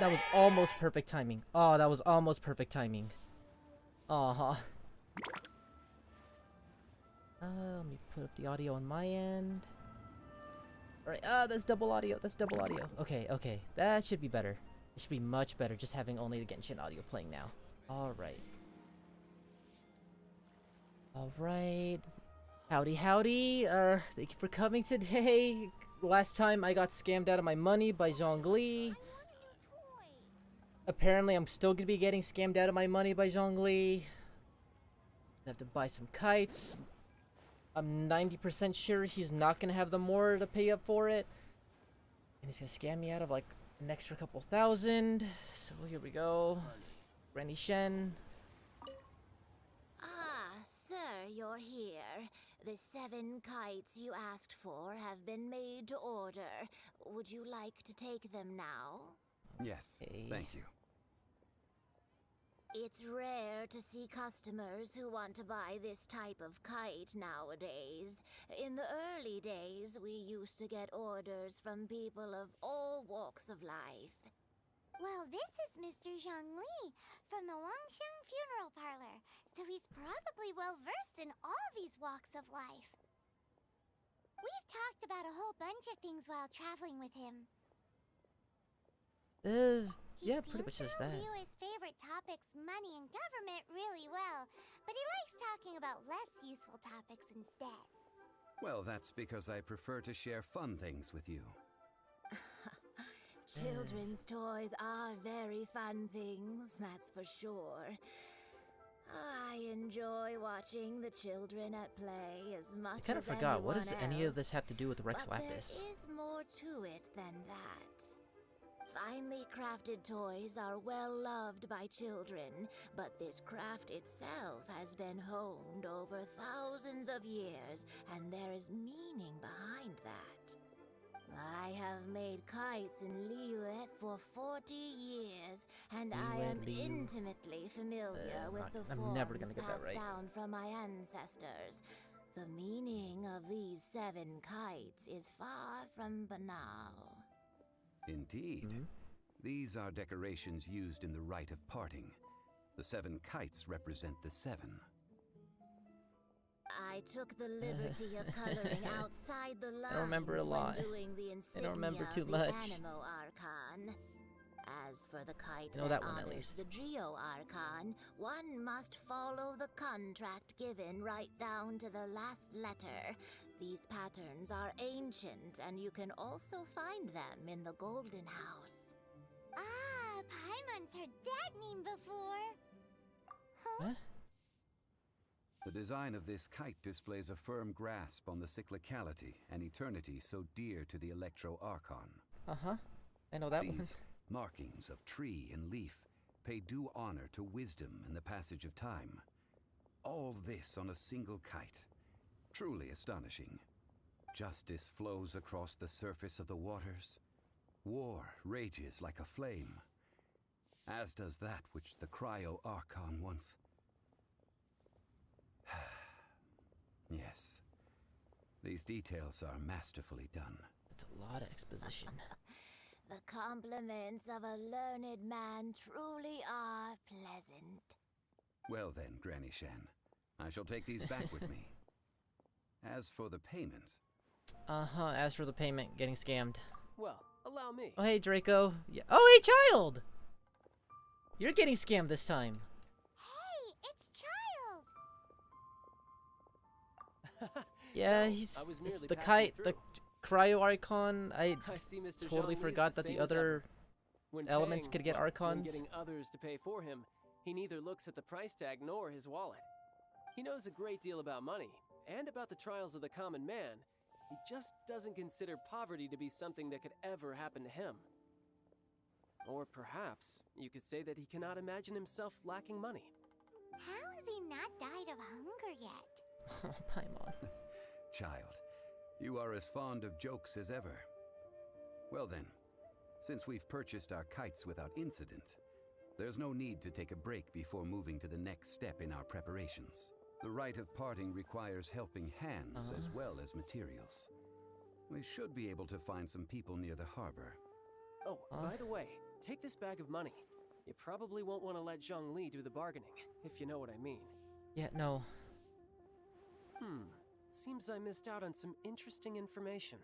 That was almost perfect timing. Oh, that was almost perfect timing. Uh-huh. Let me put up the audio on my end. Alright, that's double audio. That's double audio. Okay, okay. That should be better. It should be much better just having only the Genshin audio playing now. Alright. Alright. Howdy, howdy. Thank you for coming today. Last time I got scammed out of my money by Zhongli. Apparently I'm still gonna be getting scammed out of my money by Zhongli. I have to buy some kites. I'm 90% sure he's not gonna have the mora to pay up for it. And he's gonna scam me out of like an extra couple thousand. So here we go. Granny Shen. Ah, sir, you're here. The 7 kites you asked for have been made to order. Would you like to take them now? Yes, Okay. thank you. It's rare to see customers who want to buy this type of kite nowadays. In the early days, we used to get orders from people of all walks of life. Well, this is Mr. Zhongli from the Wangsheng Funeral Parlor, so he's probably well-versed in all these walks of life. We've talked about a whole bunch of things while traveling with him. Yeah, pretty much just that. He seems to know Liyue's favorite topics, money and government, really well, but he likes talking about less useful topics instead. Well, that's because I prefer to share fun things with you. Children's toys are very fun things, that's for sure. I enjoy watching the children at play as much as I kind of forgot. What does anyone any of else. this have to do with Rex But Lapis? there is more to it than that. Finely crafted toys are well loved by children, but this craft itself has been honed over thousands of years, and there is meaning behind that. I have made kites in Liyue for 40 years, and I am Liyue. intimately familiar with the I'm never forms gonna get that passed right. down from my ancestors. The meaning of these 7 kites is far from banal. Indeed. Mhm. These are decorations used in the rite of parting. The 7 kites represent the 7. I took the liberty of coloring outside the lines remember a lot. when doing the insignia I don't remember too of the much. Animo Archon. As for the kite I know that one at honors least. the Geo Archon, one must follow the contract given right down to the last letter. These patterns are ancient, and you can also find them in the Golden House. Ah, Paimon's heard that name before. Huh? The design of this kite displays a firm grasp on the cyclicality and eternity so dear to the Electro Archon. Uh-huh. I know that one. These markings of tree and leaf pay due honor to wisdom and the passage of time. All this on a single kite. Truly astonishing. Justice flows across the surface of the waters. War rages like a flame. As does that which the Cryo Archon once... Yes. These details are masterfully done. That's a lot of exposition. The compliments of a learned man truly are pleasant. Well then, Granny Shen, I shall take these back with me. As for the payment... Uh-huh, as for the payment, getting scammed. Well, allow me. Oh, hey, Draco. Yeah. Oh, hey, Child! You're getting scammed this time. Hey, it's Child! Yeah, No, he's I was it's merely the passing kite, the through. cryo archon. I I see Mr. totally Zhongli is forgot the that the same as other ever. When elements paying, could get well, when archons. getting others to pay for him, he neither looks at the price tag nor his wallet. He knows a great deal about money and about the trials of the common man. He just doesn't consider poverty to be something that could ever happen to him. Or perhaps you could say that he cannot imagine himself lacking money. How has he not died of hunger yet? Oh, Paimon. Child, you are as fond of jokes as ever. Well then, since we've purchased our kites without incident, there's no need to take a break before moving to the next step in our preparations. The rite of parting requires helping hands as well as materials. We should be able to find some people near the harbor. Oh, by the way, take this bag of money. You probably won't want to let Zhongli do the bargaining, if you know what I mean. Yeah, no. Seems I missed out on some interesting information.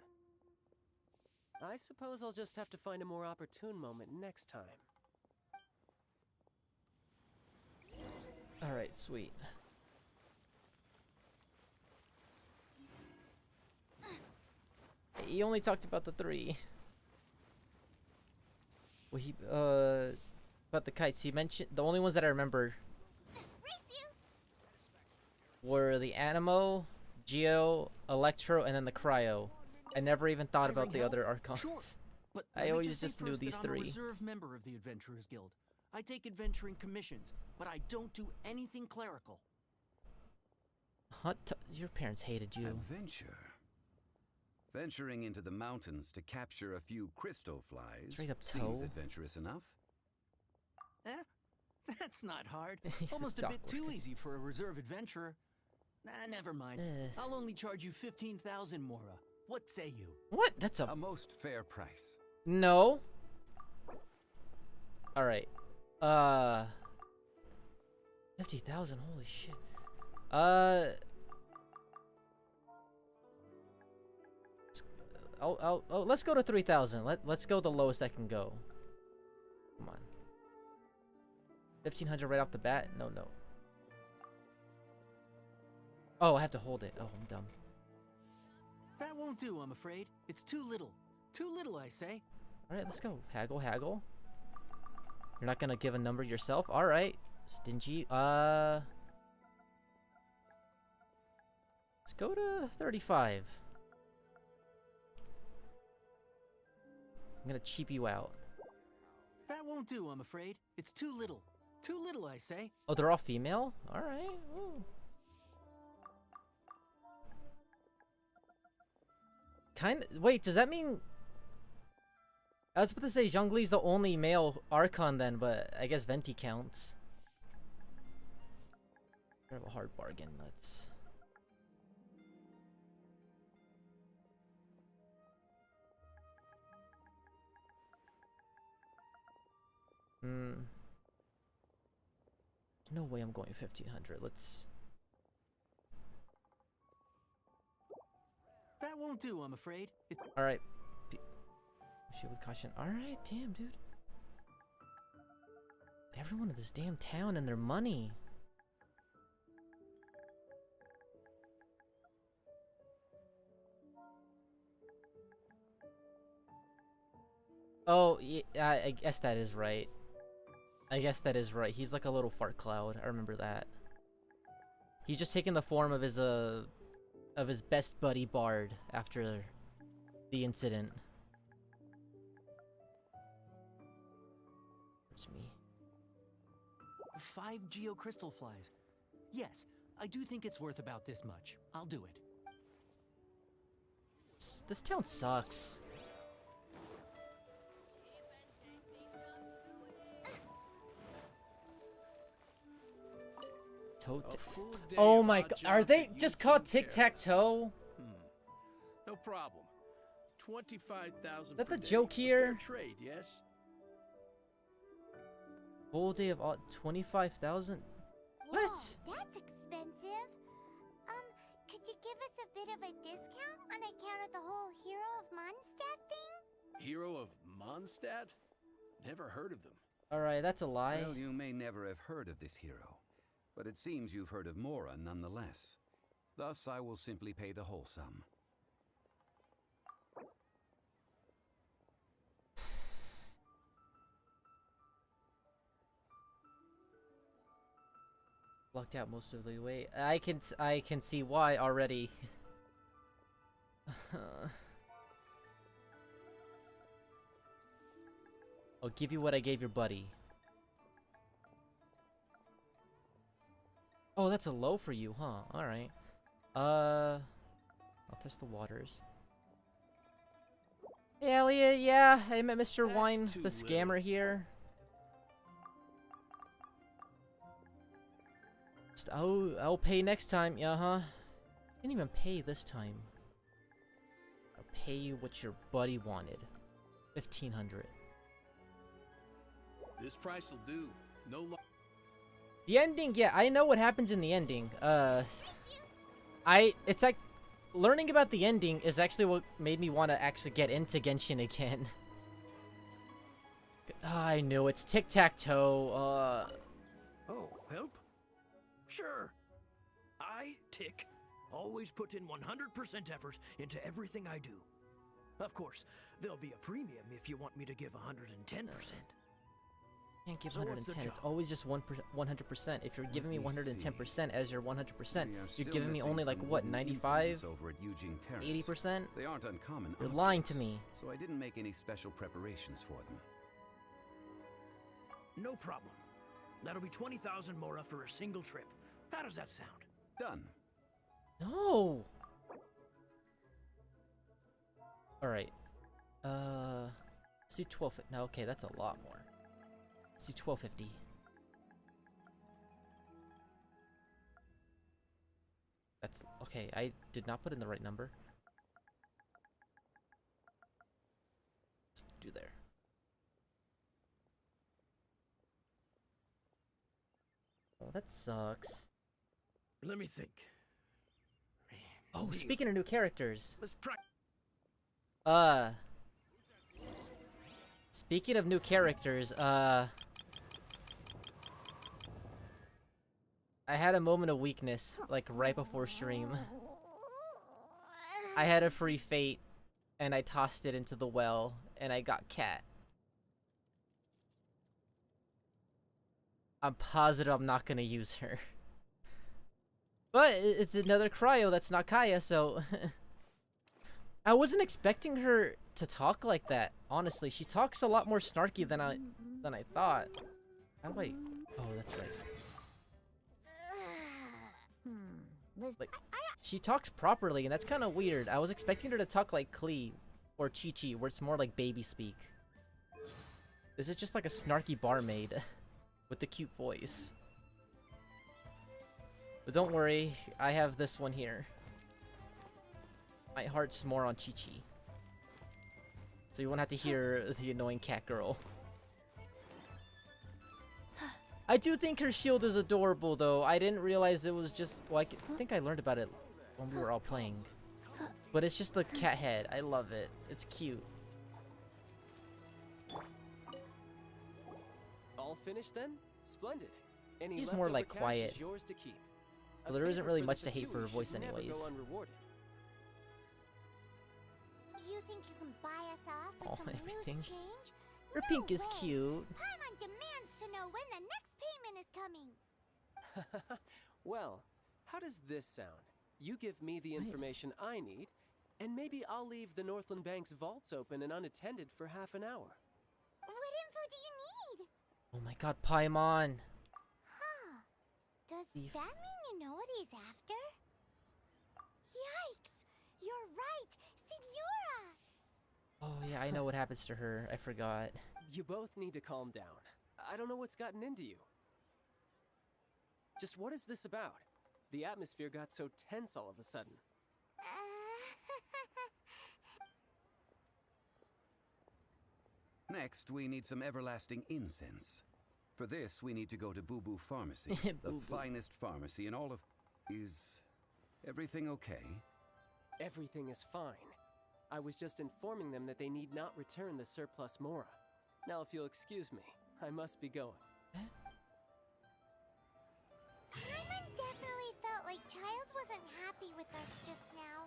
I suppose I'll just have to find a more opportune moment next time. Alright, sweet. He only talked about the 3. Well, about the kites, he mentioned the only ones that I remember were the Animo, Geo, Electro, and then the Cryo. I never even thought about the other Archons. Sure, but I always just knew these 3. I'm a reserve member of the Adventurers Guild. I take adventuring commissions, but I don't do anything clerical. Your parents hated you. Adventure. Venturing into the mountains to capture a few crystal flies Straight up seems toe. adventurous enough. That's not hard. He's Almost a bit awkward. too easy for a reserve adventurer. Never mind. I'll only charge you 15,000 mora. What say you? What? That's A most fair price. No. Alright. 50,000, holy shit. Let's go to 3,000. Let's go the lowest I can go. Come on. 1,500 right off the bat? No. Oh, I have to hold it. Oh, I'm dumb. That won't do, I'm afraid. It's too little. Too little, I say. Alright, let's go. Haggle. You're not gonna give a number yourself? Alright. Stingy. Let's go to 35. I'm gonna cheap you out. That won't do, I'm afraid. It's too little. Too little, I say. Oh, they're all female? Alright. Wait, does that mean... I was about to say Zhongli's the only male Archon then, but I guess Venti counts. Kind of a hard bargain, let's... No way I'm going 1,500, let's... That won't do, I'm afraid. Alright. Shoot with caution. Alright, damn, dude. Everyone in this damn town and their money. Oh, yeah, I guess that is right. He's like a little fart cloud. I remember that. He's just taking the form of his best buddy Bard after the incident. It's me. 5 geocrystal flies. Yes, I do think it's worth about this much. I'll do it. This town sucks. Oh my god, are they just called tic-tac-toe? No problem. 25,000. Is that the joke here? Trade, yes. Full day of 25,000? What? Whoa, that's expensive. Could you give us a bit of a discount on account of the whole Hero of Mondstadt thing? Hero of Mondstadt? Never heard of them. Alright, that's a lie. Well, you may never have heard of this hero, but it seems you've heard of Mora nonetheless. Thus, I will simply pay the whole sum. Blocked out most of the way. I can see why already. I'll give you what I gave your buddy. Oh, that's a low for you, huh? Alright. I'll test the waters. Hey, Elliot, yeah, I met Mr. That's Wine, too the scammer here. Just, I'll pay next time, yeah, Didn't even pay this time. I'll pay you what your buddy wanted. 1,500. This price will do. No lo- The ending, yeah, I know what happens in the ending. It's like, learning about the ending is actually what made me want to actually get into Genshin again. I know, it's tic-tac-toe, Oh, help? Sure. I, Tick, always put in 100% effort into everything I do. Of course, there'll be a premium if you want me to give 110%. Can't give So what's the 110, it's job? always just 100%. If you're giving me Let me 110% as your 100%, We are you're still giving me missing only like, some what, wooden 95? implements over at Eugene Terrace. 80%? They aren't uncommon You're lying to objects, me. So I didn't make any special preparations for them. No problem. That'll be 20,000 mora for a single trip. How does that sound? Done. No! Alright. Let's do 12. No, okay, that's a lot more. Let's do 1250. That's okay. I did not put in the right number. Let's do there. Oh, that sucks. Let me think. Oh, Deal. speaking of new characters. Let's try. Speaking of new characters, I had a moment of weakness, like, right before stream. I had a free fate, and I tossed it into the well, and I got Cat. I'm positive I'm not gonna use her. But it's another cryo that's not Kaya, so... I wasn't expecting her to talk like that, honestly. She talks a lot more snarky than I thought. How do I... Oh, that's right. Like, she talks properly, and that's kind of weird. I was expecting her to talk like Klee or Chi-Chi, where it's more like baby speak. This is just like a snarky barmaid with the cute voice. But don't worry, I have this one here. My heart's more on Chi-Chi. So you won't have to hear the annoying cat girl. I do think her shield is adorable, though. I didn't realize it was just... Well, I think I learned about it when we were all playing. But it's just the cat head. I love it. It's cute. All finished then? Splendid. Any He's more, leftover like, cash quiet. is yours to keep. A Well, there isn't favor really for much the to hate for her Fatui voice should never anyways. go unrewarded. You think you can buy us off with Oh, some everything. loose change? Her No pink is way. cute. Paimon demands to know when the next payment is coming. Well, how does this sound? You give me the information I need, and maybe I'll leave the Northland Bank's vaults open and unattended for half an hour. What info do you need? Oh my god, Paimon. Huh. Does Thief. that mean you know what he's after? Yikes! You're right! Signora! Oh yeah, I know what happens to her. I forgot. You both need to calm down. I don't know what's gotten into you. Just what is this about? The atmosphere got so tense all of a sudden. Next, we need some everlasting incense. For this, we need to go to Bubu Pharmacy, the Bubu. finest pharmacy in all of... Is everything okay? Everything is fine. I was just informing them that they need not return the surplus mora. Now, if you'll excuse me, I must be going. Paimon definitely felt like Child wasn't happy with us just now.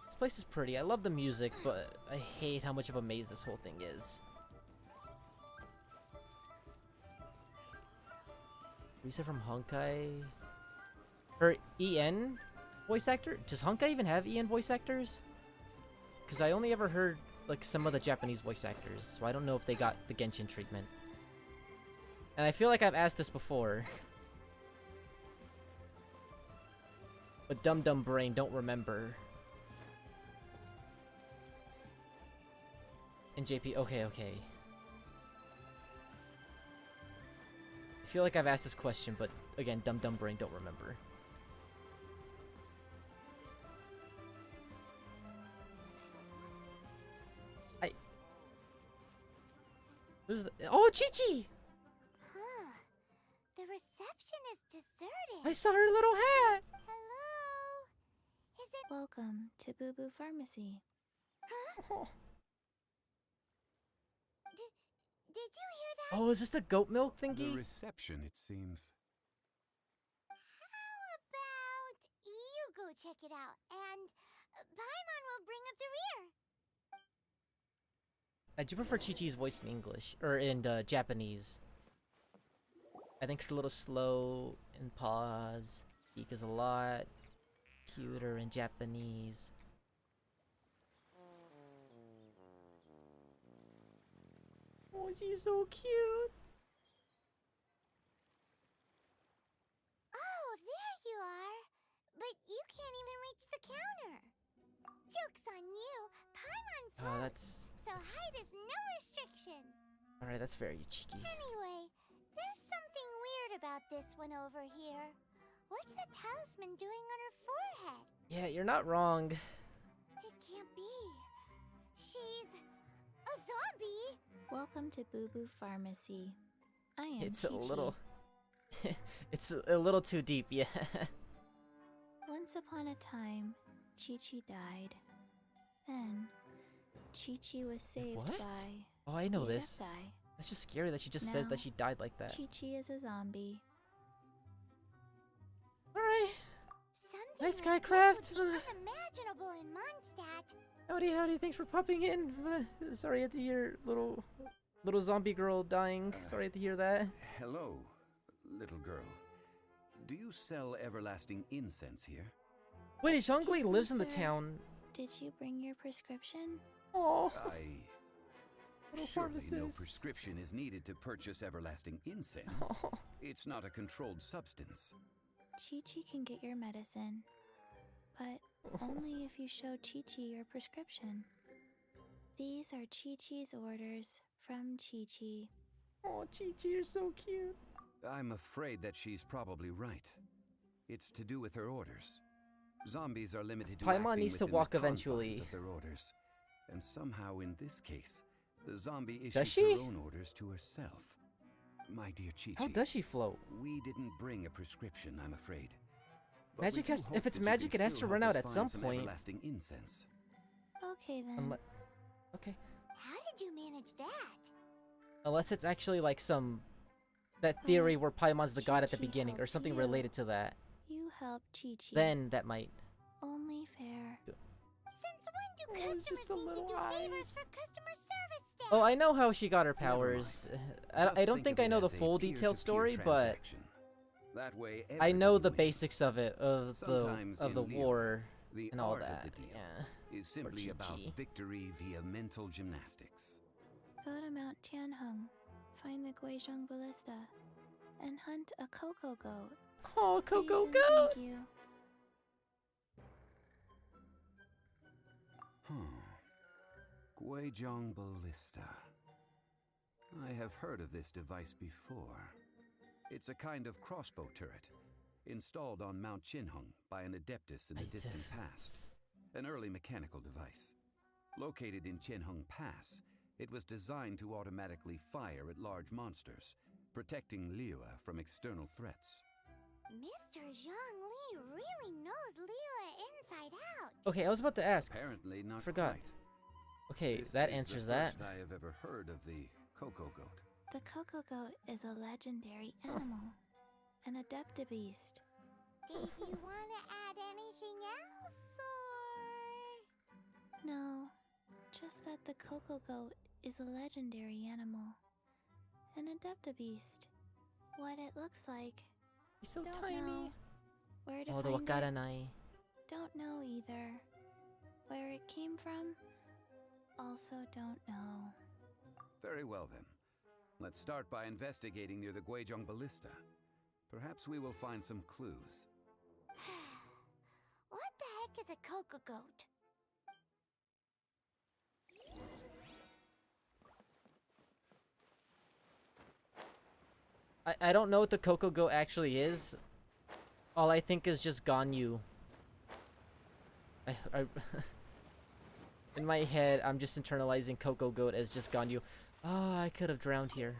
This place is pretty. I love the music, but I hate how much of a maze this whole thing is. Lisa from Honkai. Her EN voice actor? Does Honkai even have EN voice actors? Because I only ever heard like some of the Japanese voice actors, so I don't know if they got the Genshin treatment. And I feel like I've asked this before. But dumb brain don't remember. And JP, okay. I feel like I've asked this question, but again, dumb brain don't remember. Oh, Chi-Chi! Huh. The reception is deserted. I saw her little hat! Hello? Is it... Welcome to Bubu Pharmacy. Oh. Did you hear that? Oh, is this the goat milk The thingy? reception, it seems. How about you go check it out, and Paimon will bring up the rear. I do prefer Chi-Chi's voice in English, or in Japanese. I think her little slow and pause speak is a lot cuter in Japanese. Oh, she's so cute. Oh, there you are. But you can't even reach the counter. Joke's on you. Paimon Oh, floats, that's so height is no restriction. alright. That's very cheeky. Anyway, there's something weird about this one over here. What's the talisman doing on her forehead? Yeah, you're not wrong. It can't be. She's a zombie. Welcome to Bubu Pharmacy. I am It's Chi-Chi. a little. It's a little too deep, yeah. Once upon a time, Chi-Chi died. Then, Chi-Chi was saved What? by Oh, I know the this. Adepti. That's just scary that she just says Now, that she died like that. Chi-Chi is a zombie. Alright. Something Nice like guy, this Kraft. would be unimaginable in Mondstadt. Howdy, thanks for popping in. Sorry I had to hear little zombie girl dying. Sorry I had to hear that. Hello, little girl. Do you sell everlasting incense here? Wait, Excuse Zhongli me, lives in the sir. town. Did you bring your prescription? Oh, I... little Surely no pharmacist. prescription is needed to purchase everlasting incense. Oh. It's not a controlled substance. Chi-Chi can get your medicine, but only if you show Chi-Chi your prescription. These are Chi-Chi's orders from Chi-Chi. Oh, Chi-Chi, you're so cute. I'm afraid that she's probably right. It's to do with her orders. Zombies are limited to Paimon acting needs to within the walk confines eventually. of their orders. And somehow in this case, the zombie issues Does she? her own orders to herself. My dear Chi-Chi, How does she float? we didn't bring a prescription, I'm afraid. But Magic we do has- hope if it's that you magic, can it has to still run help out us at some find some point. everlasting incense. Okay then. Okay. How did you manage that? Unless it's actually like some... that Well, theory where Paimon's the god at the Chi-Chi beginning, or helped something you. related to that. You help Chi-Chi. Then that might... Only fair. Since when do Oh, it's customers just the need to little do favors eyes. for customer service staff? Oh, I know how she got her Never powers. Just I don't think of I it know the as a full peer-to-peer detailed story, but transaction. That way I know everybody the wins. basics of it, of Sometimes the in Liyue, war The and all art that. of the deal Yeah. is simply about Chi-Chi. victory via mental gymnastics. Go to Mount Tianheng, find the Guizhong ballista, and hunt a Cocogoat. Oh, Please and Cocogoat! Thank you. Guizhong ballista. I have heard of this device before. It's a kind of crossbow turret, installed on Mount Qinheng by an adeptus in the distant past. An early mechanical device. Located in Qinheng Pass, it was designed to automatically fire at large monsters, protecting Liyue from external threats. Mr. Zhongli really knows Liyue inside out. Okay, I was about to ask. Apparently not Forgot. quite. Okay, This that is answers the that. first I have ever heard of the Cocogoat. The Cocogoat is a legendary animal, an adeptabeast. Did you want to add anything else, or...? No, just that the Cocogoat is a legendary animal, an adeptabeast. What it looks like, He's so don't tiny. know. Where to Oh, the find it, Wakaranai. don't know either. Where it came from, also don't know. Very well then. Let's start by investigating near the Guizhong ballista. Perhaps we will find some clues. What the heck is a Cocogoat? I don't know what the Cocogoat actually is. All I think is just Ganyu. I in my head, I'm just internalizing Cocogoat as just Ganyu. Oh, I could have drowned here.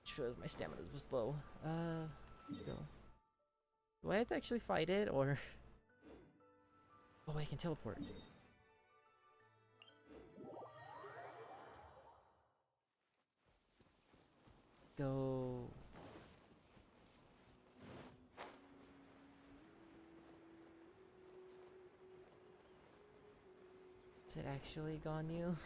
Shows my stamina was low. Go. Do I have to actually fight it, or? Oh, I can teleport. Go. Is it actually gone you?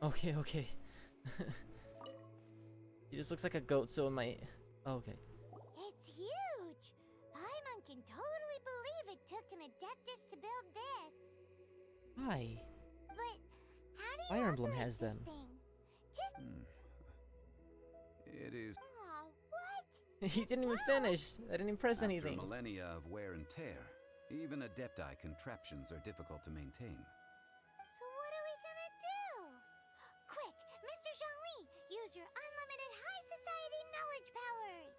Okay, okay. He just looks like a goat, so in my... Oh, okay. It's huge! Paimon can totally believe it took an Adeptus to build this. Why? But how do you Fire Emblem operate has this them. thing? Just... It is Aw, what? He didn't even finish. I didn't even press after anything. millennia of wear and tear. Even Adepti contraptions are difficult to maintain. So what are we gonna do? Quick, Mr. Zhongli, use your unlimited high society knowledge powers!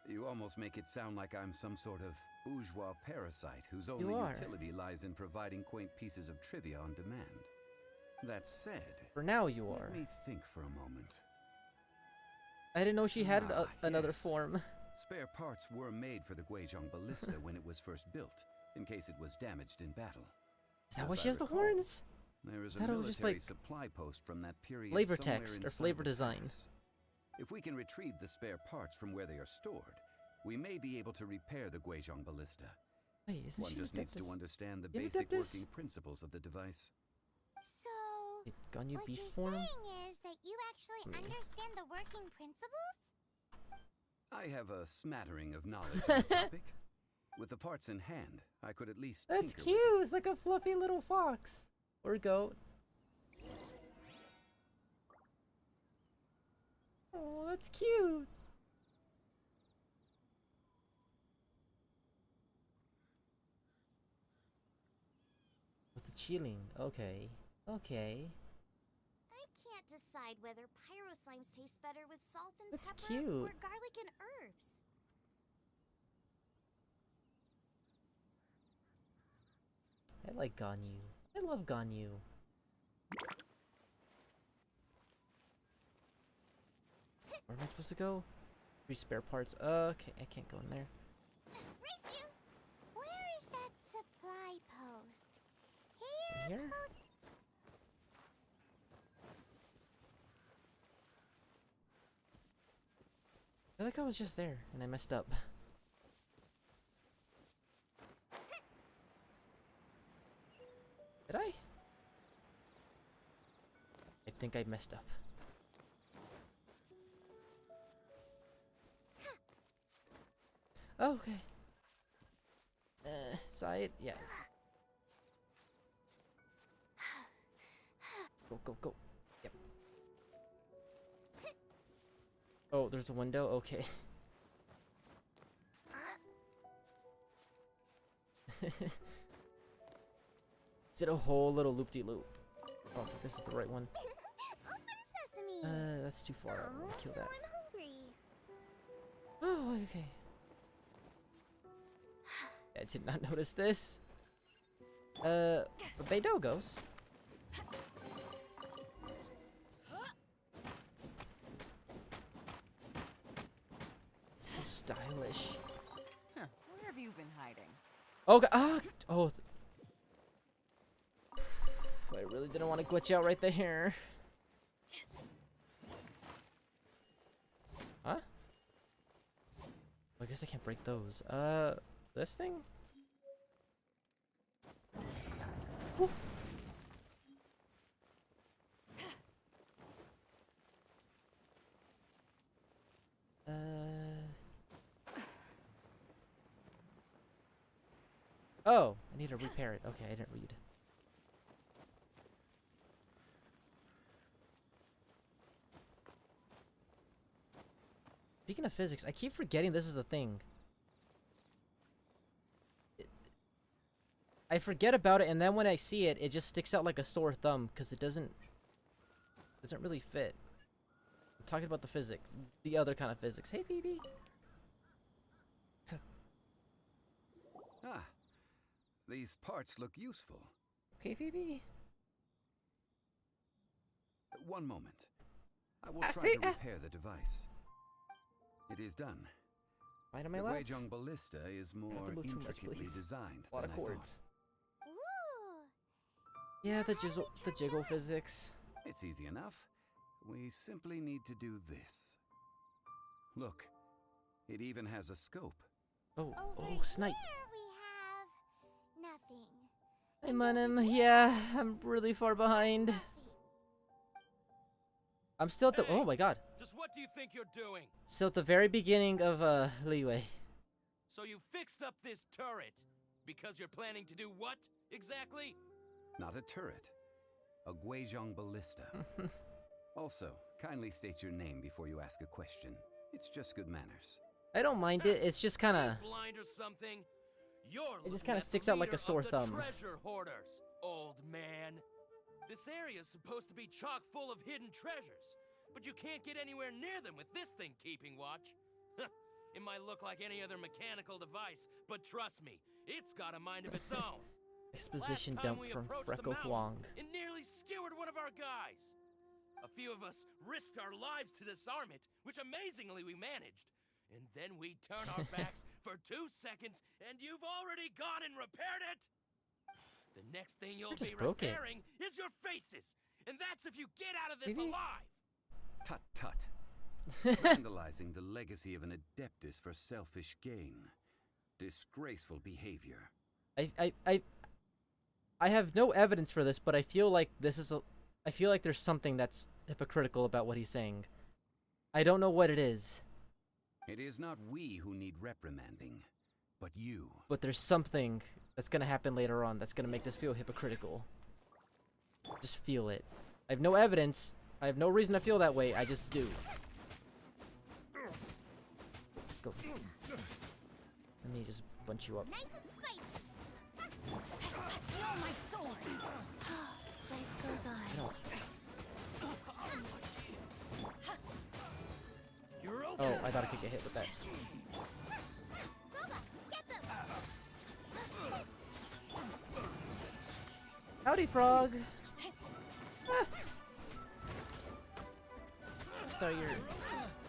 You almost make it sound like I'm some sort of bourgeois parasite whose only You are. utility lies in providing quaint pieces of trivia on demand. That said, For now, you are. let me think for a moment. I didn't know she had another yes. form. Spare parts were made for the Guizhong ballista when it was first built, in case it was damaged in battle. Is that As why I she has the recall, horns? There is a Thought it was military just, like, supply post from that period flavor somewhere text or inside flavor the design. pass. If we can retrieve the spare parts from where they are stored, we may be able to repair the Guizhong ballista. Wait, isn't One she just needs to Adeptus? understand the You basic Adeptus? working principles of the device. So... Wait, Ganyu what beast you're form? saying is that you actually Me. understand the working principles? I have a smattering of knowledge on the topic. With the parts in hand, I could at least That's tinker cute. with It's like a fluffy little fox or goat. Oh, that's cute. What's a chilling? Okay. Okay. I can't decide whether pyro slimes taste better with salt and That's pepper cute. or garlic and herbs. I like Ganyu. I love Ganyu. Where am I supposed to go? 3 spare parts. Okay, I can't go in there. Race you! Where is that supply post? In Here, here? post... I feel like I was just there and I messed up. Did I? I think I messed up. Oh, okay. Side? Yeah. Go, go, go. Yep. Oh, there's a window? Okay. Is it a whole little loop-de-loop? I don't think this is the right one. Open sesame! That's too far. I'm gonna kill now that. I'm hungry. Oh, okay. I did not notice this. But Beidou goes. It's so stylish. Huh. Where have you been hiding? Oh, God. Ah! Oh. I really didn't want to glitch out right there. Huh? I guess I can't break those. This thing? Woo. Oh, I need to repair it. Okay, I didn't read. Speaking of physics, I keep forgetting this is a thing. I forget about it, and then when I see it, it just sticks out like a sore thumb because it doesn't really fit. talking about the physics, the other kind of physics. Hey, Phoebe. Ah, these parts look useful. Okay, Phoebe. One moment. I will try to repair the device. It is done. Right on The my lap. Guijong ballista is more to move too much, intricately please. designed A lot than of I thought. chords. Ooh. Yeah, the jiggle physics. It's easy enough. We simply need to do this. Look, it even has a scope. Oh, Over oh, snipe. here we have nothing. I'm on him. Yeah, I'm really far behind. Nothing. I'm still at the. Oh my god. Just what do you think you're doing? Still at the very beginning of Liyue. So you fixed up this turret because you're planning to do what exactly? Not a turret. A Guijong ballista. Also, kindly state your name before you ask a question. It's just good manners. I don't mind it. It's just kind of. Blind or something? You're It just looking kinda at the sticks out like a leader sore of the thumb. Treasure hoarders, old man. This area is supposed to be chock full of hidden treasures, but you can't get anywhere near them with this thing keeping watch. It might look like any other mechanical device, but trust me, it's got a mind of its own. Exposition Last time dump we from approached Freckle the mountain, Huang. It nearly skewered one of our guys. A few of us risked our lives to disarm it, which amazingly we managed. And then we turn our backs for 2 seconds, and you've already gone and repaired it! The next thing you'll just be broke it. repairing is your faces! And that's if you get out of this Maybe- alive! Tut tut. Vandalizing the legacy of an adeptus for selfish gain. Disgraceful behavior. I have no evidence for this, but I feel like this is a. I feel like there's something that's hypocritical about what he's saying. I don't know what it is, It is not we who need reprimanding, but you. but there's something that's gonna happen later on that's gonna make this feel hypocritical. Just feel it. I have no evidence. I have no reason to feel that way. I just do. Go. Let me just bunch you up. Nice and spicy. Oh, my sword! Life goes on. No. You're open! Oh, I thought I could get hit with that. Boba, get them. Howdy, frog. Ah. Sorry, you're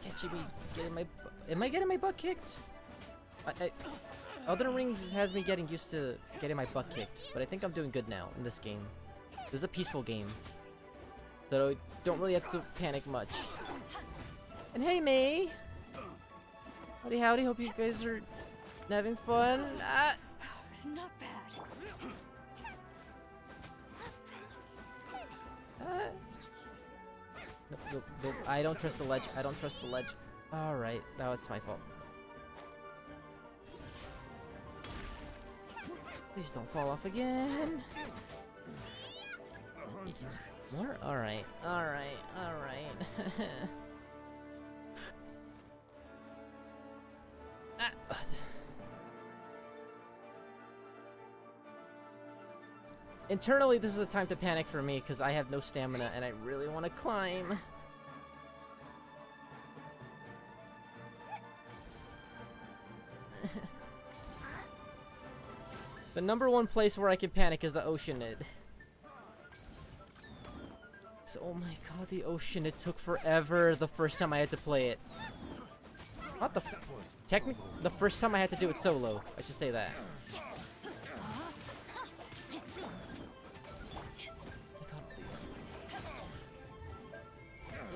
catching me getting my. Am I getting my butt kicked? Elden Ring has me getting used to getting my butt kicked, but I think I'm doing good now in this game. This is a peaceful game, so I don't really have to panic much. And hey, May. Howdy, howdy. Hope you guys are having fun. Ah. Not bad. Nope. I don't trust the ledge. I don't trust the ledge. Alright, now it's my fault. Please don't fall off again. More? Alright. Internally, this is the time to panic for me because I have no stamina and I really want to climb. The #1 place where I can panic is the Oceanid. So, oh my god, the Oceanid took forever the first time I had to play it. Not the the first time I had to do it solo. I should say that.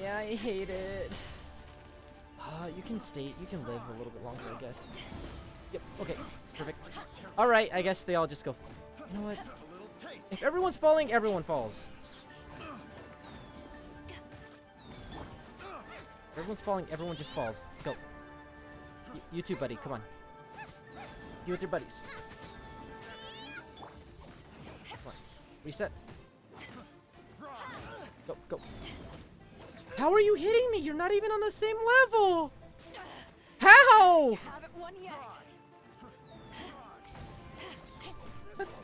Yeah, I hate it. You can live a little bit longer, I guess. Yep, okay, perfect. Alright, I guess they all just go. You know what? If everyone's falling, everyone falls. If everyone's falling, everyone just falls. Go. You too, buddy, come on. You with your buddies. Come on. Reset. Go. How are you hitting me? You're not even on the same level! How? Haven't won yet. That's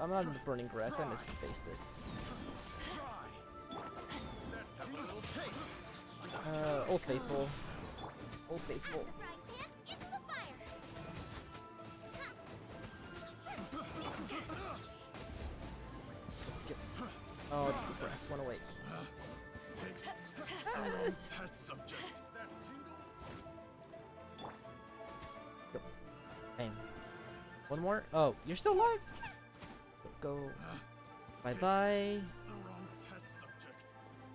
I'm not in the burning grass. I misspaced this. Old Faithful. Old Faithful. Oh, the brass went away. Test subject. Go. Bang. One more. Oh, you're still alive? Go. Bye bye.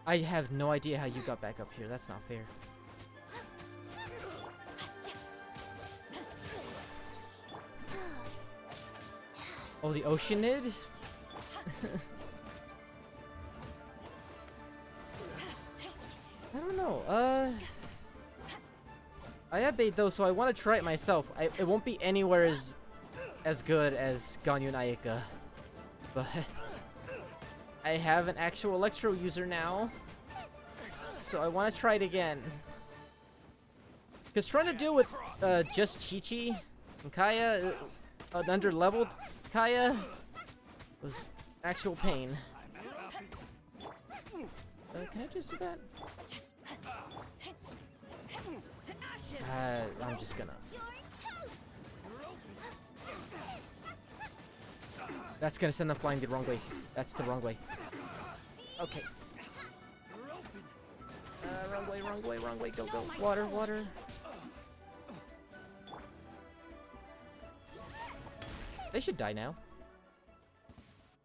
I have no idea how you got back up here. That's not fair. Oh, the Oceanid? I don't know. I have bait though, so I want to try it myself. It won't be anywhere as good as Ganyu and Ayaka, but I have an actual Electro user now, so I want to try it again. Because trying to deal with just Chi-Chi and Kaya, an under-leveled Kaya, was actual pain. Can I just do that? I'm just gonna... That's gonna send them flying the wrong way. That's the wrong way. Okay. Wrong way, wrong way, wrong way. Go, go. Water, water. They should die now.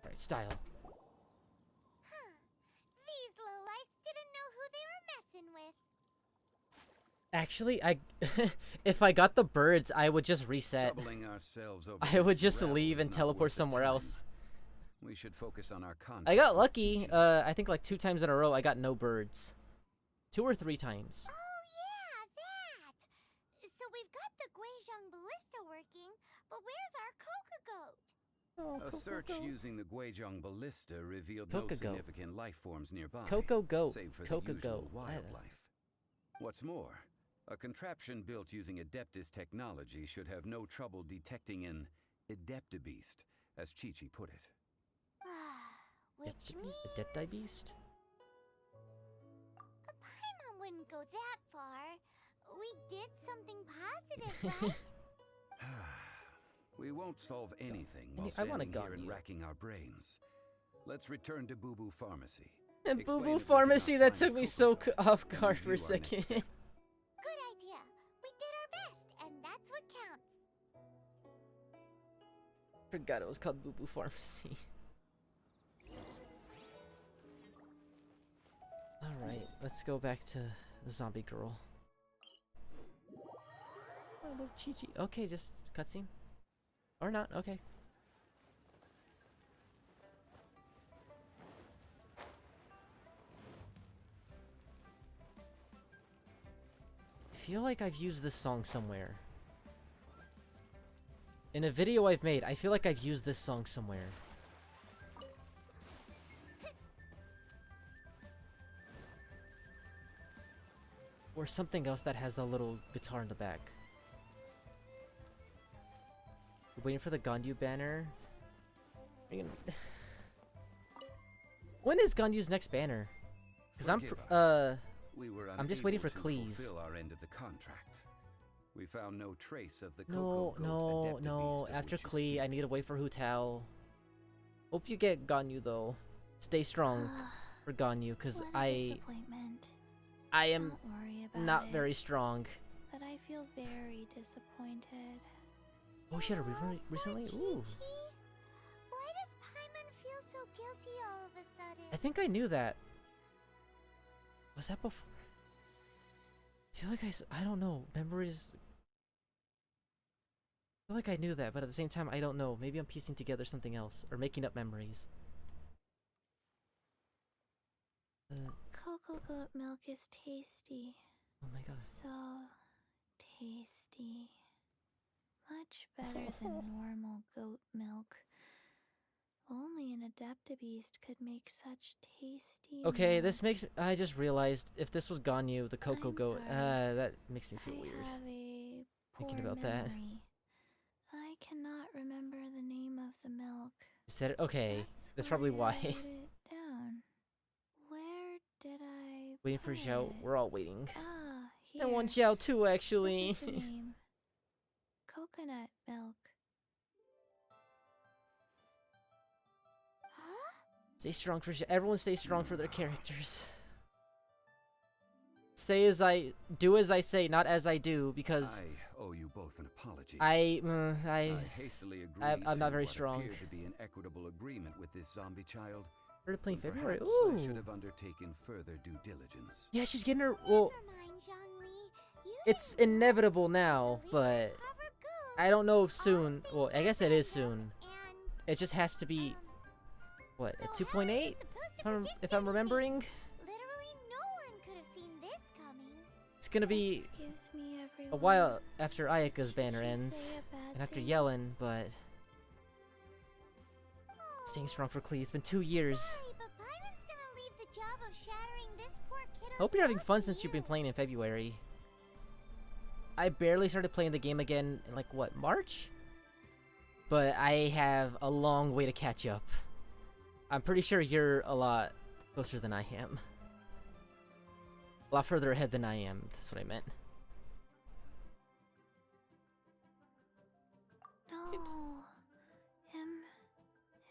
Alright, style. These lowlifes didn't know who they were messing with. Actually, if I got the birds, I would just reset. I would just leave and teleport somewhere else. We should focus on our content. I got lucky. I think like 2 times in a row I got no birds. 2 or 3 times. Oh yeah, that! So we've got the Guizhong ballista working, but where's our Cocogoat? A search using the Guizhong ballista revealed no significant life forms nearby. Cocogoat. Save for the usual wildlife. What's more, a contraption built using Adeptus technology should have no trouble detecting an Adeptibeast, as Chi-Chi put it. Which means... Adeptibeast? Paimon wouldn't go that far. We did something positive, right? We won't solve anything while I wanna standing here and racking our brains. Let's return to Bubu Pharmacy. And Bubu Pharmacy, that took me so off guard for a second. Good idea. We did our best, and that's what counts. Forgot it was called Bubu Pharmacy. Alright, let's go back to the zombie girl. Oh, little Chi-Chi. Okay, just cutscene. Or not, okay. I feel like I've used this song somewhere. In a video I've made, I feel like I've used this song somewhere. Or something else that has a little guitar in the back. Waiting for the Ganyu banner. When is Ganyu's next banner? Because I'm just waiting for Kleeze. Fulfill our end of the contract. We found no trace of the No. After Klee, I need to wait for Hu Tao. Hope you get Ganyu though. Stay strong for Ganyu, because I am not very strong. But I feel very disappointed. Oh, she had a rerun recently? Ooh. Why does Paimon feel so guilty all of a sudden? I think I knew that. Was that before? I feel like I don't know. Memories. I feel like I knew that, but at the same time, I don't know. Maybe I'm piecing together something else or making up memories. Cocogoat milk is tasty. Oh my god. So tasty. Much better than normal goat milk. Only an Adeptibeast could make such tasty Okay, milk. this makes... I just realized, if this was Ganyu, the Cocogoat, that makes me feel weird. Have a Thinking poor about that. memory. I cannot remember the name of the milk. You said it? Okay, that's probably why. I wrote it down. Where did I Waiting for Zhao. Good. We're all waiting. Ah, I want here. Zhao too, actually. This is the name. Coconut milk. Stay strong for Zhao. Everyone stay strong for their characters. Say as I do as I say, not as I do, because I owe you both an apology. I hastily agreed I'm not to very what strong. appeared to be an equitable agreement with this zombie child. Started playing And February. perhaps Ooh. I should have undertaken further due diligence. Yeah, she's getting her. Well, Never mind, Zhongli. You it's didn't know inevitable this now, was a but cover goose. I don't know if All soon. things Well, I guess it is soon. and It just has to be what, a so how are you 2.8? supposed to If predict I'm anything? remembering, Literally no one could have seen this coming. it's gonna be Excuse me, everyone. a while after Did Ayaka's banner Chi-Chi ends, say a bad and after thing? Yellen, but staying strong for Klee. It's been 2 years. Sorry, but Byron's gonna leave the job of shattering this poor kiddo's Hope you're having world fun to since you've been you. playing in February. I barely started playing the game again in like what, March? But I have a long way to catch up. I'm pretty sure you're a lot closer than I am. A lot further ahead than I am. That's what I meant. No.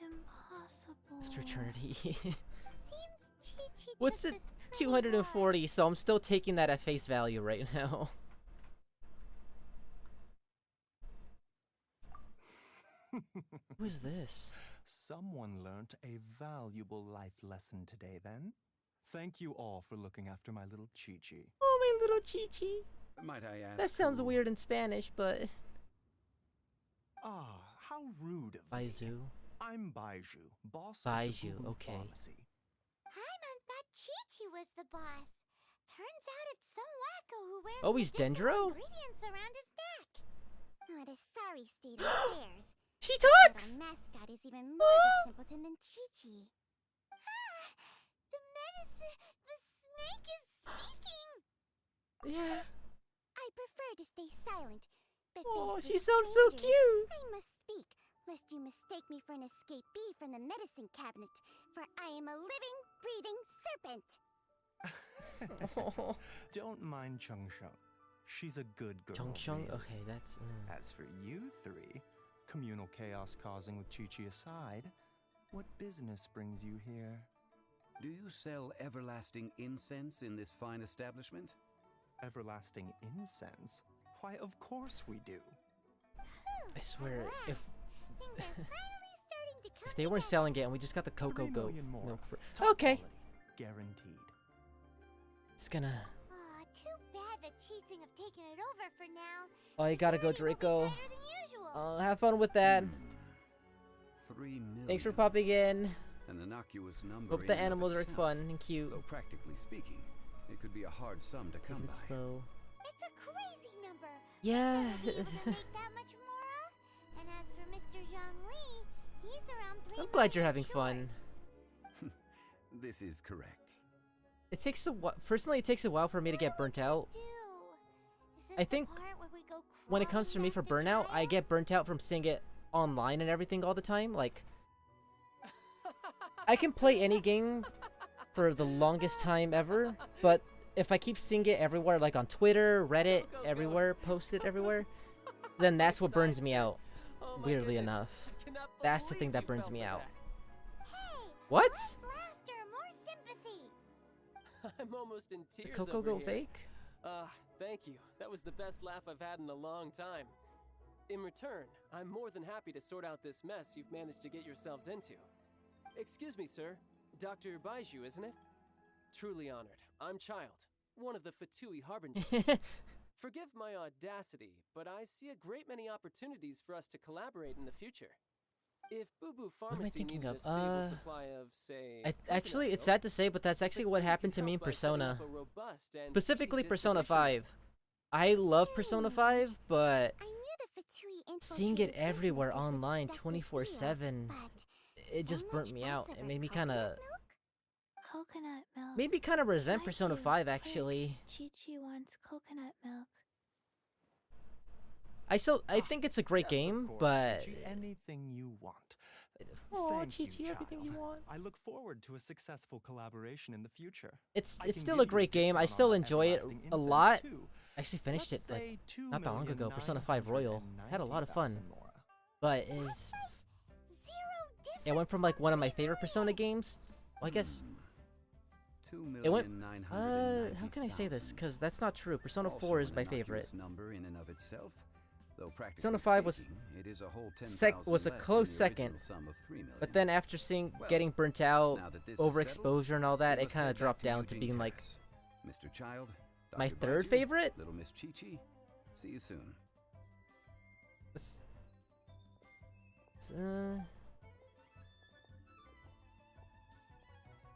Impossible. After eternity. Seems Chi-Chi What's took it? this pretty 240, so I'm still taking that at face value right now. Who is this? Someone learnt a valuable life lesson today, then. Thank you all for looking after my little Chi-Chi. Oh, my little Chi-Chi. Might I ask? That sounds who- weird in Spanish, but... Ah, how rude of me. Baizu. I'm Baiju, boss of Baiju, the Bubu okay. Pharmacy. Paimon thought Chi-Chi was the boss. Turns out it's some wacko who wears Oh, he's medicinal Dendro? ingredients around his neck. What a sorry state of affairs. She That talks! our mascot is even more of a simpleton than Chi-Chi. Ah! The snake is speaking! Yeah. I prefer to stay silent, but Oh, faced she with sounds so strangers, cute! I must speak, lest you mistake me for an escapee from the medicine cabinet, for I am a living, breathing serpent! Don't mind Chung-Sheng. She's a good girl. Chung-Sheng? really. Okay, that's... As for you three, communal chaos causing with Chi-Chi aside, what business brings you here? Do you sell everlasting incense in this fine establishment? Everlasting incense? Why, of course we do. I swear, if Things are finally starting to come if they weren't together. selling it and we just got the 3 Cocogoat million more. milk for... Top Okay! quality, guaranteed. It's gonna... Aw, too bad the cheating have taken it over for now. Oh, you gotta go, Security will be Draco. tighter than usual. Have fun with that. 3 million. Thanks for popping in. An innocuous number. Hope in the and of animals are itself. fun and cute. Though practically speaking, it could be a hard sum to come Taking by. it slow. It's a crazy number. Yeah. Never be able to make that much more. And as for Mr. Zhongli, he's around 3 I'm glad you're million having short. fun. This is correct. It takes a while. Personally, it takes a while for me to get burnt out. Is this I the think part where we go when it comes to crawling me back for to burnout, I China? get burnt out from seeing it online and everything all the time. Like, I can play any game for the longest time ever, but if I keep seeing it everywhere, like on Twitter, Reddit, everywhere, posted everywhere, then that's what burns me out. Oh my Weirdly goodness. enough. I cannot That's the believe thing that you burns fell me for out. Hey, What? less laughter, more sympathy. that. I'm almost in The tears Cocogoat over here. fake? Thank you. That was the best laugh I've had in a long time. In return, I'm more than happy to sort out this mess you've managed to get yourselves into. Excuse me, sir. Dr. Baiju, isn't it? Truly honored. I'm Child, one of the Fatui Harbingers. Forgive my audacity, but I see a great many opportunities for us to collaborate in the future. If Bubu am I Pharmacy thinking needed of? a stable supply of, say, Actually, coconut it's milk, sad to say, but that's actually what Fatui happened could to me in help by setting Persona. up a robust and Specifically speedy Persona distribution 5. I love Persona 5, but I knew the Fatui seeing it infiltrated everywhere businesses with online seductive 24/7, deals, but it just so burnt much me fuss out. It over made me coconut kind of... milk? Coconut milk. Made me kind of resent Persona Baiju, 5, quick. actually. Chi-Chi wants coconut milk. I think it's a great game, of course, but Chi-Chi, anything you want. oh, Thank you, Chi-Chi, everything you child. want. I look forward to a successful collaboration in the future. It's I can still give a you great game. I discount on still that enjoy it everlasting a incense, lot. too. I actually finished Let's it like say not that long ago. Persona 5 Royal. Had a lot of fun, 2,990,000 mora. but is it went from like one of my favorite Persona games. Well, I guess it went. How can I say this? Because that's not true. Persona 4 is my favorite. Number in and of itself, though Persona practically 5 was speaking, it is a whole was a 10,000 close less than the second, original sum of 3 million. but then after getting burnt out, overexposure and all that, it kind of dropped down to being like Mr. Child, my Dr. third Baiju, favorite. Little Miss Chi-Chi. See you soon. It's,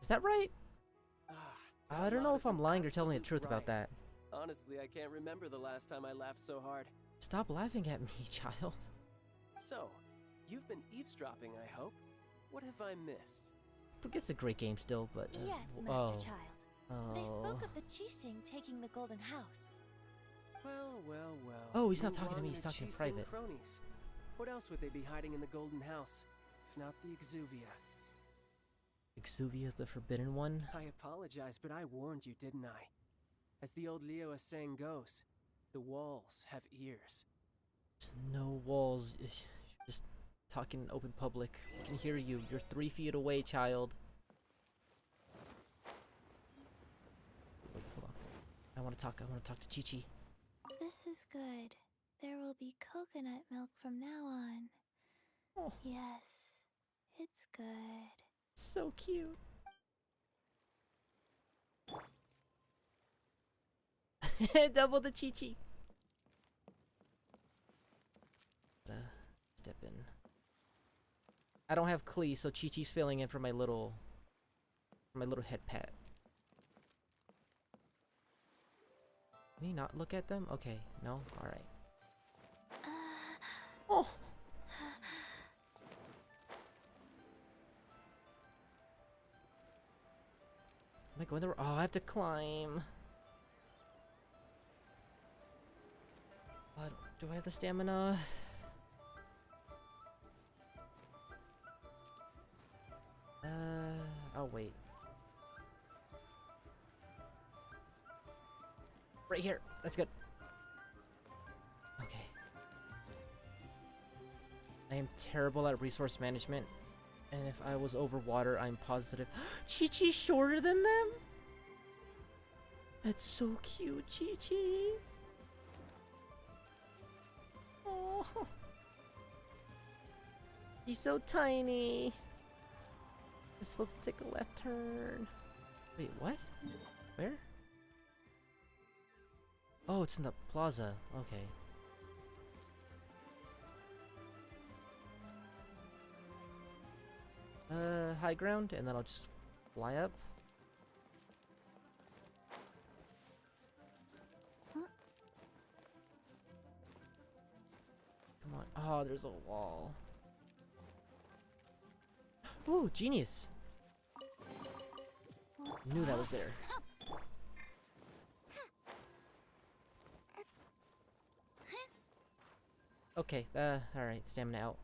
is that right? I don't know if I'm lying or telling the truth about that. Honestly, I can't remember the last time I laughed so hard. Stop laughing at me, child. So, you've been eavesdropping, I hope? What have I missed? It's a great game still, but Yes, Master oh. Child. They spoke of the Qixing taking the Golden House. Well, well, well. Oh, he's not Move talking to on, me, he's your talking Qixing private. cronies. What else would they be hiding in the Golden House, if not the Exuvia? Exuvia, the Forbidden One? I apologize, but I warned you, didn't I? As the old Liyue saying goes, the walls have ears. There's no walls. You're just talking in open public. I can hear you. You're 3 feet away, child. Wait, hold on. I want to talk to Chi-Chi. This is good. There will be coconut milk from now on. Oh. Yes, it's good. So cute. Double the Chi-Chi. Step in. I don't have Klee, so Chi-Chi's filling in for my little head pat. Can you not look at them? Okay, no? Alright. Oh! Am I going there? Oh, I have to climb. Do I have the stamina? I'll wait. Right here. That's good. Okay. I am terrible at resource management. And if I was over water, I'm positive. Chi-Chi's shorter than them? That's so cute, Chi-Chi. Oh. He's so tiny. I'm supposed to take a left turn. Wait, what? Where? Oh, it's in the plaza. Okay. High ground, and then I'll just fly up. Huh? Come on. Oh, there's a wall. Ooh, genius. Knew that was there. Okay, alright, stamina out.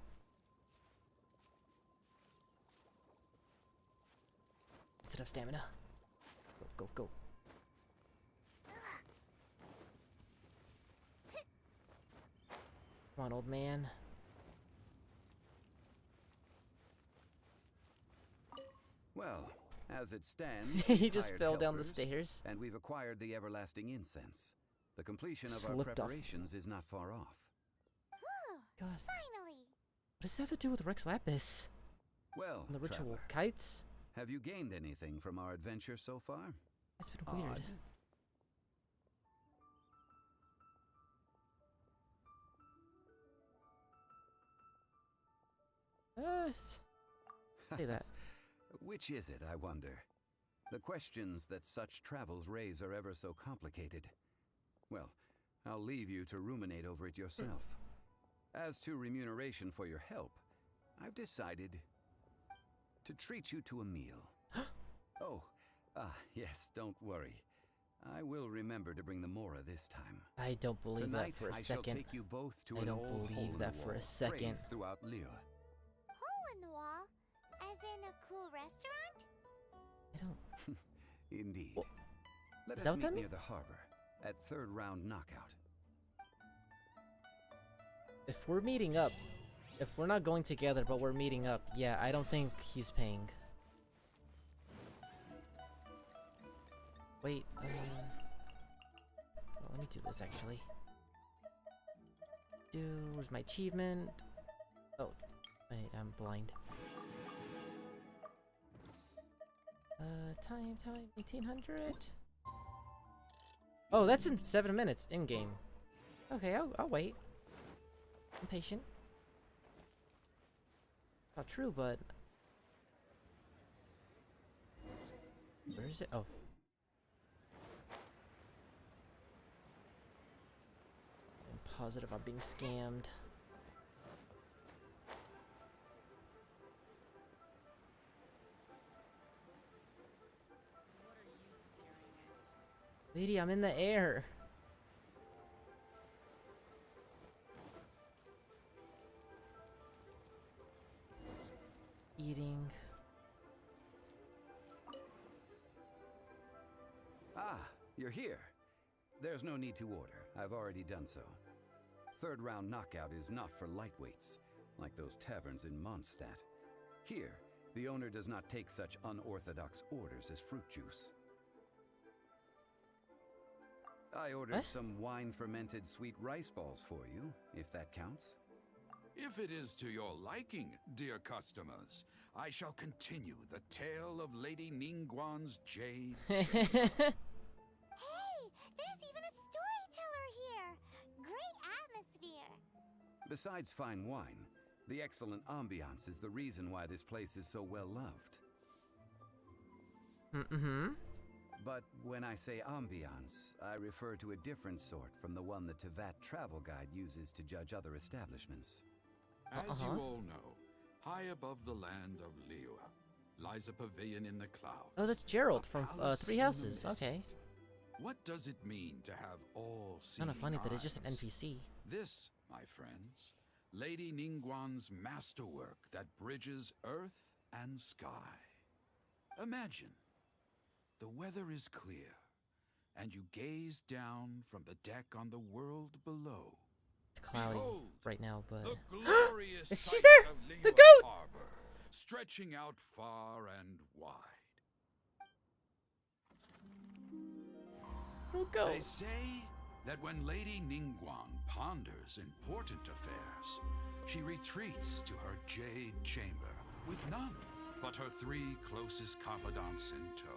That's enough stamina. Go, go, go. Come on, old man. Well, as it stands, He we've just hired fell down the helpers, stairs. and we've acquired the everlasting incense. The completion of our Slipped off. preparations is not far off. God. Finally! What does that have to do with Rex Lapis? Well, And the ritual traveler, kites? have you gained anything from our adventure so far? That's been weird. Odd. Say that. Which is it, I wonder? The questions that such travels raise are ever so complicated. Well, I'll leave you to ruminate over it yourself. As to remuneration for your help, I've decided to treat you to a meal. Oh, yes, don't worry. I will remember to bring the mora this time. I don't believe Tonight, that for a I second. shall take you both to I an don't old hole believe in that the for a wall, second. praised throughout Liyue. Hole in the wall? As in a cool restaurant? I don't. Indeed. Well, Let is us that what meet that near means? the harbor at third round knockout. If we're meeting up, if we're not going together, but we're meeting up, yeah, I don't think he's paying. Wait, oh, let me do this actually. Where's my achievement? Oh, I'm blind. Time, 1800. Oh, that's in 7 minutes in game. Okay, I'll wait. I'm patient. Not true, but where is it? Oh. I'm positive I'm being scammed. Lady, I'm in the air. Eating. Ah, you're here. There's no need to order. I've already done so. Third round knockout is not for lightweights, like those taverns in Mondstadt. Here, the owner does not take such unorthodox orders as fruit juice. I ordered some wine-fermented sweet rice balls for you, if that counts. If it is to your liking, dear customers, I shall continue the tale of Lady Ningguang's Jade Chamber. Hey, there's even a storyteller here! Great atmosphere! Besides fine wine, the excellent ambiance is the reason why this place is so well loved. Mm-hmm. But when I say ambiance, I refer to a different sort from the one the Teyvat travel guide uses to judge other establishments. As you all know, high above the land of Liyue lies a pavilion in the clouds. Oh, that's Gerald from Three Houses. Mist. Okay. What does it mean to have all Kind of funny, but it's just an eyes? NPC. This, my friends, Lady Ningguang's masterwork that bridges earth and sky. Imagine, the weather is clear, and you gaze down from the deck on the world below. It's cloudy Behold, right now, but the glorious she's sights there! of The Liyue goat! Harbor, stretching out far and wide. They say that when Lady Ningguang ponders important affairs, she retreats to her Jade Chamber with none but her 3 closest confidants in tow.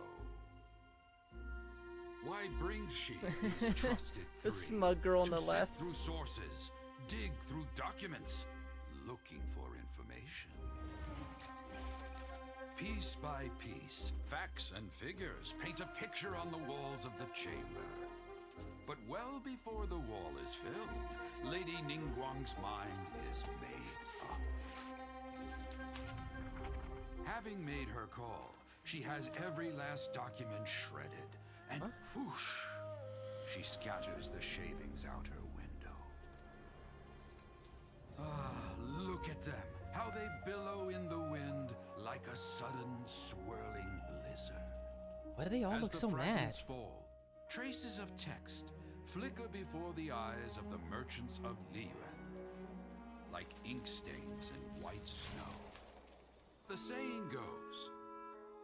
Why brings she these trusted The 3 smug girl on to the sift left. through sources, dig through documents, looking for information? Piece by piece, facts and figures paint a picture on the walls of the chamber. But well before the wall is filled, Lady Ningguang's mind is made up. Having made her call, she has every last document shredded, and whoosh, she scatters the shavings out her window. Ah, look at them, how they billow in the wind like a sudden swirling blizzard. Why do they all look so mad? As the fragments fall, traces of text flicker before the eyes of the merchants of Liyue, like ink stains in white snow. The saying goes,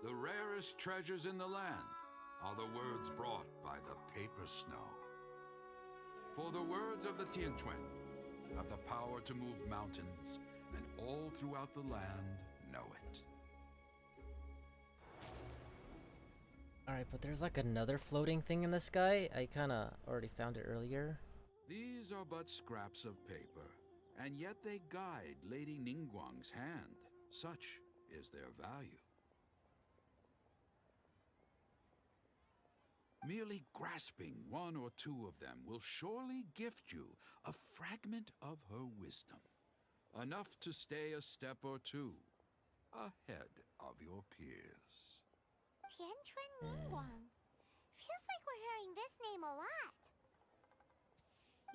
the rarest treasures in the land are the words brought by the paper snow. For the words of the Tianquan have the power to move mountains, and all throughout the land know it. Alright, but there's like another floating thing in the sky. I kinda already found it earlier. These are but scraps of paper, and yet they guide Lady Ningguang's hand. Such is their value. Merely grasping 1 or 2 of them will surely gift you a fragment of her wisdom, enough to stay a step or 2 ahead of your peers. Tianquan Ningguang. Feels like we're hearing this name a lot.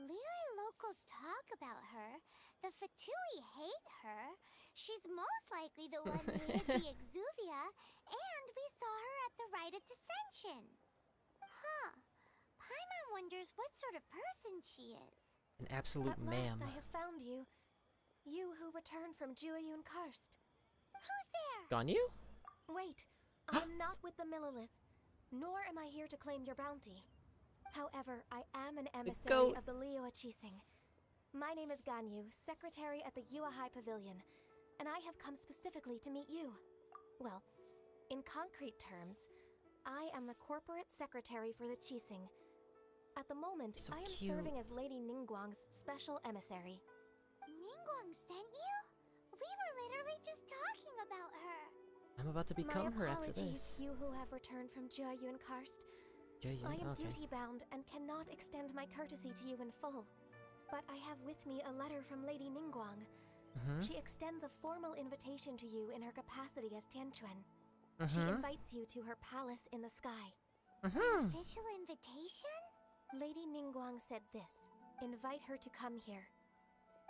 Liyue locals talk about her. The Fatui hate her. She's most likely the one who hid the Exuvia, and we saw her at the Rite of Dissension. Huh. Paimon wonders what sort of person she is. An absolute ma'am. At last I have found you. You who returned from Jueyun Karst. Who's there? Ganyu? Wait, I am not with the Millelith, nor am I here to claim your bounty. However, I am an emissary of the Liyue Chising. My name is Ganyu, secretary at the Yuehai Pavilion, and I have come specifically to meet you. Well, in concrete terms, I am the corporate secretary for the Chising. At the moment, I am serving as Lady Ningguang's special emissary. Ningguang sent you? We were literally just talking about her. I'm about to become her after My apologies, this. you who have returned from Jueyun Karst. I am duty-bound and cannot extend my courtesy to you in full. But I have with me a letter from Lady Ningguang. She extends a formal invitation to you in her capacity as Tianquan. She invites you to her palace in the sky. An official invitation? Lady Ningguang said this. Invite her to come here.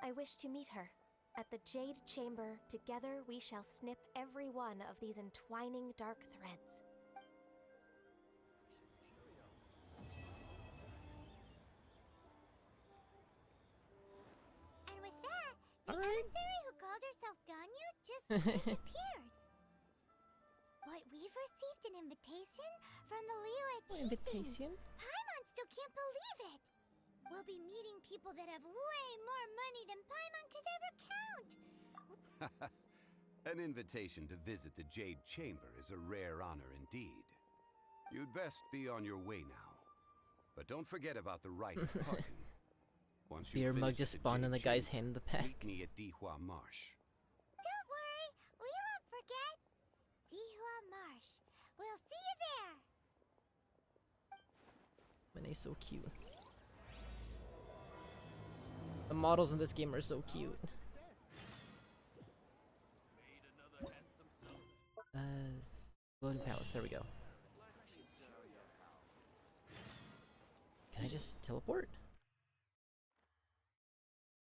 I wish to meet her. At the Jade Chamber, together we shall snip every one of these entwining dark threads. And with that, the emissary who called herself Ganyu just disappeared. But we've received an invitation from the Liyue Chising. Invitation? Paimon still can't believe it. We'll be meeting people that have way more money than Paimon could ever count. An invitation to visit the Jade Chamber is a rare honor indeed. You'd best be on your way now. But don't forget about the rite of parting. Once you Beer finish mug at just the spawned in the Jade guy's Chamber, hand in the pack. Meet me at Dihua Marsh. Don't worry, we won't forget. Dihua Marsh. We'll see you there. Mine's so cute. The models in this game are so cute. Golden Palace, there we go. Can I just teleport?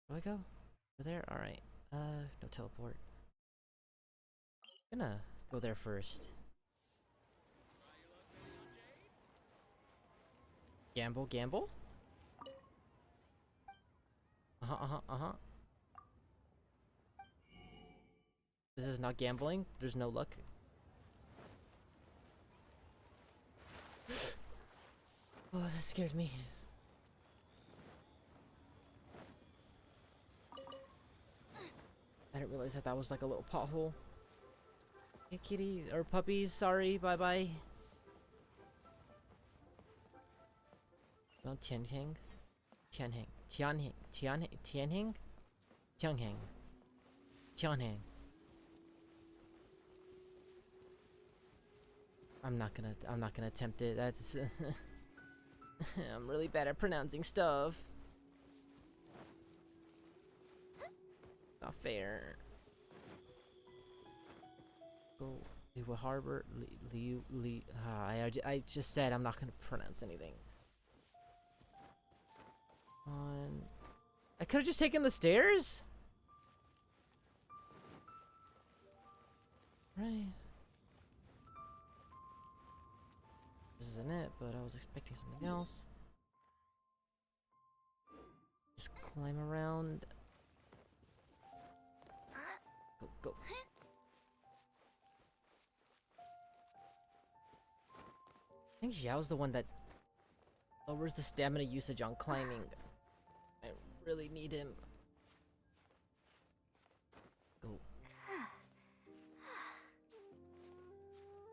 Do I go? Over there? Alright. No teleport. I'm gonna go there first. Gamble, gamble? This is not gambling. There's no luck. Oh, that scared me. I didn't realize that was like a little pothole. Hey kitty, or puppies, sorry, bye-bye. Well, Tianheng? Tianheng. Tianheng. Tianheng. Tianheng? Tianheng. Tianheng. I'm not gonna attempt it. That's I'm really bad at pronouncing stuff. Not fair. Go Liyue Harbor. I just said I'm not gonna pronounce anything. On. I could have just taken the stairs. Right. This isn't it, but I was expecting something else. Just climb around. Go, go. I think Xiao's the one that lowers the stamina usage on climbing. I really need him. Go.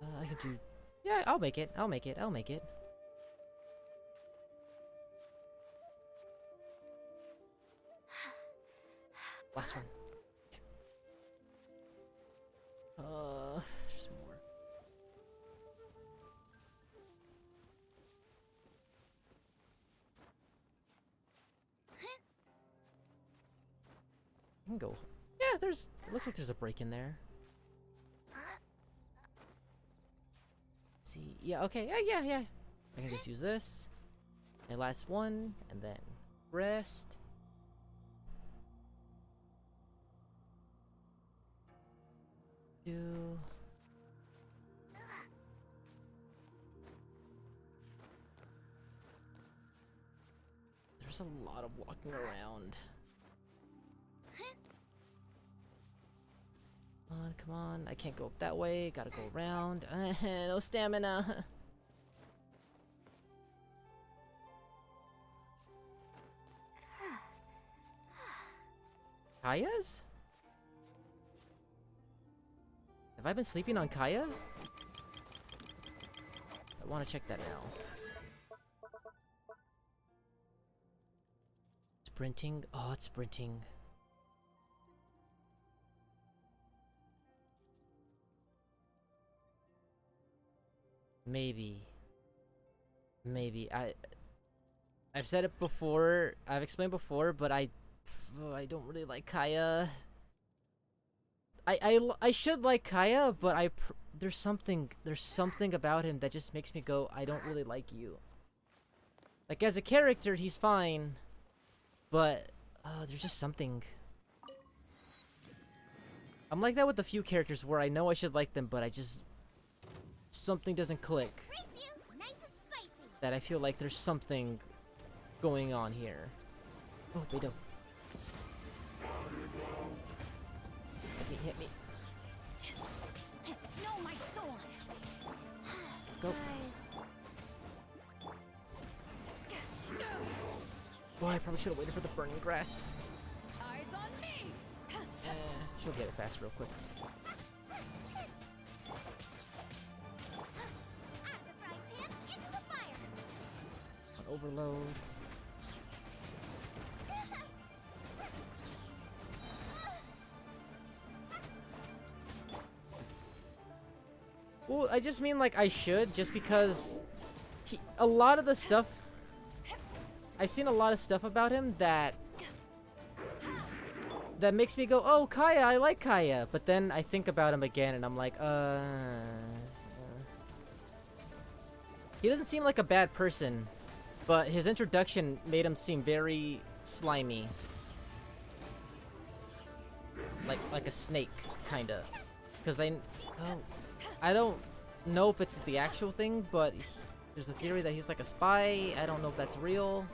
I can do. Yeah, I'll make it. I'll make it. I'll make it. Last one. There's more. I can go. Yeah, there's. It looks like there's a break in there. See, yeah, okay, yeah. I can just use this. My last one, and then rest. Do. There's a lot of walking around. Come on. I can't go up that way. Gotta go around. No stamina. Kaya's? Have I been sleeping on Kaya? I want to check that now. Sprinting? Oh, it's sprinting. Maybe. I've said it before. I've explained before, but I don't really like Kaya. I should like Kaya, but there's something about him that just makes me go, I don't really like you. Like, as a character, he's fine, but there's just something. I'm like that with a few characters where I know I should like them, but I just something doesn't click. Nice and spicy. That I feel like there's something going on here. Oh, Beto. Hit me. No, my sword. Go. Guys. Boy, I probably should have waited for the burning grass. Eyes on me. She'll get it fast real quick. On overload. Well, I just mean like I should, just because a lot of the stuff I've seen a lot of stuff about him that makes me go, oh, Kaya, I like Kaya, but then I think about him again and I'm like, he doesn't seem like a bad person, but his introduction made him seem very slimy, like a snake, kinda, because I don't know if it's the actual thing, but there's a theory that he's like a spy. I don't know if that's real.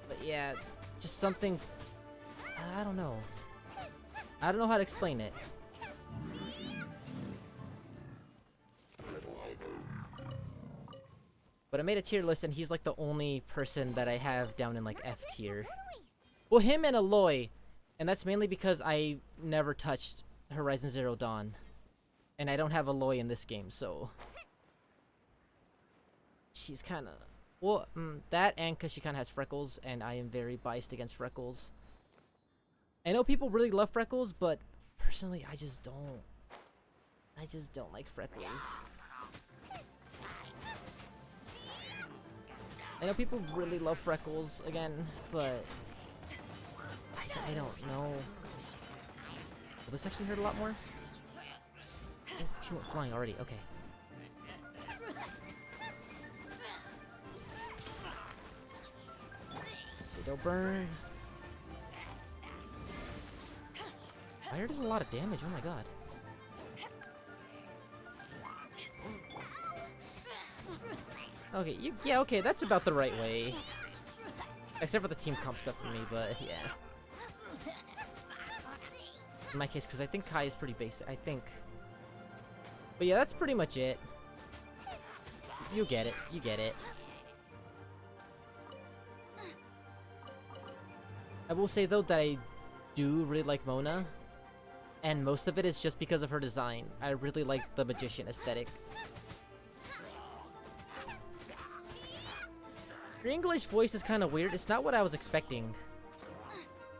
But yeah, just something, I don't know. I don't know how to explain it. But I made a tier list and he's like the only person that I have down in like F tier. Well, him and Aloy. And that's mainly because I never touched Horizon Zero Dawn. And I don't have Aloy in this game, so... She's kinda... Well, that and because she kinda has Freckles, and I am very biased against Freckles. I know people really love Freckles, but personally, I just don't. I just don't like Freckles. I know people really love Freckles, again, but... I don't know. Will this actually hurt a lot more? Oh, he went flying already. Okay. Okay, don't burn. Fire does a lot of damage. Oh my god. Okay, yeah, okay, that's about the right way. Except for the team comp stuff for me, but yeah. In my case, because I think Kai is pretty basic, I think. But yeah, that's pretty much it. You get it. You get it. I will say, though, that I do really like Mona. And most of it is just because of her design. I really like the magician aesthetic. Her English voice is kind of weird. It's not what I was expecting.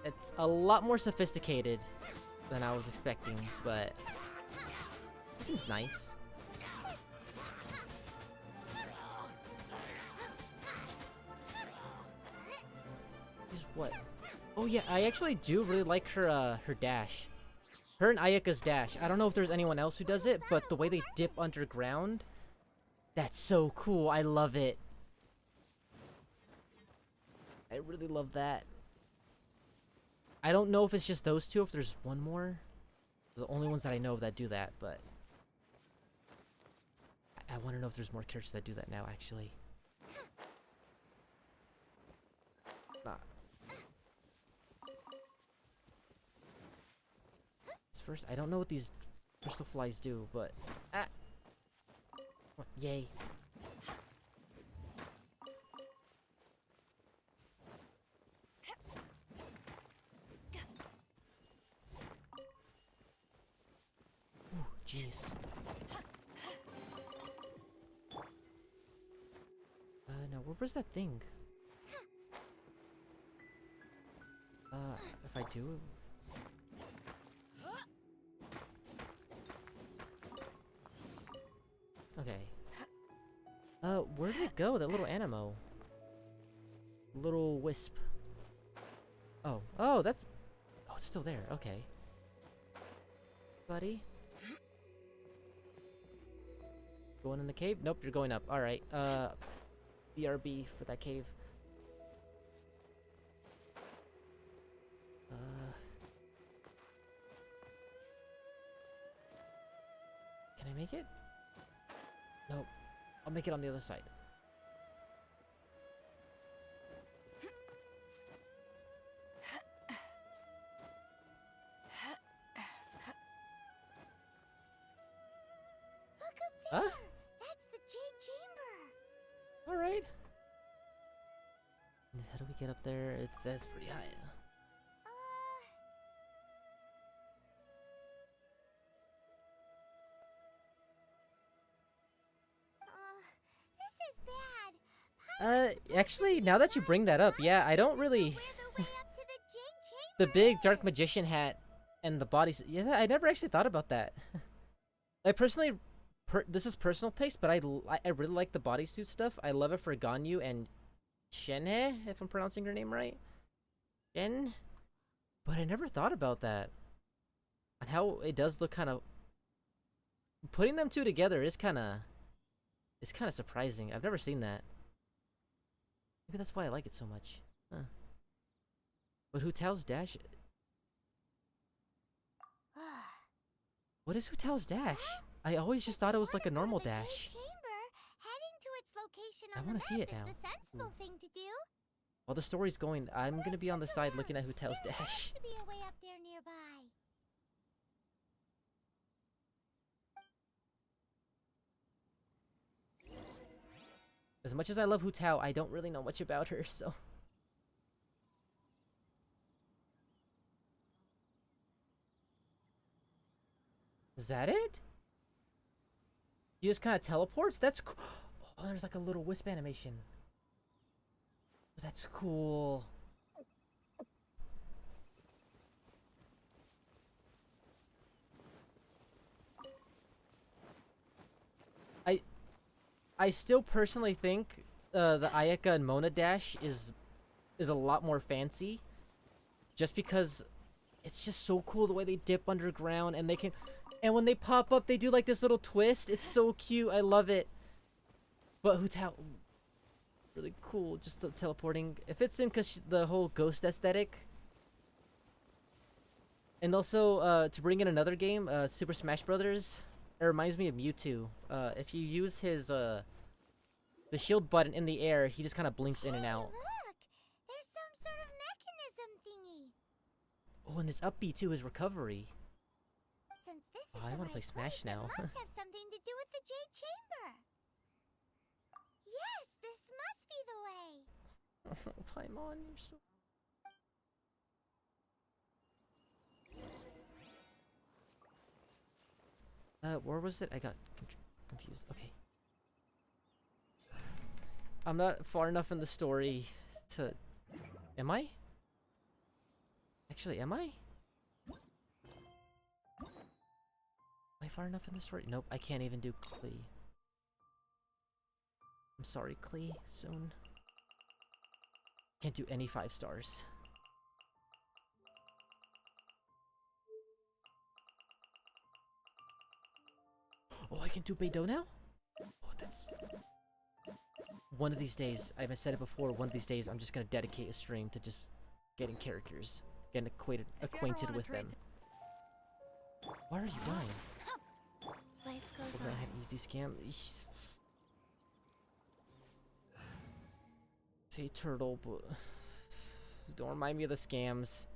It's a lot more sophisticated than I was expecting, but it seems nice. Just what? Oh yeah, I actually do really like her her dash. Her and Ayaka's dash. I don't know if there's anyone else who does it, but the way they dip underground, that's so cool. I love it. I really love that. I don't know if it's just those two, if there's one more. They're the only ones that I know of that do that, but I want to know if there's more characters that do that now, actually. First, I don't know what these crystal flies do, but yay. Ooh, jeez. No, where was that thing? If I do. Okay. Where did it go? That little animo. Little wisp. Oh. Oh, that's... Oh, it's still there. Okay. Buddy? Going in the cave? Nope, you're going up. Alright. BRB for that cave. Can I make it? Nope. I'll make it on the other side. Look up there! That's the Jade Chamber! Alright. How do we get up there? That's pretty high. Actually, now that you bring that up, yeah, I don't really... The big Dark Magician hat and the bodies... Yeah, I never actually thought about that. I personally... this is personal taste, but I really like the bodysuit stuff. I love it for Ganyu and Shenhe, if I'm pronouncing her name right. Shen? But I never thought about that. And how it does look kind of... Putting them two together is kind of... It's kind of surprising. I've never seen that. Maybe that's why I like it so much. Huh. But Hu Tao's dash... What is Hu Tao's dash? I always just thought it was like a normal dash. I want to see it now. While the story's going, I'm going to be on the side looking at Hu Tao's dash. As much as I love Hu Tao, I don't really know much about her, so... Is that it? He just kind of teleports? That's cool. Oh, there's like a little wisp animation. That's cool. I still personally think the Ayaka and Mona dash is a lot more fancy, just because it's just so cool the way they dip underground and they can, and when they pop up they do like this little twist. It's so cute. I love it. But Hu Tao, really cool. Just the teleporting. It fits in because the whole ghost aesthetic. And also to bring in another game, Super Smash Brothers. It reminds me of Mewtwo. If you use his, the shield button in the air, he just kind of blinks in and out. Look! There's some sort of mechanism thingy! Oh, and his up B too, his recovery. Since this is I want to play Smash now. It must have something to do with the Jade Chamber! Yes, this must be the way! Paimon, you're so... where was it? I got confused. Okay. I'm not far enough in the story to... Am I? Actually, am I? Am I far enough in the story? Nope, I can't even do Klee. I'm sorry, Klee. Soon. Can't do any 5 stars. Oh, I can do Beidou now? Oh, that's... One of these days, I've said it before, one of these days I'm just gonna dedicate a stream to just getting characters. Getting acquainted with them. Why are you dying? Life goes We're gonna have easy scam. Say turtle, but don't remind me of the scams.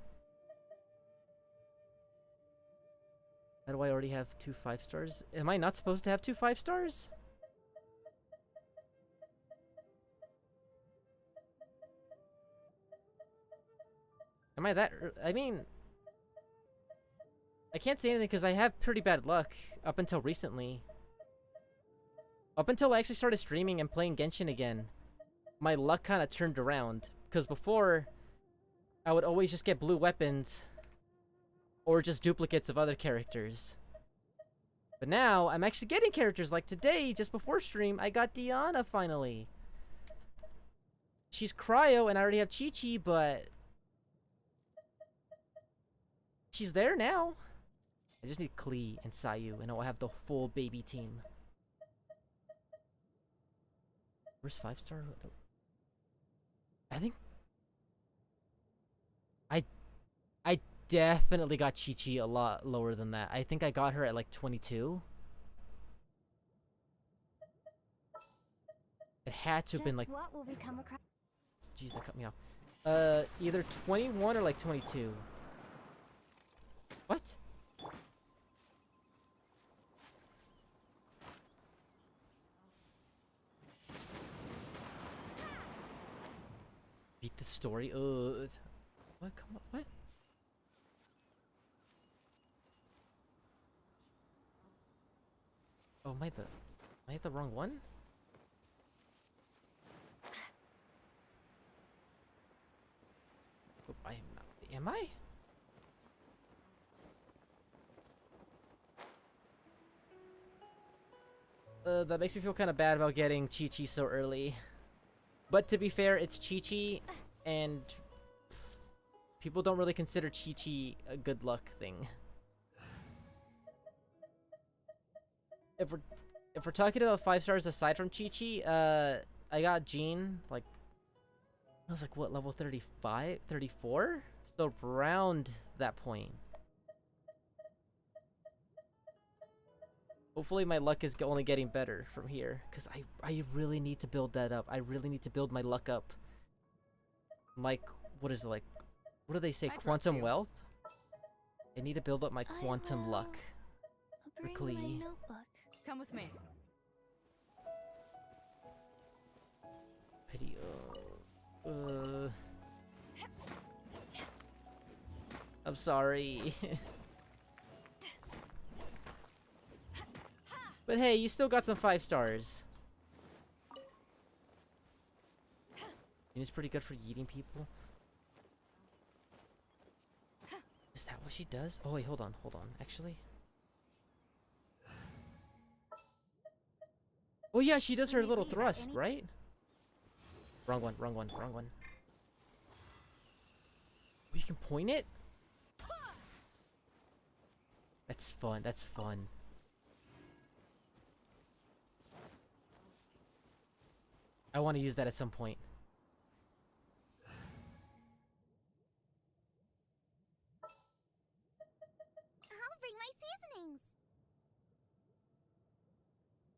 How do I already have 2 5-stars? Am I not supposed to have 2 5-stars? Am I that? I mean, I can't say anything because I have pretty bad luck up until recently. Up until I actually started streaming and playing Genshin again, my luck kind of turned around. Because before, I would always just get blue weapons or just duplicates of other characters. But now, I'm actually getting characters. Like today, just before stream, I got Diana finally. She's cryo and I already have Chi-Chi, but she's there now. I just need Klee and Sayu, and I'll have the full baby team. Where's 5-star? I think... I definitely got Chi-Chi a lot lower than that. I think I got her at like 22. It had to have been like... What will we come across? Jeez, that cut me off. Either 21 or like 22. What? Beat the story? What? Come on, what? Oh, am I the wrong one? Oh, am I? That makes me feel kind of bad about getting Chi-Chi so early. But to be fair, it's Chi-Chi, and people don't really consider Chi-Chi a good luck thing. If we're talking about 5-stars aside from Chi-Chi, I got Jean, like, I was like, what, level 35? 34? So around that point. Hopefully my luck is only getting better from here, because I really need to build that up. I really need to build my luck up. Like, what is it, like, what do they say, quantum wealth? I need to build up my quantum luck. For Klee. Come with me. Pity, I'm sorry. But hey, you still got some 5-stars. It's pretty good for yeeting people. Is that what she does? Oh wait, hold on. Actually. Oh yeah, she does her little thrust, right? Wrong one. Oh, you can point it? That's fun. I want to use that at some point. I'll bring my seasonings.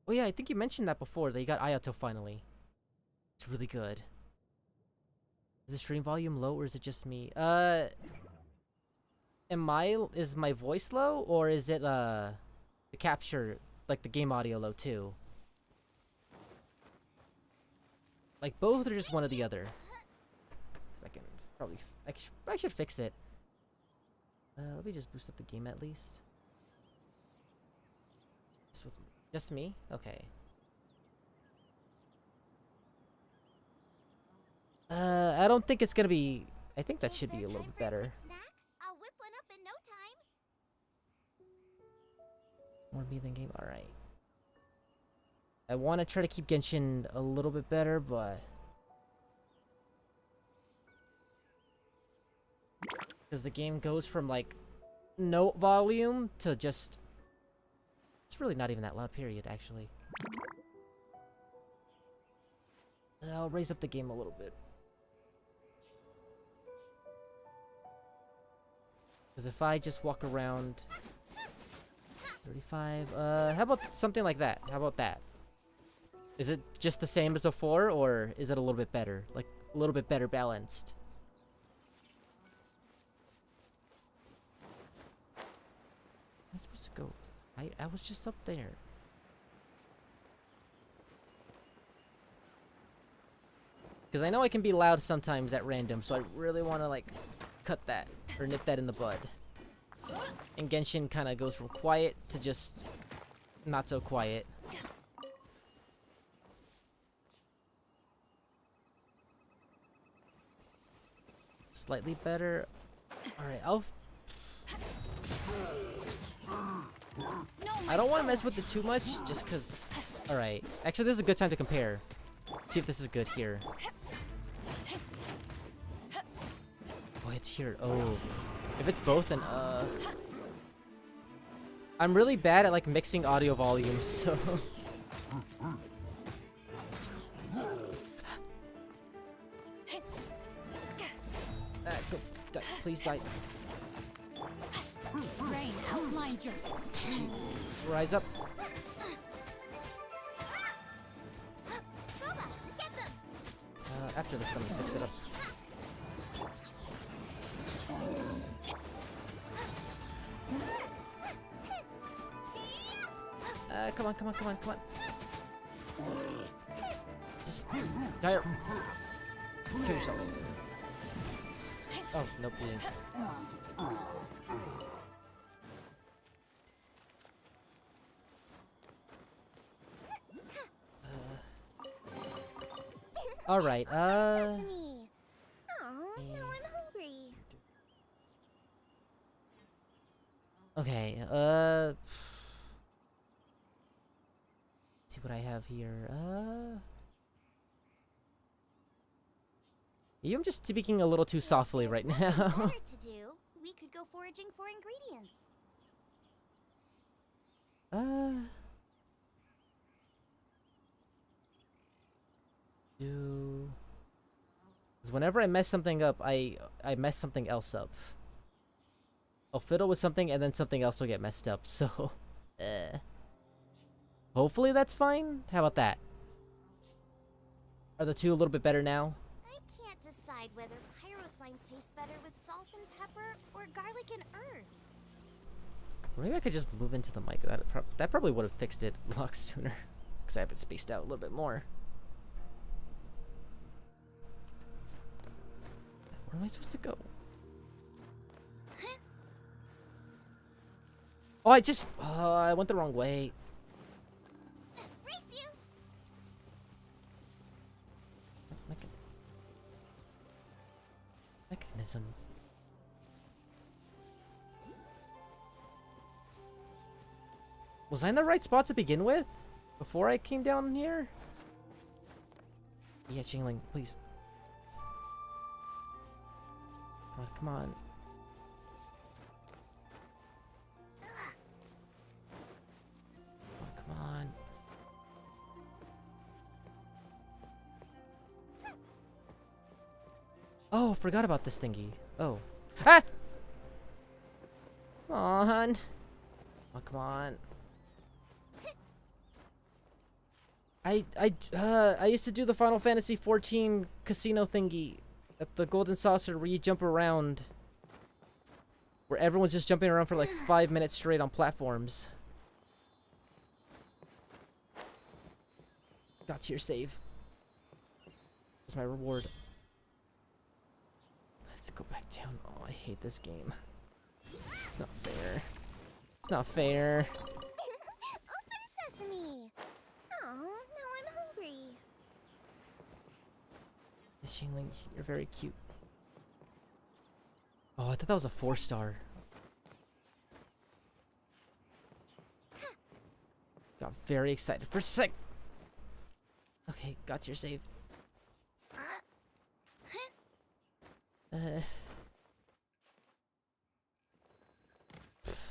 Oh yeah, I think you mentioned that before, that you got Ayato finally. It's really good. Is the stream volume low or is it just me? Is my voice low or is it the capture, like the game audio low too? Like both or just one or the other? I can probably, I should fix it. Let me just boost up the game at least. Just me? Okay. I don't think it's gonna be... I think that should be a little bit better. I'll whip one up in no time. More me than game? Alright. I want to try to keep Genshin a little bit better, but... because the game goes from, like, note volume to just It's really not even that loud, period, actually. I'll raise up the game a little bit. Because if I just walk around... 35, how about something like that? How about that? Is it just the same as before, or is it a little bit better? Like, a little bit better balanced? Where am I supposed to go? I was just up there. Because I know I can be loud sometimes at random, so I really want to, like, cut that, or nip that in the bud. And Genshin kind of goes from quiet to just not so quiet. Slightly better. Alright, I don't want to mess with it too much, just because... Alright. Actually, this is a good time to compare. See if this is good here. Oh, it's here. Oh. If it's both, then, I'm really bad at, like, mixing audio volumes, so... Go. Die. Please die. Rain outlines your... Rise up. After this, let me fix it up. Come on. Just die. Kill yourself. Oh, no bleeding. Alright, Oh, now I'm hungry. Okay, see what I have here. I'm just speaking a little too softly right now. To do, we could go foraging for ingredients. Because whenever I mess something up, I mess something else up. I'll fiddle with something and then something else will get messed up, so... Hopefully that's fine? How about that? Are the two a little bit better now? I can't decide whether pyro slimes taste better with salt and pepper or garlic and herbs. Maybe I could just move into the mic. That probably would have fixed it a lot sooner. Because I have it spaced out a little bit more. Where am I supposed to go? Oh, I went the wrong way. Race you. Mechanism. Was I in the right spot to begin with? Before I came down here? Yeah, Chingling, please. Come on. Come on. Oh, forgot about this thingy. Oh. Ah! Come on. Oh, come on. I used to do the Final Fantasy XIV casino thingy at the Golden Saucer where you jump around. Where everyone's just jumping around for like 5 minutes straight on platforms. Got to your save. Where's my reward? I have to go back down. Oh, I hate this game. It's not fair. It's not fair. Open sesame. Oh, now I'm hungry. Xingling, you're very cute. Oh, I thought that was a 4-star. Got very excited for a sec. Okay, got to your save.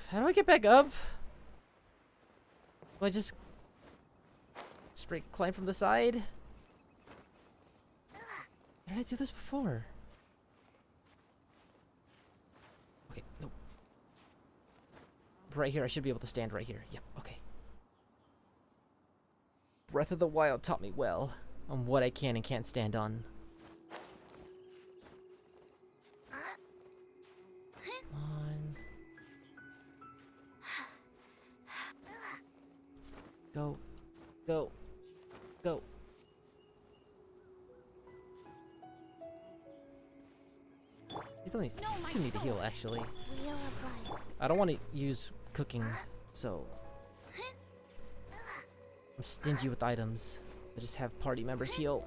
How do I get back up? Do I just straight climb from the side? Did I do this before? Okay, nope. Right here, I should be able to stand right here. Yep, okay. Breath of the Wild taught me well on what I can and can't stand on. Come on. Go. Go. Go. You don't need to heal, actually. I don't want to use cooking, so I'm stingy with items. I just have party members heal.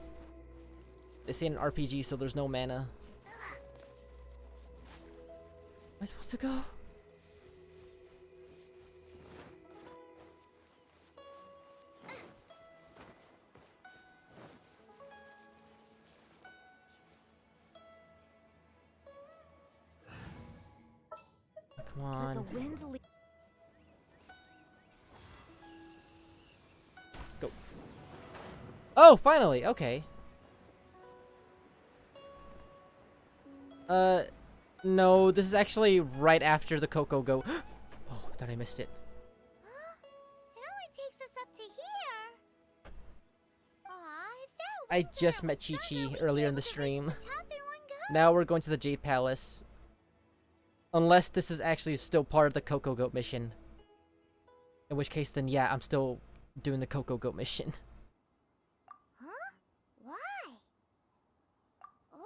This ain't an RPG, so there's no mana. Am I supposed to go? Come on. Go. Oh, finally. Okay. No, this is actually right after the Cocogoat. Oh, I thought I missed it. It only takes us up to here. I just met Chi-Chi earlier in the stream. Now we're going to the Jade Palace. Unless this is actually still part of the Cocogoat mission. In which case, then yeah, I'm still doing the Cocogoat mission. Huh? Why? Or...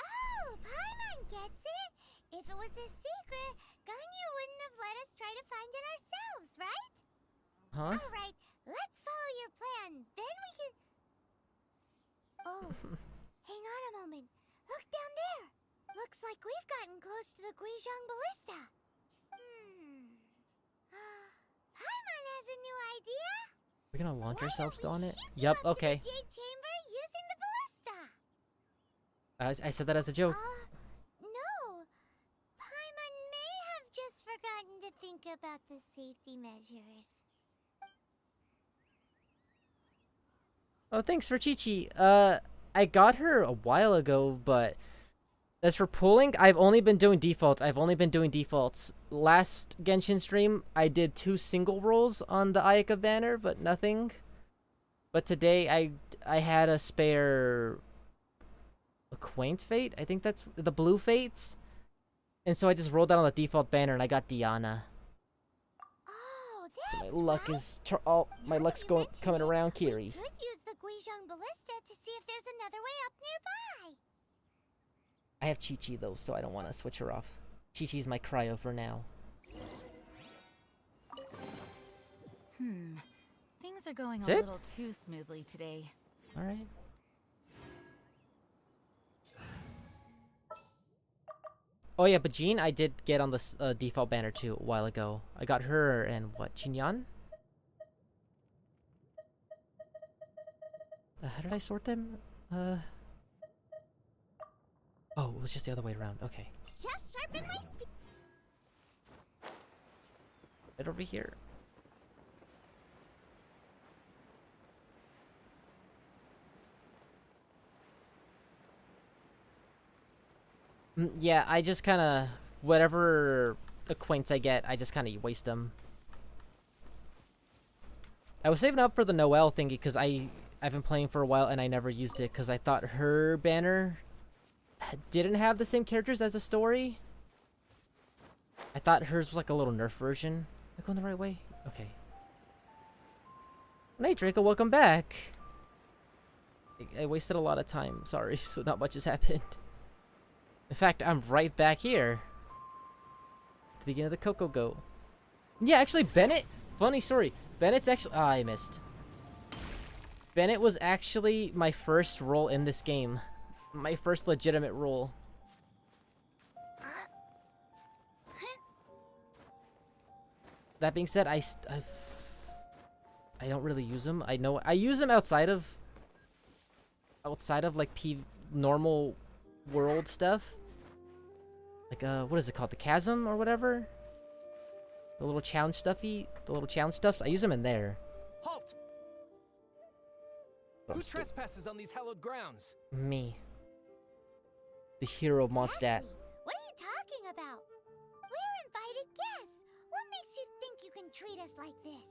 Oh, Paimon gets it! If it was a secret, Ganyu wouldn't have let us try to find it ourselves, right? Huh? Alright, let's follow your plan. Then we can... Oh, hang on a moment. Look down there. Looks like we've gotten close to the Guizhong ballista. Paimon has a new idea. We're gonna launch ourselves on it? Yup, okay. Jade Chamber using the ballista. I said that as a joke. No. Paimon may have just forgotten to think about the safety measures. Oh, thanks for Chi-Chi. I got her a while ago, but as for pulling, I've only been doing defaults. Last Genshin stream, I did 2 single rolls on the Ayaka banner, but nothing. But today, I had a spare... a Quaint Fate? I think that's the blue Fates. And so I just rolled out on the default banner and I got Diana. Oh, so my luck is... my luck's coming around Kiri. We could use the Guizhong ballista to see if there's another way up nearby. I have Chi-Chi though, so I don't want to switch her off. Chi-Chi's my cryo for now. Things are going That's a it? little too smoothly today. Alright. Oh yeah, but Jean I did get on the default banner too a while ago. I got her and what, Chinyan? How did I sort them? Oh, it was just the other way around. Okay. Just sharpen my speed. Right over here. Yeah, I just kind of... whatever acquaints I get, I just kind of waste them. I was saving up for the Noelle thingy because I've been playing for a while and I never used it because I thought her banner didn't have the same characters as the story. I thought hers was like a little nerf version. Am I going the right way? Okay. Hey Draco, welcome back. I wasted a lot of time, sorry, so not much has happened. In fact, I'm right back here. At the beginning of the Cocogoat. Yeah, actually, Bennett... funny story. Bennett's actually... ah, I missed. Bennett was actually my first role in this game. My first legitimate role. That being said, I don't really use him. I know... I use him outside of like normal world stuff. Like, what is it called? The Chasm or whatever? The little challenge stuffs, I use them in there. Halt! Who trespasses on these hallowed grounds? Me. The hero Mondstadt. What are you talking about? We're invited guests. What makes you think you can treat us like this?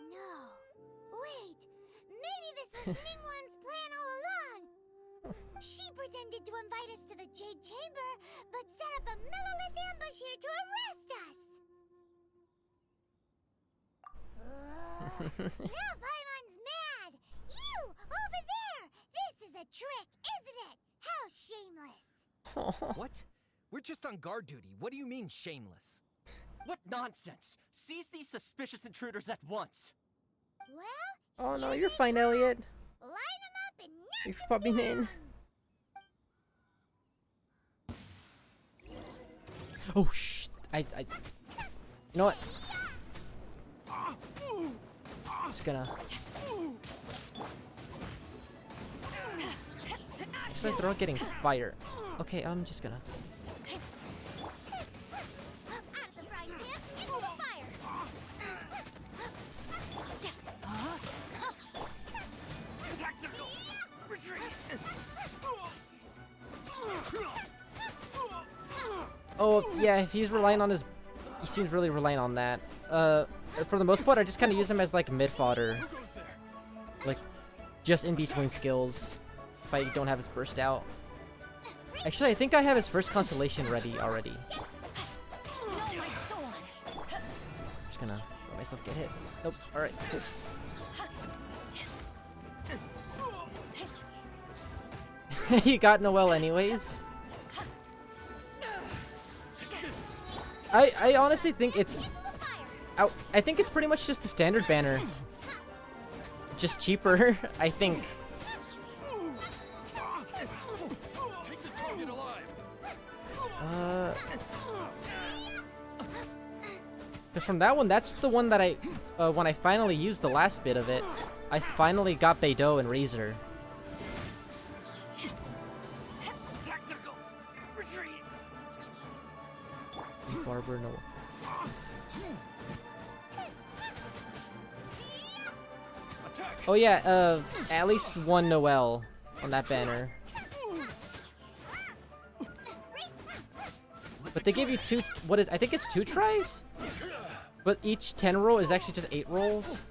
No. Wait. Maybe this was Ningguang's plan all along. She pretended to invite us to the Jade Chamber, but set up a Millilith ambush here to arrest us. Now Paimon's mad. You, over there. This is a trick, isn't it? How shameless. What? We're just on guard duty. What do you mean, shameless? What nonsense! Seize these suspicious intruders at once! Well, Oh no, you're fine, Elliot. line them up and knock Thanks for them popping down. in. Oh I you know what? Just gonna. Actually, they're all getting fire. Okay, I'm just gonna. Out of the frying pan into the fire. Tactical retreat. Oh yeah, if he's relying on his, he seems really relying on that. For the most part, I just kind of use him as like mid fodder, like just in between skills. If I don't have his burst out. Actually, I think I have his first constellation ready already. Just gonna let myself get hit. Nope. All right. Cool. He got Noelle anyways. I honestly think it's I think it's pretty much just the standard banner. Just cheaper, I think. Cause from that one, that's the one that I, when I finally used the last bit of it, I finally got Beidou and Razor. Tactical retreat. Barber, no. Oh yeah, at least one Noelle on that banner. But they give you two, I think it's 2 tries? But each 10 roll is actually just 8 rolls.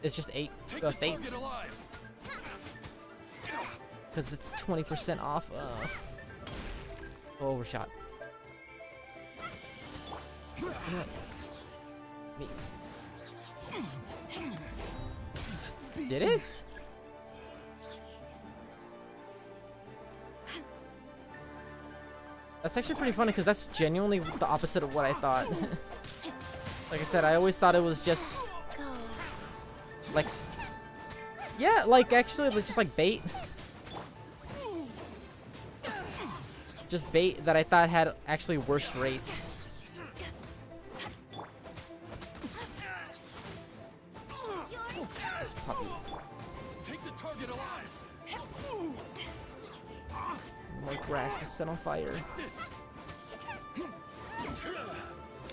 It's just 8 fates. Because it's 20% off. Oh, overshot. Me. Did it? That's actually pretty funny because that's genuinely the opposite of what I thought. Like I said, I always thought it was just like, yeah, like actually just like bait. Just bait that I thought had actually worse rates. Take the target alive. My grass is set on fire.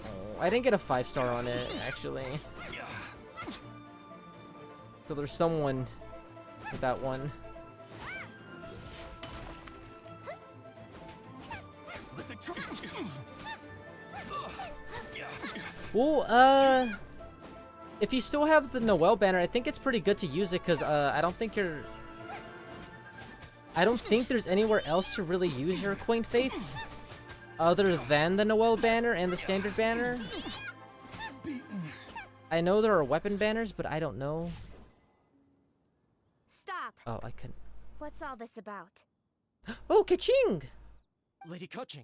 Oh, I didn't get a 5-star on it, actually. So there's someone with that one. Well, if you still have the Noelle banner, I think it's pretty good to use it because I don't think there's anywhere else to really use your Quaint Fates other than the Noelle banner and the standard banner. I know there are weapon banners, but I don't know. Stop. Oh, I couldn't. What's all this about? Oh, Kaching! Lady Kaching.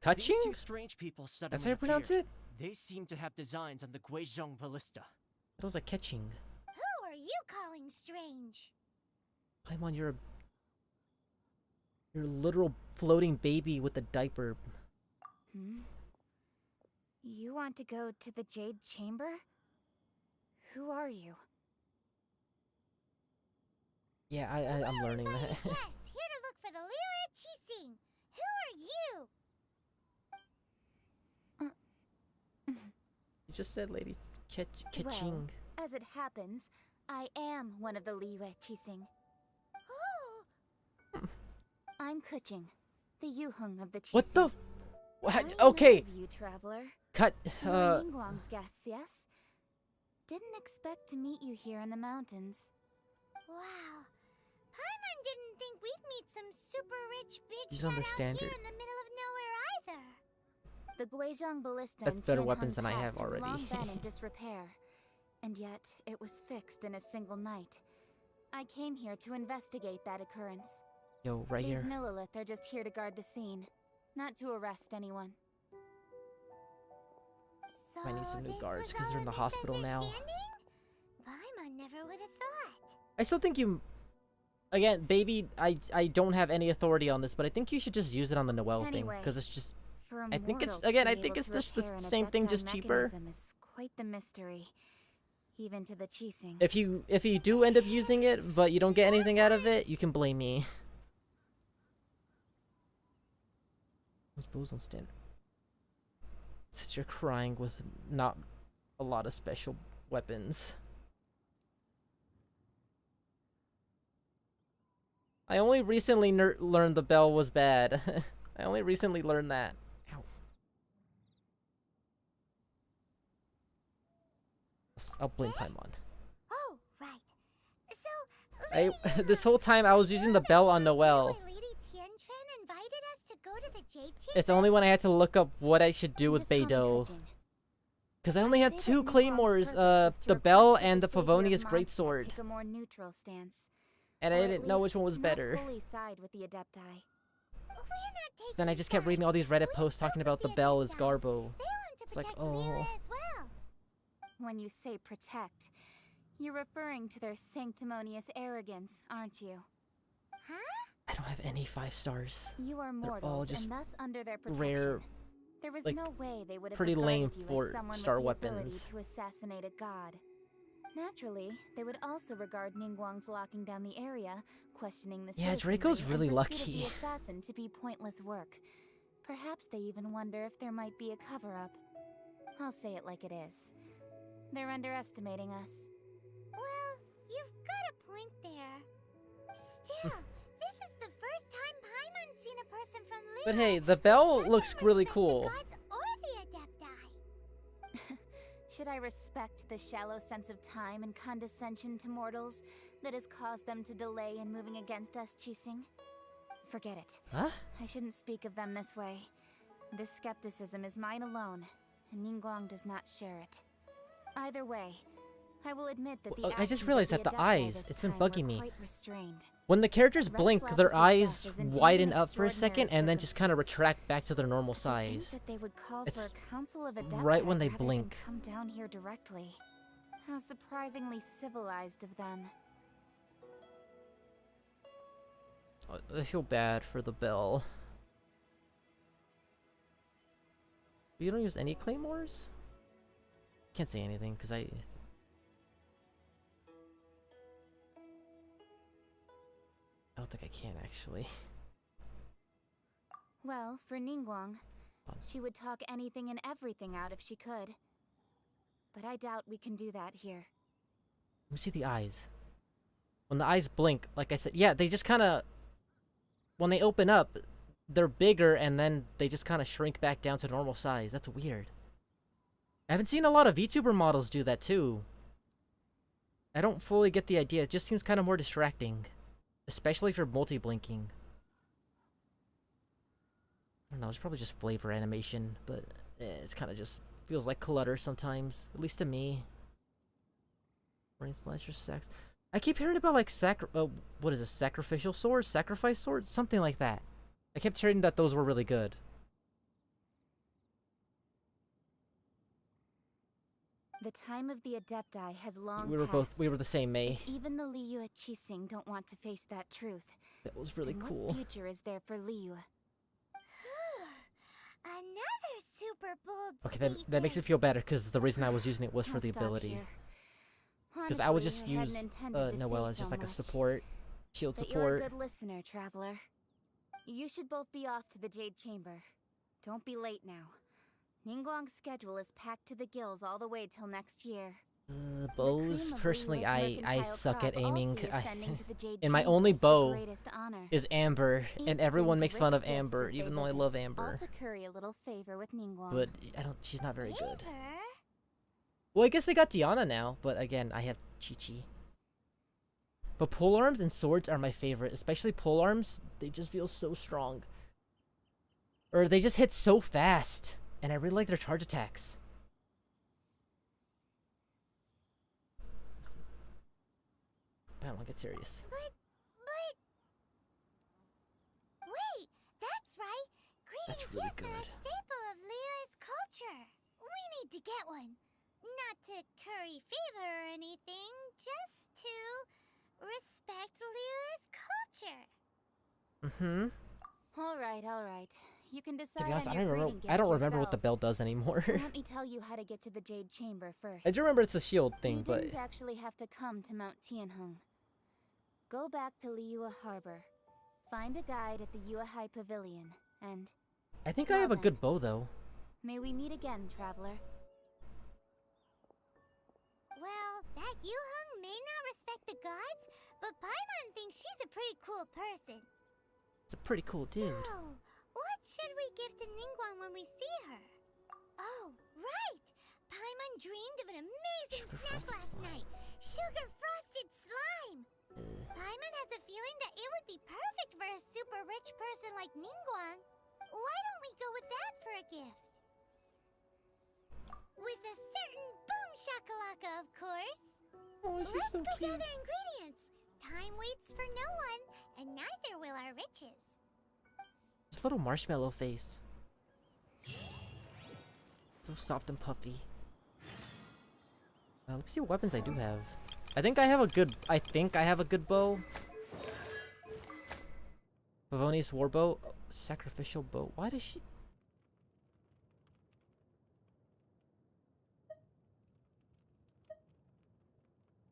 Kaching? These 2 strange people suddenly That's how you pronounce appeared. it? They seem to have designs on the Guizhong ballista. It was like Kaching. Who are you calling strange? Paimon, you're a literal floating baby with a diaper. You want to go to the Jade Chamber? Who are you? Yeah, I'm learning that. Yes, here to look for the Liyue. Who are you? You just said Lady Kaching. Well, as it happens, I am one of the Liyue Chising. Oh! I'm Kuching, the Yuhung of the Chising. What the? What? I Okay. know of you, traveler. Cut. You're Ningguang's guests, yes? Didn't expect to meet you here in the mountains. Wow. Paimon didn't think we'd meet some super rich big He's shot out understand here it. in the middle of nowhere either. The Guizhong ballista That's in better Tianheng weapons than I Pass have already. has long been in disrepair, and yet it was fixed in a single night. I came here to investigate that occurrence. Yo, right These here. Millilith are just here to guard the scene, not to arrest anyone. So I need some new this guards was because all they're in a the hospital now. misunderstanding? Paimon never would have thought. I still think you. Again, baby, I don't have any authority on this, but I think you should just use it on the Noelle thing Anyway, because it's just. For a I think it's mortal to again. I be think able it's to just the repair an same thing, just adepti cheaper. mechanism is quite the mystery, even to the Chising. If you do end up using it, but you don't get anything out of it, you can blame me. Those bows on stand. Since you're crying with not a lot of special weapons. I only recently learned the bell was bad. I only recently learned that. Ow. I'll blame Paimon. Oh, right. So, This whole time I was using the bell on Noelle. when Lady Tianquan invited us to go to the Jade Chamber. It's only when I had to look up what I should do with Just call me Beidou. Kuching. Because I only had Say that two Ningguang's claymores, purpose is to the bell request that and the the savior of Favonius Mondstadt greatsword. take a more neutral stance. And Or I at didn't know which least one was not better. fully side with the Adepti. We're not taking Then I just kept reading all these Reddit posts talking about the bell is Garbo. They want to It's like, protect oh. Liyue as well. When you say protect, you're referring to their sanctimonious arrogance, aren't you? Huh? I don't have any 5 stars. You are They're all mortals just and thus under their protection. rare, There was like, no way they would have pretty lame regarded you for as someone star with the ability weapons. to assassinate a god. Naturally, they would also regard Ningguang's locking down the area, questioning the Yeah, citizenry, Draco's really and pursuit lucky. of the assassin to be pointless work. Perhaps they even wonder if there might be a cover-up. I'll say it like it is. They're underestimating us. Well, you've got a point there. Still, this is the first time Paimon's seen a person from Liyue. But hey, the bell Doesn't looks really respect cool. The gods or the Adepti. Should I respect the shallow sense of time and condescension to mortals that has caused them to delay in moving against us, Chising? Forget it. Huh? I shouldn't speak of them this way. This skepticism is mine alone, and Ningguang does not share it. Either way, I will admit that the I just actions of realized the that the Adepti eyes, this it's been time were bugging me. quite restrained. When the characters blink, their Rex eyes Lapis' death is indeed widen an up for a second extraordinary and then just kind of circumstance. retract back to their normal To think size. that they would call It's for a council of Adepti right when they rather than blink. come down here directly. How surprisingly civilized of them. I feel bad for the bell. You don't use any claymores? Can't say anything because I don't think I can actually. Well, for Ningguang, she would talk anything and everything out if she could. But I doubt we can do that here. Let me see the eyes. When the eyes blink, like I said, yeah, they just kind of, when they open up, they're bigger and then they just kind of shrink back down to normal size. That's weird. I haven't seen a lot of VTuber models do that too. I don't fully get the idea. It just seems kind of more distracting. Especially for multi-blinking. I don't know, it's probably just flavor animation, but it's kind of just feels like clutter sometimes. At least to me. Brain slasher sacks. I keep hearing about like what is it, sacrificial swords? Sacrifice swords? Something like that. I kept hearing that those were really good. The time of the Adepti has long We were the same, May. Even the Liyue Chising don't want to face that truth. That was really And cool. What future is there for Liyue? Another super bold Okay, that makes me feel better because the reason I was using it was for I'll the stop ability. here. Because I would just Honestly, I use hadn't intended to Noelle say as just so like a much. support, shield But support. you're a good listener, traveler. You should both be off to the Jade Chamber. Don't be late now. Ningguang's schedule is packed to the gills all the way till next year. Bows. Personally, I suck at aiming. And and my only bow is Amber, and everyone makes fun of Amber, even though I love Amber. To curry a little favor with Ningguang. But she's not very good. Well, I guess I got Diana now, but again, I have Chi-Chi. But polearms and swords are my favorite, especially polearms. They just feel so strong. Or they just hit so fast, and I really like their charge attacks. I don't want to get serious. But... Wait, that's right. Greeting really gifts are a staple of Liyue's culture. We need to get one. Not to curry favor or anything, just to respect Liyue's culture. Mm-hmm. All right. You can decide. To be honest, on I your don't remember what the bell does anymore. Let me tell you how to get to the Jade Chamber first. I do remember it's a shield thing, you but didn't actually have to come to Mount Tianheng. Go back to Liyue Harbor. Find a guide at the Yuehai Pavilion, and... I think I have a good bow, though. May we meet again, traveler. Well, that Yuheng may not respect the gods, but Paimon thinks she's a pretty cool person. It's a pretty cool dude. So, what should we give to Ningguang when we see her? Oh, right! Paimon dreamed of an amazing snack last night. Sugar-frosted slime! Paimon has a feeling that it would be perfect for a super rich person like Ningguang. Why don't we go with that for a gift? With a certain boom shakalaka, of course. Oh, she's Let's so go cute. gather ingredients. Time waits for no one, and neither will our riches. This little marshmallow face. So soft and puffy. Let's see what weapons I do have. I think I have a good bow. Pavoni's warbow. Oh, sacrificial bow. Why does she...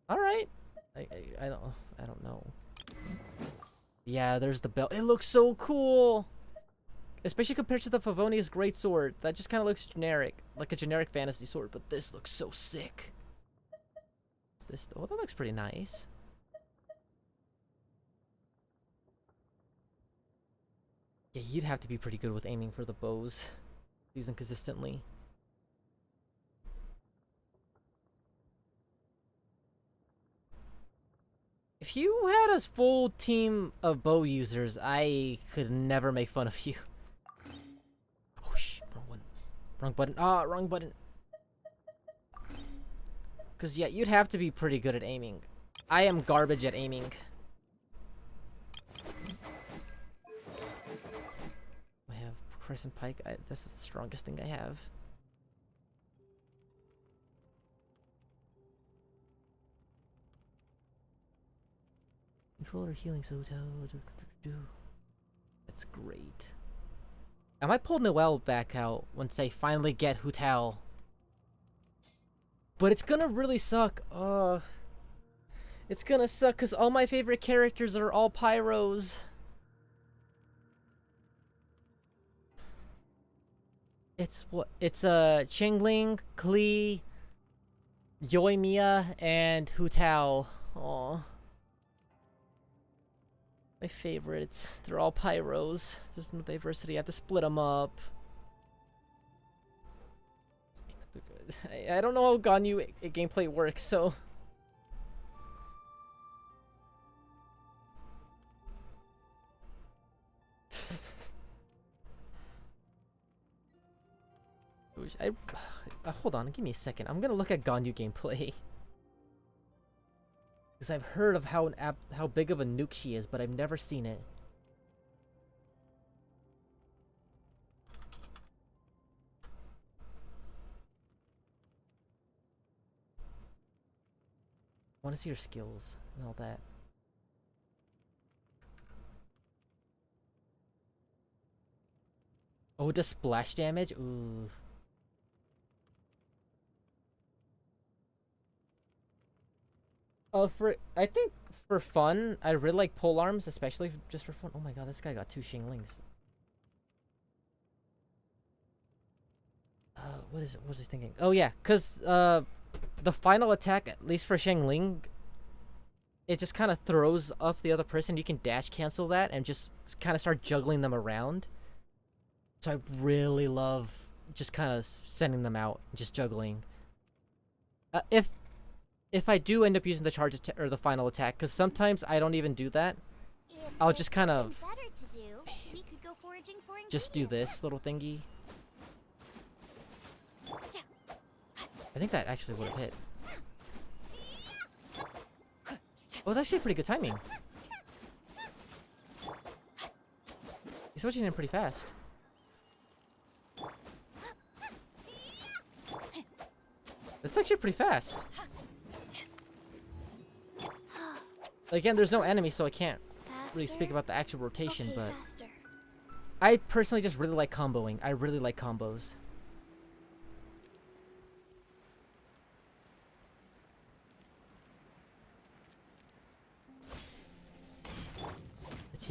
Alright. I don't know. Yeah, there's the belt. It looks so cool! Especially compared to the Favonius Greatsword. That just kind of looks generic. Like a generic fantasy sword, but this looks so sick. What's this? Oh, that looks pretty nice. Yeah, you'd have to be pretty good with aiming for the bows. Using consistently. If you had a full team of bow users, I could never make fun of you. Oh, shh, wrong one. Wrong button. Ah, wrong button. Because, yeah, you'd have to be pretty good at aiming. I am garbage at aiming. I have Crescent Pike. This is the strongest thing I have. Controller healing so that's great. I might pull Noelle back out once they finally get Hu Tao. But it's gonna really suck. It's gonna suck because all my favorite characters are all pyros. It's Qingling, Klee, Yoimiya, and Hu Tao. Aww. My favorites. They're all pyros. There's no diversity. I have to split them up. I don't know how Ganyu gameplay works, so... hold on, give me a second. I'm gonna look at Ganyu gameplay. Because I've heard of how big of a nuke she is, but I've never seen it. I want to see her skills and all that. Oh, it does splash damage? Ooh. I think for fun, I really like polearms, especially just for fun. Oh my god, this guy got 2 Xinglings. What was he thinking? Oh yeah, cause the final attack, at least for Xiangling, it just kind of throws up the other person. You can dash cancel that and just kind of start juggling them around. So I really love just kind of sending them out, just juggling. If I do end up using the charge or the final attack, because sometimes I don't even do that. I'll just kind of just do this little thingy. I think that actually would have hit. Oh, that's actually pretty good timing. He's switching in pretty fast. That's actually pretty fast. Again, there's no enemy, so I can't really speak about the actual rotation, but I personally just really like comboing. I really like combos.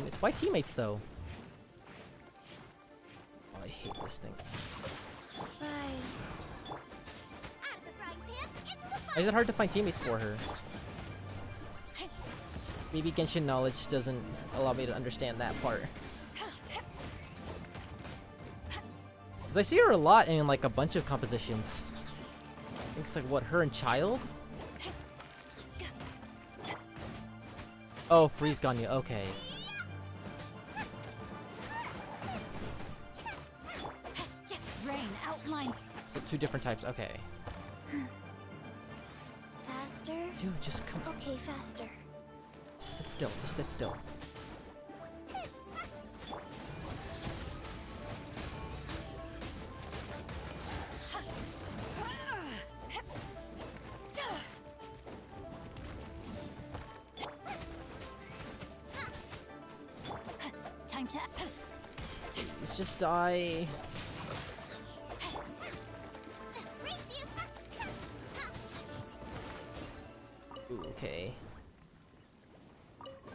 It's why teammates though? Oh, I hate this thing. Rise. Is it hard to find teammates for her? Maybe Genshin knowledge doesn't allow me to understand that part. Cause I see her a lot in like a bunch of compositions. I think it's like what, her and Child? Oh, freeze Ganyu, okay. So 2 different types, okay. Faster? Dude, just come. Okay, faster. Sit still, just sit still. Time to. Let's just die. Ooh, okay.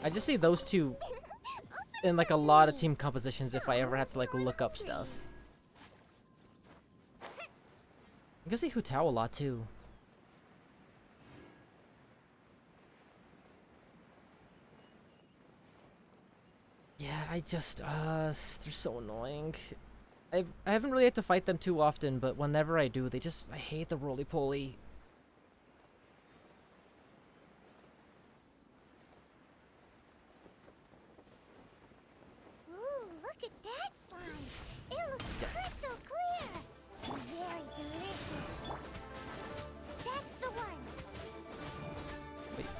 I just see those two in like a lot of team compositions if I ever have to like look up stuff. I can see Hu Tao a lot too. Yeah, I just they're so annoying. I haven't really had to fight them too often, but whenever I do, I hate the roly-poly.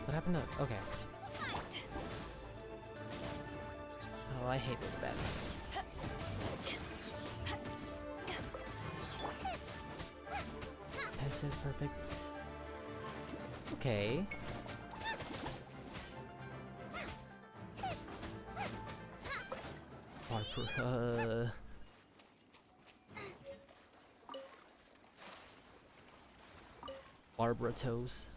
What happened to... Okay. Oh, I hate those bats. Passive, perfect. Okay. Barbara toes.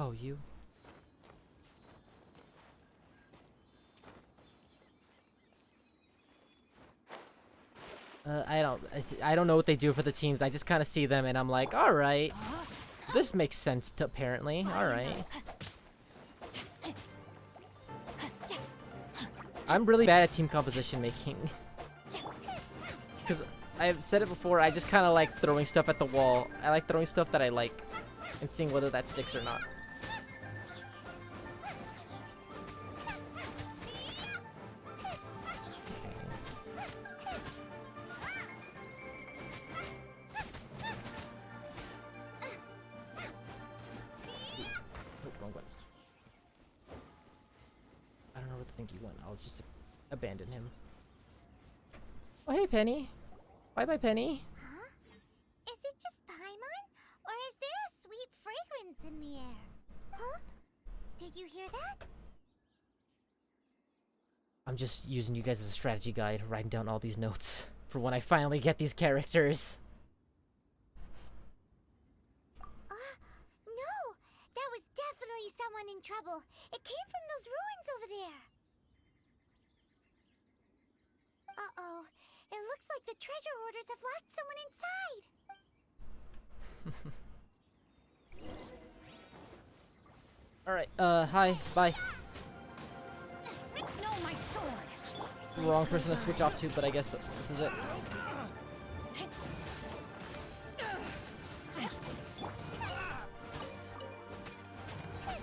Oh, you? I don't know what they do for the teams. I just kind of see them and I'm like, all right, this makes sense to apparently. All right. I'm really bad at team composition making. Because I've said it before, I just kind of like throwing stuff at the wall. I like throwing stuff that I like and seeing whether that sticks or not. I'll just abandon him. Oh, hey, Penny. Bye-bye, Penny. Huh? Is it just Paimon? Or is there a sweet fragrance in the air? Huh? Did you hear that? I'm just using you guys as a strategy guide, writing down all these notes for when I finally get these characters. No! That was definitely someone in trouble. It came from those ruins over there. like the treasure hoarders have locked someone inside. Alright, hi, bye. No, my sword. Wrong person to switch off to, but I guess this is it.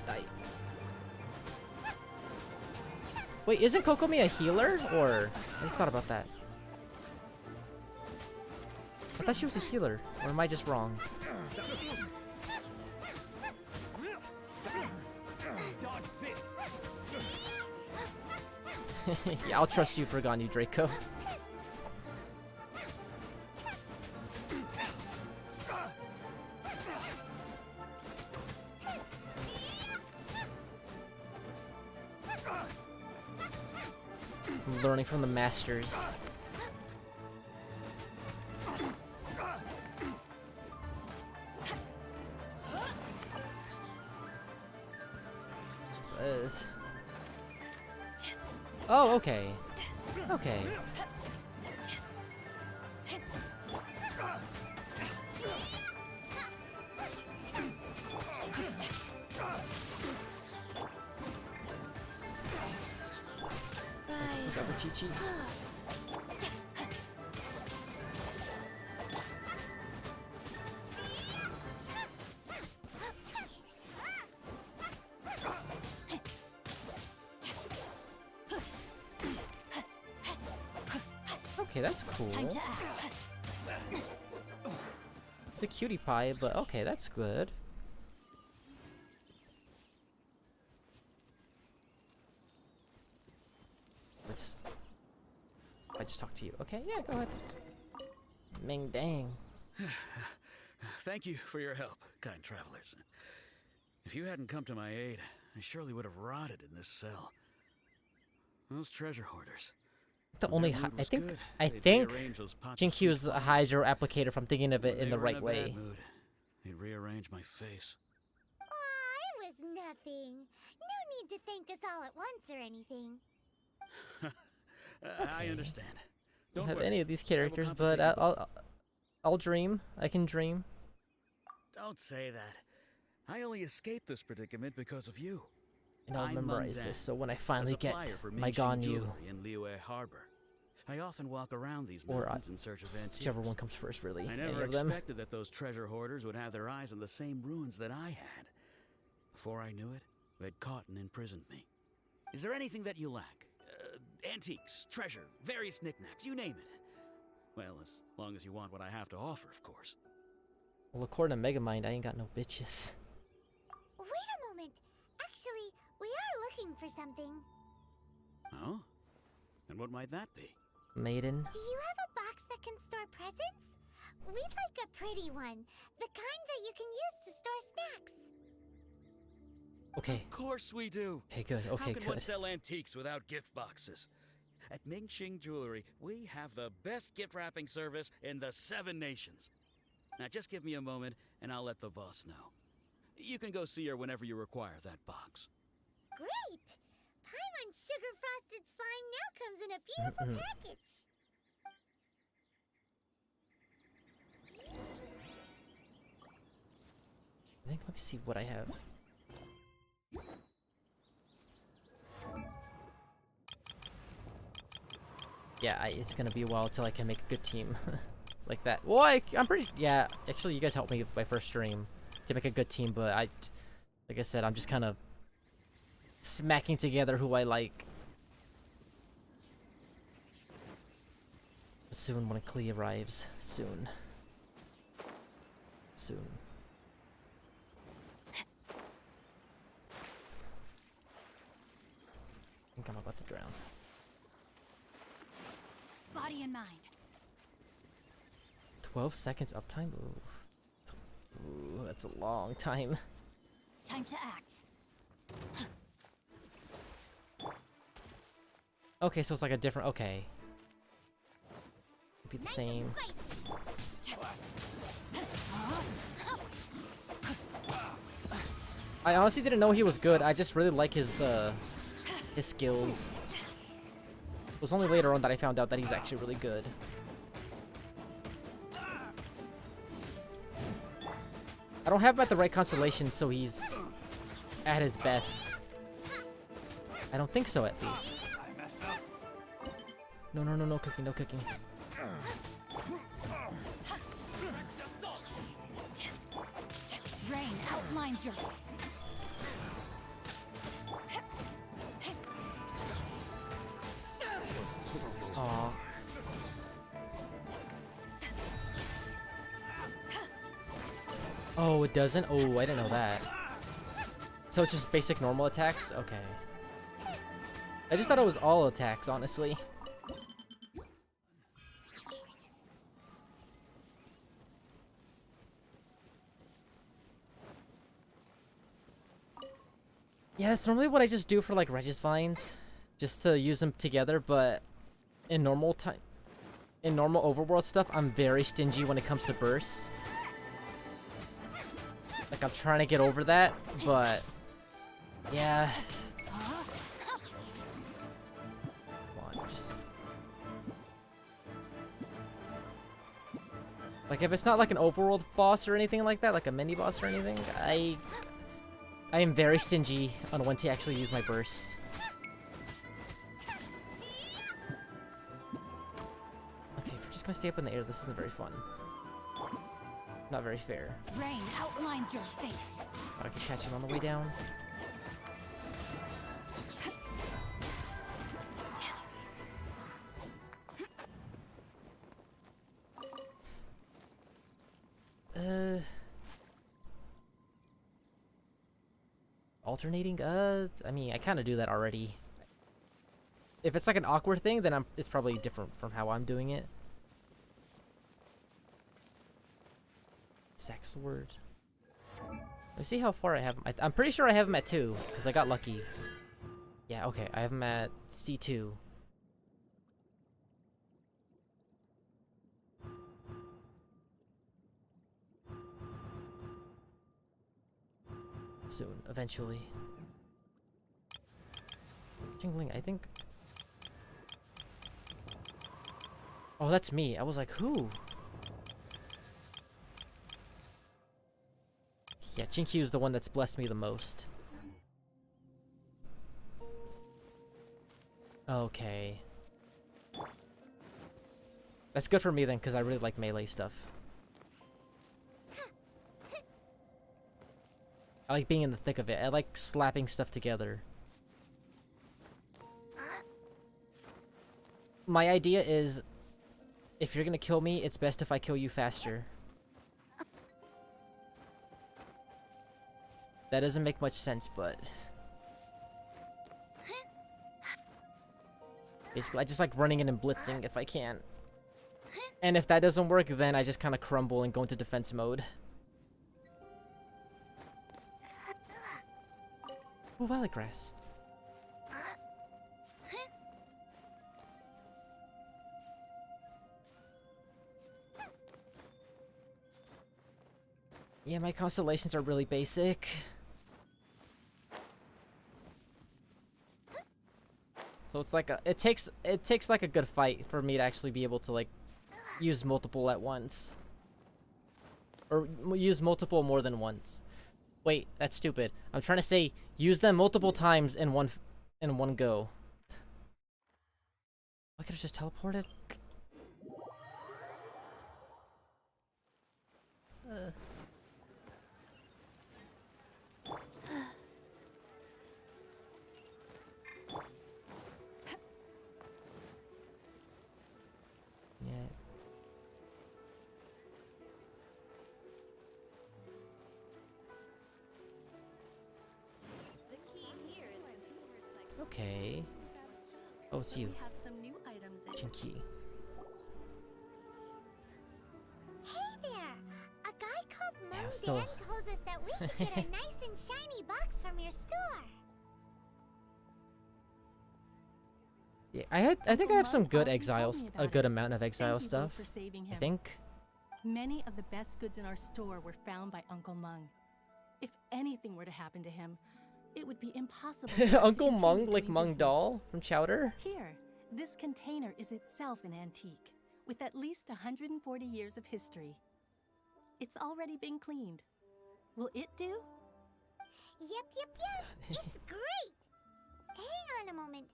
Die. Wait, isn't Kokomi a healer? Or I just thought about that. I thought she was a healer, or am I just wrong? Yeah, I'll trust you for Ganyu, Draco. Learning from the masters. Says. Oh, okay. Okay. Chi-Chi. Okay, that's cool. It's a cutie pie, but okay, that's good. I just talked to you. Okay, yeah, go ahead. Ming dang. Thank you for your help, kind travelers. If you hadn't come to my aid, I surely would have rotted in this cell. Those treasure hoarders. The only I think Jinkyu is a hydro applicator if I'm thinking of it in the right way. They'd rearrange my face. Aw, it was nothing. No need to thank us all at once or anything. Okay. I understand. Don't have any of these characters, but I'll dream. I can dream. Don't say that. I only escaped this predicament because of you. And I'll memorize this, so when I finally get my Ganyu, in Liyue Harbor, I often walk around these mountains in search of antiques. Whichever one comes first, really. I never expected that those treasure hoarders would have their eyes on the same ruins that I had. Before I knew it, they'd caught and imprisoned me. Is there anything that you lack? Antiques, treasure, various knickknacks, you name it. Well, as long as you want what I have to offer, of course. Well, according to Megamind, I ain't got no bitches. Wait a moment. Actually, we are looking for something. Oh? And what might that be? Maiden. Do you have a box that can store presents? We'd like a pretty one. The kind that you can use to store snacks. Okay. Of course we do. Okay, good. Okay, How can one good. sell antiques without gift boxes? At Mingxing Jewelry, we have the best gift wrapping service in the 7 nations. Now just give me a moment and I'll let the boss know. You can go see her whenever you require that box. Great! Paimon sugar frosted slime now comes in a beautiful package. I think, let me see what I have. Yeah, it's gonna be a while till I can make a good team like that. Well, I'm pretty. Yeah, actually, you guys helped me with my first stream to make a good team, but like I said, I'm just kind of smacking together who I like. Soon, when Klee arrives, soon. Soon. I think I'm about to drown. Body and mind. 12 seconds uptime? Ooh, that's a long time. Time to act. Okay, so it's like a different. Okay. Be the same. I honestly didn't know he was good. I just really like his skills. It was only later on that I found out that he's actually really good. I don't have him at the right constellation, so he's at his best. I don't think so, at least. No, no, no, no cooking, no cooking. Rain outlines your... Aww. Oh, it doesn't? Oh, I didn't know that. So it's just basic normal attacks? Okay. I just thought it was all attacks, honestly. Yeah, that's normally what I just do for like Regis Vines. Just to use them together, but in normal time, in normal overworld stuff, I'm very stingy when it comes to bursts. Like, I'm trying to get over that, but yeah. Come on, just... Like, if it's not like an overworld boss or anything like that, like a mini boss or anything, I am very stingy on when to actually use my bursts. Okay, if we're just gonna stay up in the air, this isn't very fun. Not very fair. Rain outlines your fate. I can catch him on the way down. Alternating? I mean, I kind of do that already. If it's like an awkward thing, then it's probably different from how I'm doing it. Sex word. Let me see how far I have him. I'm pretty sure I have him at 2, because I got lucky. Yeah, okay, I have him at C2. Soon, eventually. Jingling, I think. Oh, that's me. I was like, who? Yeah, Jinkyu is the one that's blessed me the most. Okay. That's good for me then, because I really like melee stuff. I like being in the thick of it. I like slapping stuff together. My idea is, if you're gonna kill me, it's best if I kill you faster. That doesn't make much sense, but... Basically, I just like running in and blitzing if I can. And if that doesn't work, then I just kind of crumble and go into defense mode. Ooh, violet grass. Yeah, my constellations are really basic. So it's like it takes like a good fight for me to actually be able to like use multiple at once. Or use multiple more than once. Wait, that's stupid. I'm trying to say use them multiple times in one go. I could have just teleported. Yeah. Okay. Oh, it's you. Chinky. Hey there! A guy called Yeah, Mom still... Dan told us that we could get a nice and shiny box from your store. Yeah, I think I have some good exiles, a good amount of exile stuff. I think. Many of the best goods in our store were found by Uncle Mung. If anything were to happen to him, it would be impossible. Uncle Mung, like Mung Doll from Chowder? Here, this container is itself an antique, with at least 140 years of history. It's already been cleaned. Will it do? Yep. It's great! Hang on a moment.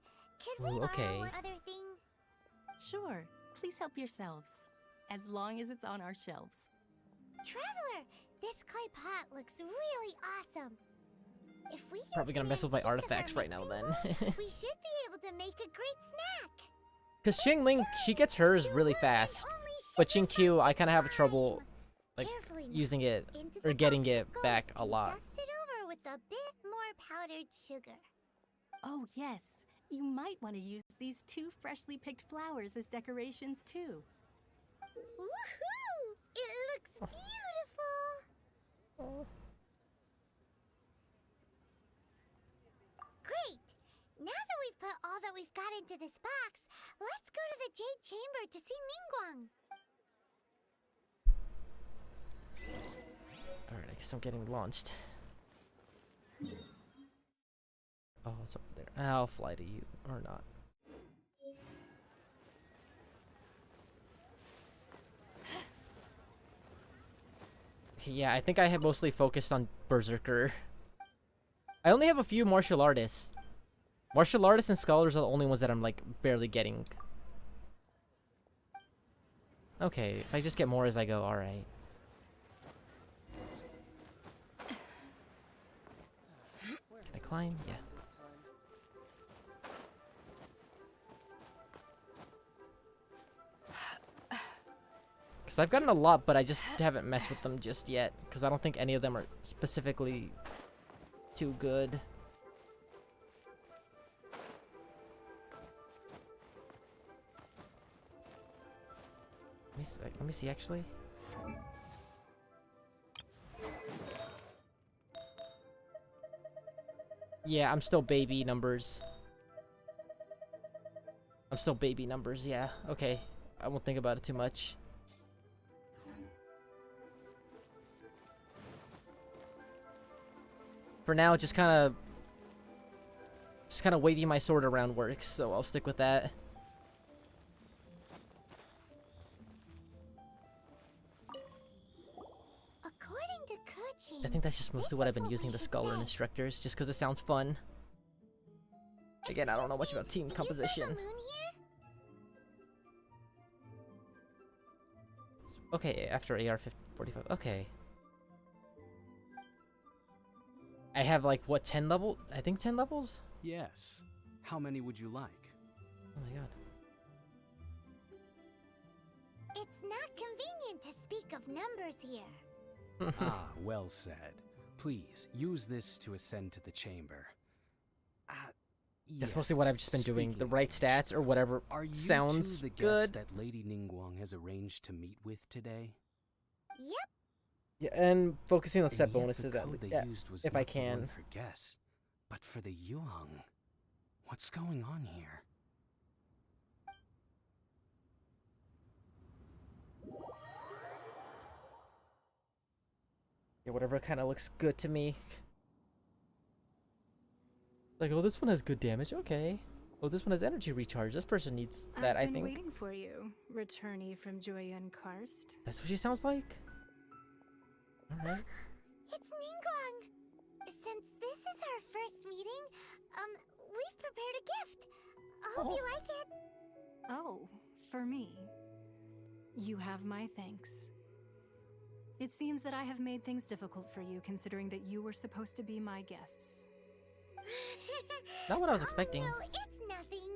Could we Ooh, okay. borrow one other thing? Sure. Please help yourselves. As long as it's on our shelves. Traveler, this clay pot looks really awesome. If we Probably use gonna the mess with my antique of our artifacts right now mixing then. bowl, we should be able to make a great snack. Because Xingling, she gets hers really fast. But Xingqiu, I kind of have trouble like Carefully now. using it Into or the getting box it goes back a and lot. Dust it over with a bit more powdered sugar. Oh, yes. You might want to use these 2 freshly picked flowers as decorations, too. Woohoo! It looks beautiful! Great! Now that we've put all that we've got into this box, let's go to the Jade Chamber to see Ningguang. Alright, I guess I'm getting launched. Oh, it's over there. I'll fly to you, or not. Okay, yeah, I think I have mostly focused on Berserker. I only have a few martial artists. Martial artists and scholars are the only ones that I'm, like, barely getting. Okay, if I just get more as I go, alright. Can I climb? Yeah. Because I've gotten a lot, but I just haven't messed with them just yet. Because I don't think any of them are specifically too good. Let me see actually. Yeah, I'm still baby numbers. Yeah, okay. I won't think about it too much. For now, just kind of waving my sword around works, so I'll stick with that. According to Kuchin, I think that's just mostly what I've been using the scholar and instructors, just because it sounds fun. Again, I don't know much about team composition. Okay, after AR 45. Okay. I have like what, 10 level? I think 10 levels? Yes. How many would you like? Oh my god. it's not convenient to speak of numbers here. Ah, well said. Please, use this to ascend to the chamber. That's mostly what I've just been doing. The right stats or whatever Are you sounds two the good. guests that Lady Ningguang has arranged to meet with today? Yep. Yeah, and focusing on set And yet bonuses the at code they yeah, used was if not I the one can. for guests, but for the Yuheng. What's going on here? Yeah, whatever kind of looks good to me. Like, oh, this one has good damage. Okay. Oh, this one has energy recharge. This person needs that, I I've been think. waiting for you, returnee from Joyun Karst. That's what she sounds like? Alright. It's Ningguang. Since this is our first meeting, we've prepared a gift. I hope you like it. Oh, for me. You have my thanks. It seems that I have made things difficult for you, considering that you were supposed to be my guests. Not what I was expecting. No, it's nothing.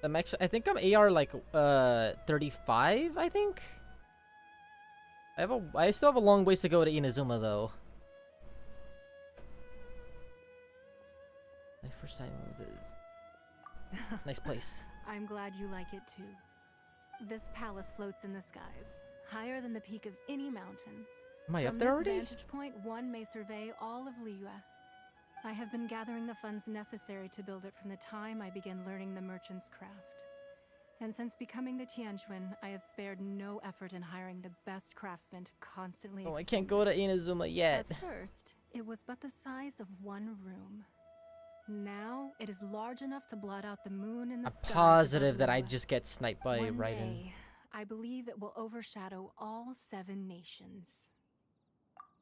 I'm actually, I think I'm AR like 35, I think. I still have a long ways to go to Inazuma though. My first time was nice place. I'm glad you like it too. This palace floats in the skies, higher than the peak of any mountain. Am I up From there this already? vantage point, one may survey all of Liyue. I have been gathering the funds necessary to build it from the time I began learning the merchant's craft. And since becoming the Tianquan, I have spared no effort in hiring the best craftsmen to constantly Oh, I can't go to Inazuma yet. At first, it was but the size of one room. Now it is large enough to blot out the moon in the I'm skies positive above that I Liyue. just get sniped by One Raiden. day, I believe it will overshadow all 7 nations.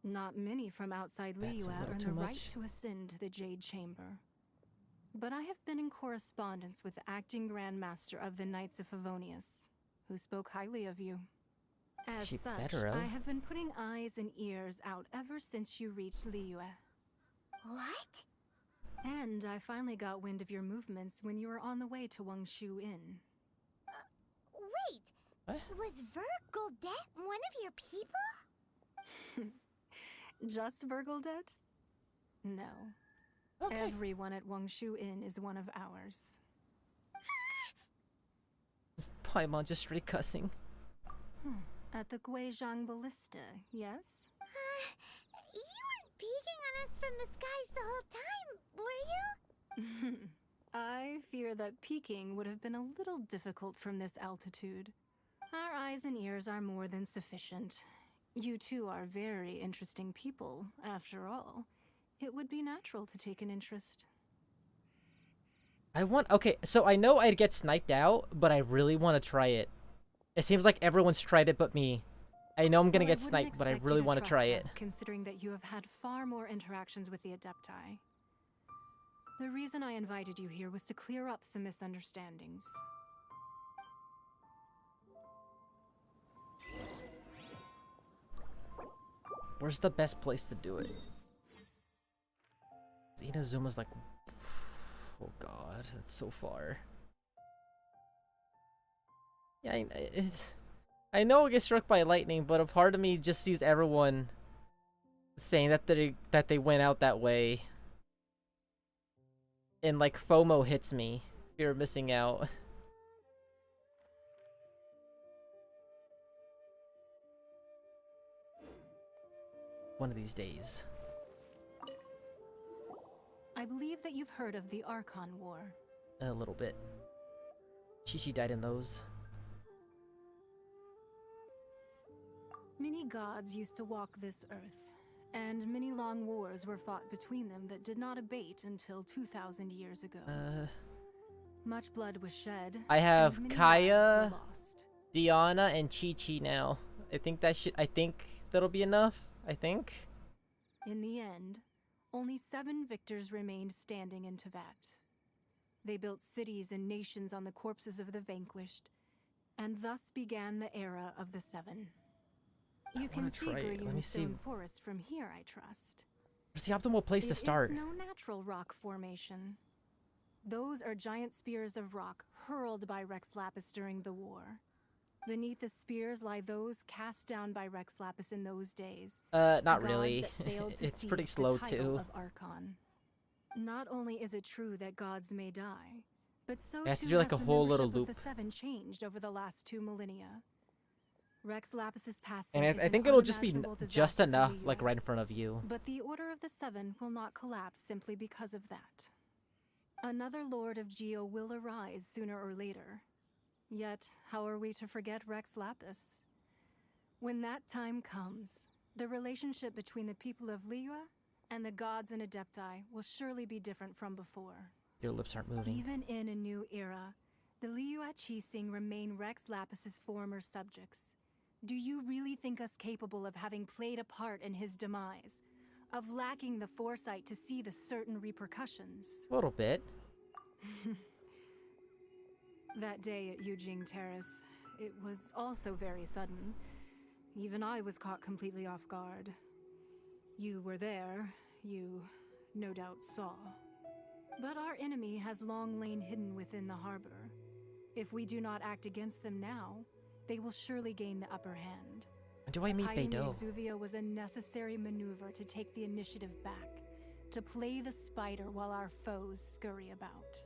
Not many from outside That's a Liyue little earn too the right much. to ascend to the Jade Chamber. But I have been in correspondence with the acting Grand Master of the Knights of Favonius, who spoke highly of you. As She such, better have. I have been putting eyes and ears out ever since you reached Liyue. What? And I finally got wind of your movements when you were on the way to Wangshu Inn. Wait! What? Was Vergoldet one of your people? Just Vergoldet? No. Okay. Everyone at Wangshu Inn is one of ours. Paimon just straight cussing. At the Guizhang Ballista, yes? You weren't peeking on us from the skies the whole time, were you? I fear that peeking would have been a little difficult from this altitude. Our eyes and ears are more than sufficient. You two are very interesting people, after all. It would be natural to take an interest. Okay, so I know I'd get sniped out, but I really want to try it. It seems like everyone's tried it but me. I know I'm gonna get sniped, but I really want to try it. Considering that you have had far more interactions with the Adepti. The reason I invited you here was to clear up some misunderstandings. Where's the best place to do it? Inazuma's like... Oh god, that's so far. Yeah, I know it gets struck by lightning, but a part of me just sees everyone saying that they went out that way. And like FOMO hits me. Fear of missing out. One of these days. I believe that you've heard of the Archon War. A little bit. Chi-Chi died in those. Many gods used to walk this earth, and many long wars were fought between them that did not abate until 2,000 years ago. Much blood was shed. I have and many Kaya, lives were lost. Diana, and Chi-Chi now. I think that'll be enough. I think. In the end, only 7 victors remained standing in Tevat. They built cities and nations on the corpses of the vanquished, and thus began the era of the 7. You can see Guryun's stone forest from here, I trust. Where's the optimal place to start? It is no natural rock formation. Those are giant spears of rock hurled by Rex Lapis during the war. Beneath the spears lie those cast down by Rex Lapis in those days. Not really. It's pretty slow too. Of Archon. Not only is it true that gods may die, but so it has to too do like a has the whole little membership loop. of the 7 changed over the last 2 millennia. Rex Lapis's passing And is I an think it'll just be unimaginable just disaster for enough, Liyue. like right in front of you. But the Order of the 7 will not collapse simply because of that. Another Lord of Geo will arise sooner or later. Yet, how are we to forget Rex Lapis? When that time comes, the relationship between the people of Liyue and the gods and Adepti will surely be different from before. Your lips aren't moving. Even in a new era, the Liyue Qixing remain Rex Lapis's former subjects. Do you really think us capable of having played a part in his demise? Of lacking the foresight to see the certain repercussions? A little bit. That day at Yujing Terrace, it was also very sudden. Even I was caught completely off guard. You were there, you no doubt saw. But our enemy has long lain hidden within the harbor. If we do not act against them now, they will surely gain the upper hand. Do I meet Hiding the Beidou? Exuvia was a necessary maneuver to take the initiative back, to play the spider while our foes scurry about.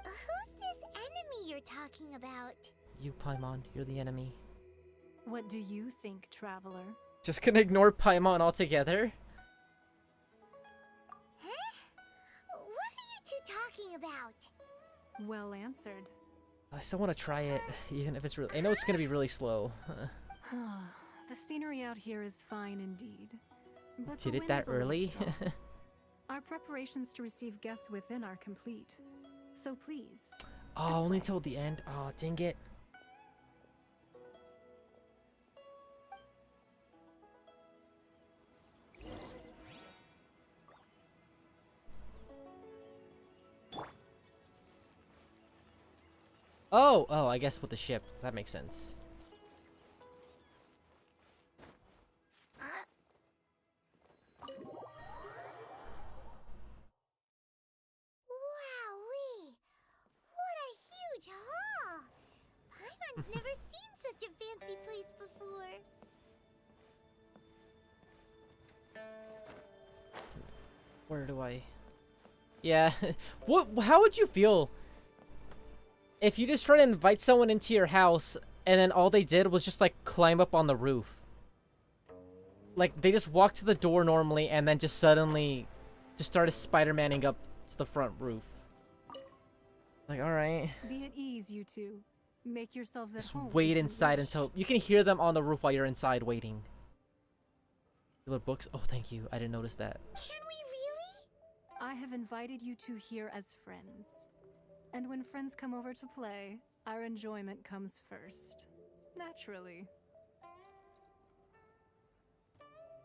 Who's this enemy you're talking about? You, Paimon, you're the enemy. What do you think, traveler? Just gonna ignore Paimon altogether? Huh? What are you two talking about? Well answered. I still want to try it, even if it's really... I know it's gonna be really slow. The scenery out here is fine indeed. But Did the it wind that is a little early? strong. Our preparations to receive guests within are complete. So please. Oh, only till the end. Oh, dang it. Oh, I guess with the ship. That makes sense. Wowee! What a huge hall! Paimon's never seen such a fancy place before. Where do I... Yeah. How would you feel if you just try to invite someone into your house and then all they did was just like climb up on the roof? Like they just walked to the door normally and then just suddenly just started Spider-Manning up to the front roof. Like, alright. Be at ease, you two. Make yourselves at home. Wait inside until you can hear them on the roof while you're inside waiting. Little books. Oh, thank you. I didn't notice that. Can we really? I have invited you two here as friends. And when friends come over to play, our enjoyment comes first. Naturally.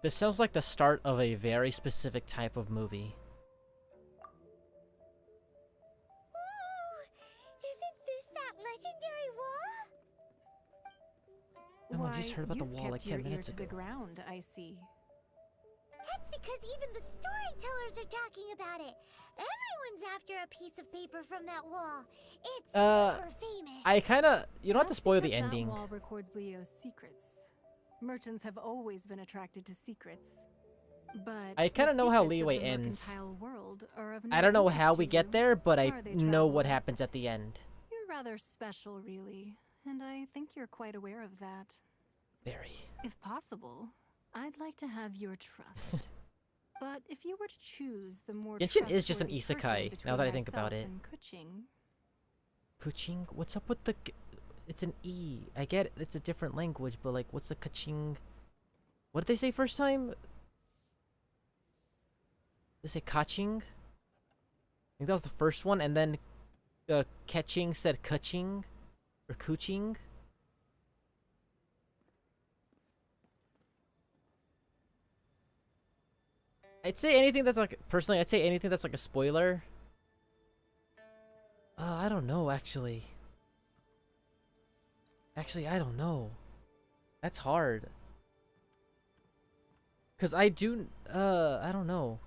This sounds like the start of a very specific type of movie. Isn't this that legendary wall? Someone just heard about the wall like 10 minutes to ago. the ground, I see. That's because even the storytellers are talking about it. Everyone's after a piece of paper from that wall. It's super famous. I kind of... You don't have to spoil the Because ending. That wall records Leo's secrets. Merchants have always been attracted to secrets. But I kind of know how secrets of Liyue the ends. mercantile world are of no I don't know interest how to we get you, there, but I nor they know what travel. happens at the end. You're rather special, really. And I think you're quite aware of that. Very. If possible, I'd like to have your trust. But if you were to choose the more Genshin is just an trustworthy isekai, person now that I between think about myself it. and Kuching, Kuching? What's up with the... It's an E. I get it. It's a different language, but like, what's the Kuching? What did they say first time? They say Kaching? I think that was the first one, and then Ketching said Kuching? Or Kuching? I'd say anything that's like... Personally, I'd say anything that's like a spoiler. I don't know, actually. Actually, I don't know. That's hard. Because I do... I don't know.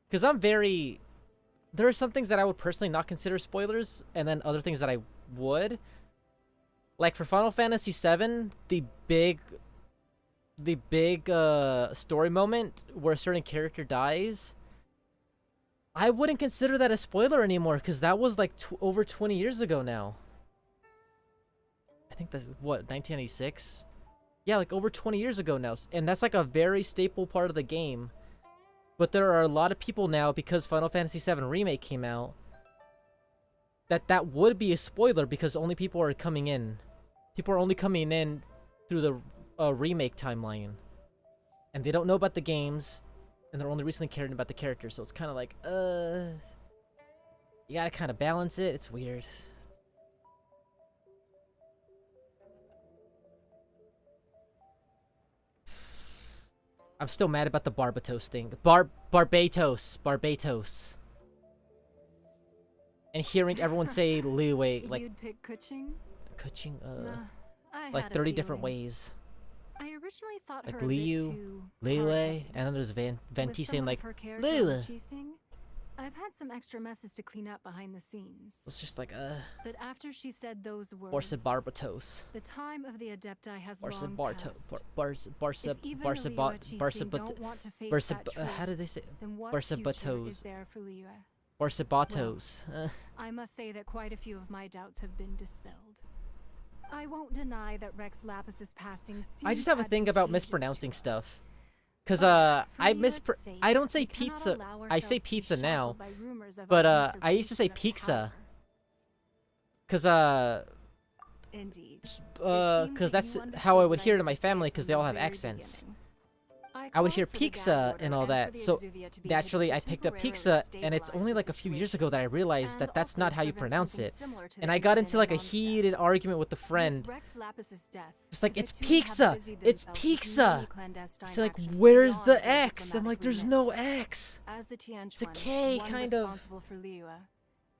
Because I'm very... There are some things that I would personally not consider spoilers, and then other things that I would. Like for Final Fantasy VII, the big story moment where a certain character dies, I wouldn't consider that a spoiler anymore, because that was like over 20 years ago now. I think that's, what, 1996? Yeah, like over 20 years ago now, and that's like a very staple part of the game. But there are a lot of people now, because Final Fantasy VII Remake came out, that would be a spoiler, because only people are coming in. People are only coming in through the remake timeline. And they don't know about the games, and they're only recently caring about the characters, so it's kind of like, you gotta kind of balance it. It's weird. I'm still mad about the Barbatos thing. Barbatos. And hearing everyone say Liyue, like... You'd pick Kuching? Kuching, I like had a 30 different feeling. ways. I originally thought Like her a bit Liyue, too Liyue, hard-headed. and then there's Venti With some saying of like, her characters Liyue. cheesing, I've had some extra messes to clean up behind the scenes. It's just like, But after she said those words, or said Barbatos. the time of the Adepti has Or said long Bartos. passed. If even the Liyue cheesing don't want to face that truth, how did they say? then what future is Barsabatos. there for Liyue? Barsabatos. I must say that quite a few of my doubts have been dispelled. I won't deny that Rex Lapis's passing I just seemed have a thing about advantageous mispronouncing to us. stuff. Cause But for I Liyue's sake, I don't say we cannot pizza. allow I say ourselves to be pizza now. shackled by rumors of But our I used to say usurpation of pizza. power. Cause Indeed. cause that's how I would hear it in my family, cause they all have accents. I I would hear pizza and all that. So naturally, I picked up pizza, and it's only like a few years ago that I realized that that's not how you pronounce it. And I got into like a heated argument with a friend. It's like, it's pizza! It's pizza! It's like, where's the X? I'm like, there's no X! It's a K, kind of.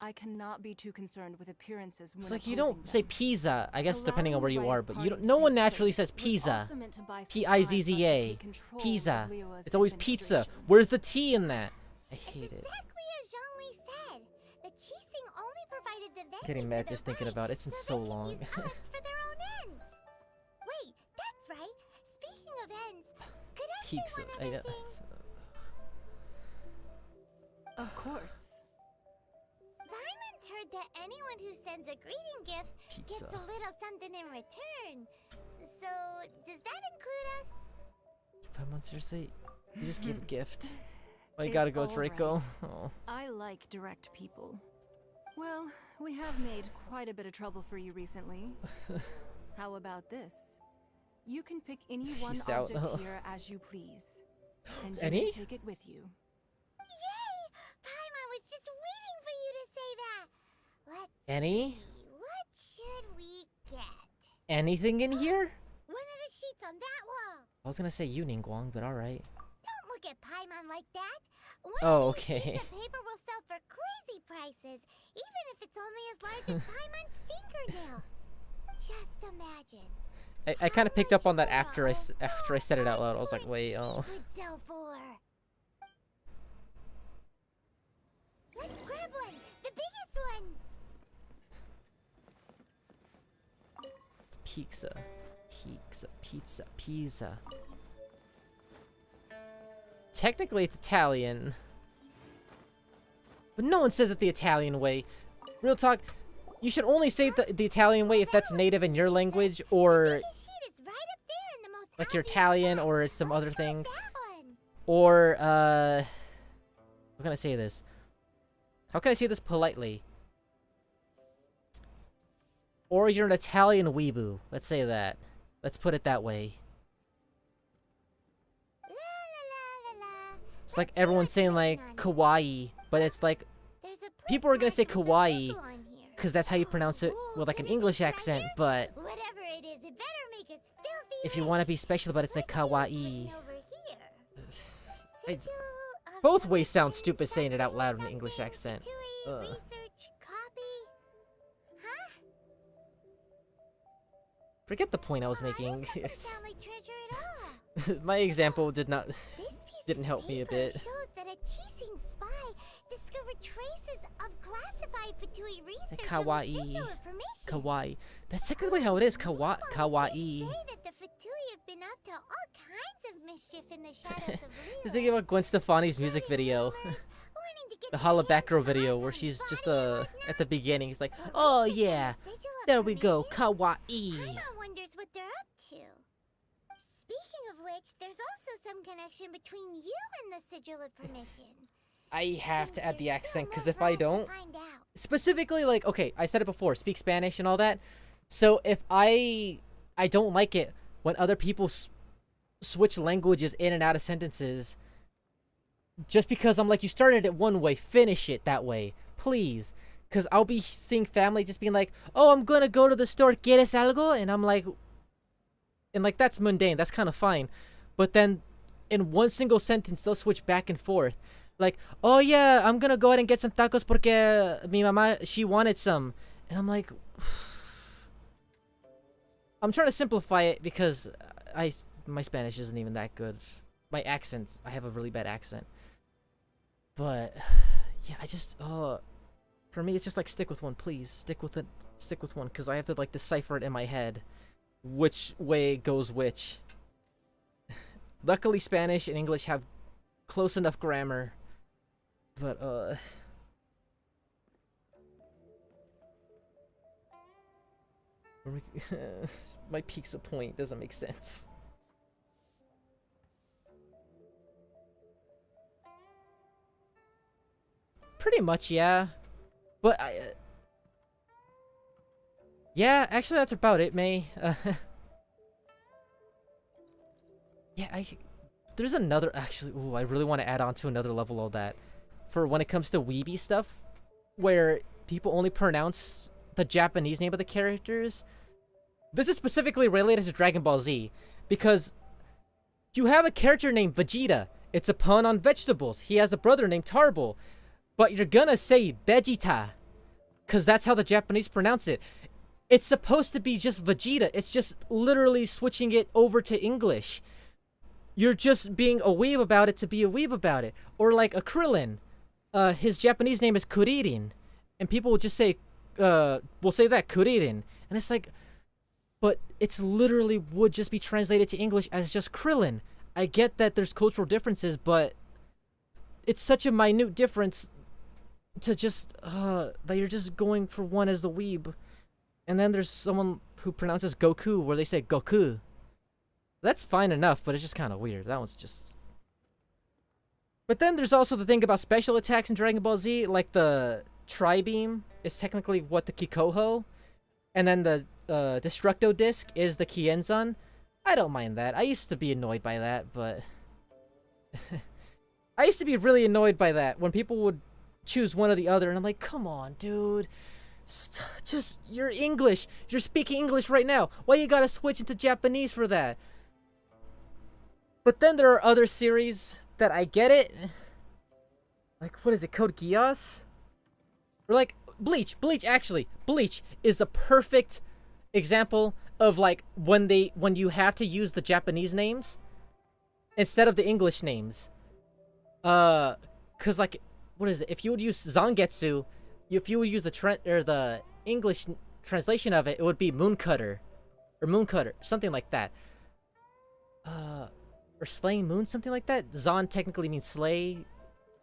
I cannot be too concerned with appearances when It's like you don't say pizza, I guess depending on where you are, but you don't, no one naturally says pizza. P-I-Z-Z-A. Pizza. It's always pizza. Where's the T in that? I hate it. Exactly as Zhongli said. The Qixing only provided the venue Getting mad just thinking about it. It's been so long. for their own ends. Wait, that's right. Speaking of ends, could I say one other thing? Of course. Paimon's heard that anyone who sends a greeting gift gets a little something in return. So, does that include us? Paimon, seriously? You just gave a gift. Oh, you gotta go, Draco. Right. Oh. I like direct people. Well, we have made quite a bit of trouble for you recently. How about this? You can pick any one object here as you please. And you may take it with you. Yay! Paimon was just waiting for you to say that. Let's Any? see, what should we get? Anything in here? One of the sheets on that wall. I was gonna say you, Ningguang, but alright. Don't look at Paimon like that. One Oh, of these okay. sheets of paper will sell for crazy prices, even if it's only as large as Paimon's fingernail. Just imagine. I kind of picked up on that after I said it out loud. I was like, wait, oh. Would sell for. Let's grab one, the biggest one. It's pizza. Pizza. Technically, it's Italian. But no one says it the Italian way. Real talk, you should only say the Italian way if that's native in your language, or like you're Italian, or it's some other thing. Or, how can I say this? How can I say this politely? Or you're an Italian weeboo. Let's say that. Let's put it that way. It's like everyone's saying like kawaii, but it's like people are gonna say kawaii because that's how you pronounce it with like an English accent, but Whatever it is, it better make us filthy. if you want to be special about it, it's like kawaii. It's, both ways sound stupid saying it out loud in an English accent. Ugh. Forget the point I was making. My example didn't help me a bit. Shows that a Qixing spy discovered traces of classified Fatui research Like on the kawaii. sigil of permission. Kawaii. That's technically how it is. Kawaii. Say that the Fatui have been up to all kinds of mischief in the shadows of Liyue. Just thinking about Gwen Stefani's music video. The Hala Backrow video where she's just at the beginning. It's like, oh yeah, there we go, kawaii. Paimon wonders what they're up to. Speaking of which, there's also some connection between you and the sigil of permission. I have to add the accent because if I don't, specifically like, okay, I said it before, speak Spanish and all that. So if I don't like it when other people switch languages in and out of sentences. Just because I'm like, you started it one way, finish it that way, please. Because I'll be seeing family just being like, oh, I'm gonna go to the store, ¿quieres algo? And I'm like, that's mundane, that's kind of fine. But then, in one single sentence, they'll switch back and forth. Like, oh yeah, I'm gonna go ahead and get some tacos porque mi mamá, she wanted some. And I'm like, I'm trying to simplify it because my Spanish isn't even that good. My accents, I have a really bad accent. But yeah, I just for me it's just like stick with one, please. Stick with one, because I have to like decipher it in my head which way goes which. Luckily Spanish and English have close enough grammar. But my pizza point doesn't make sense. Pretty much, yeah. But yeah, actually that's about it, May. Yeah, there's another actually. Ooh, I really want to add on to another level of that, for when it comes to weeby stuff, where people only pronounce the Japanese name of the characters. This is specifically related to Dragon Ball Z, because you have a character named Vegeta. It's a pun on vegetables. He has a brother named Tarble, but you're gonna say Vegeta, because that's how the Japanese pronounce it. It's supposed to be just Vegeta. It's just literally switching it over to English. You're just being a weeb about it to be a weeb about it. Or like a Krillin. His Japanese name is Kuririn. And people will just say, will say that, Kuririn. And it's like, but it's literally would just be translated to English as just Krillin. I get that there's cultural differences, but it's such a minute difference to just, that you're just going for one as the weeb. And then there's someone who pronounces Goku where they say Goku. That's fine enough, but it's just kind of weird. That one's just... But then there's also the thing about special attacks in Dragon Ball Z, like the Tri-Beam is technically what the Kikoho, and then the Destructo Disc is the Kienzan. I don't mind that. I used to be annoyed by that, but... I used to be really annoyed by that, when people would choose one or the other, and I'm like, come on, dude. Just, you're English. You're speaking English right now. Why you gotta switch into Japanese for that? But then there are other series that I get it. Like, what is it, Code Geass? Or like, Bleach. Bleach is a perfect example of like when you have to use the Japanese names instead of the English names. Cause like, what is it? If you would use Zangetsu, if you would use the English translation of it, it would be Mooncutter. Or Mooncutter. Something like that. Or Slaying Moon, something like that. Zan technically means slay,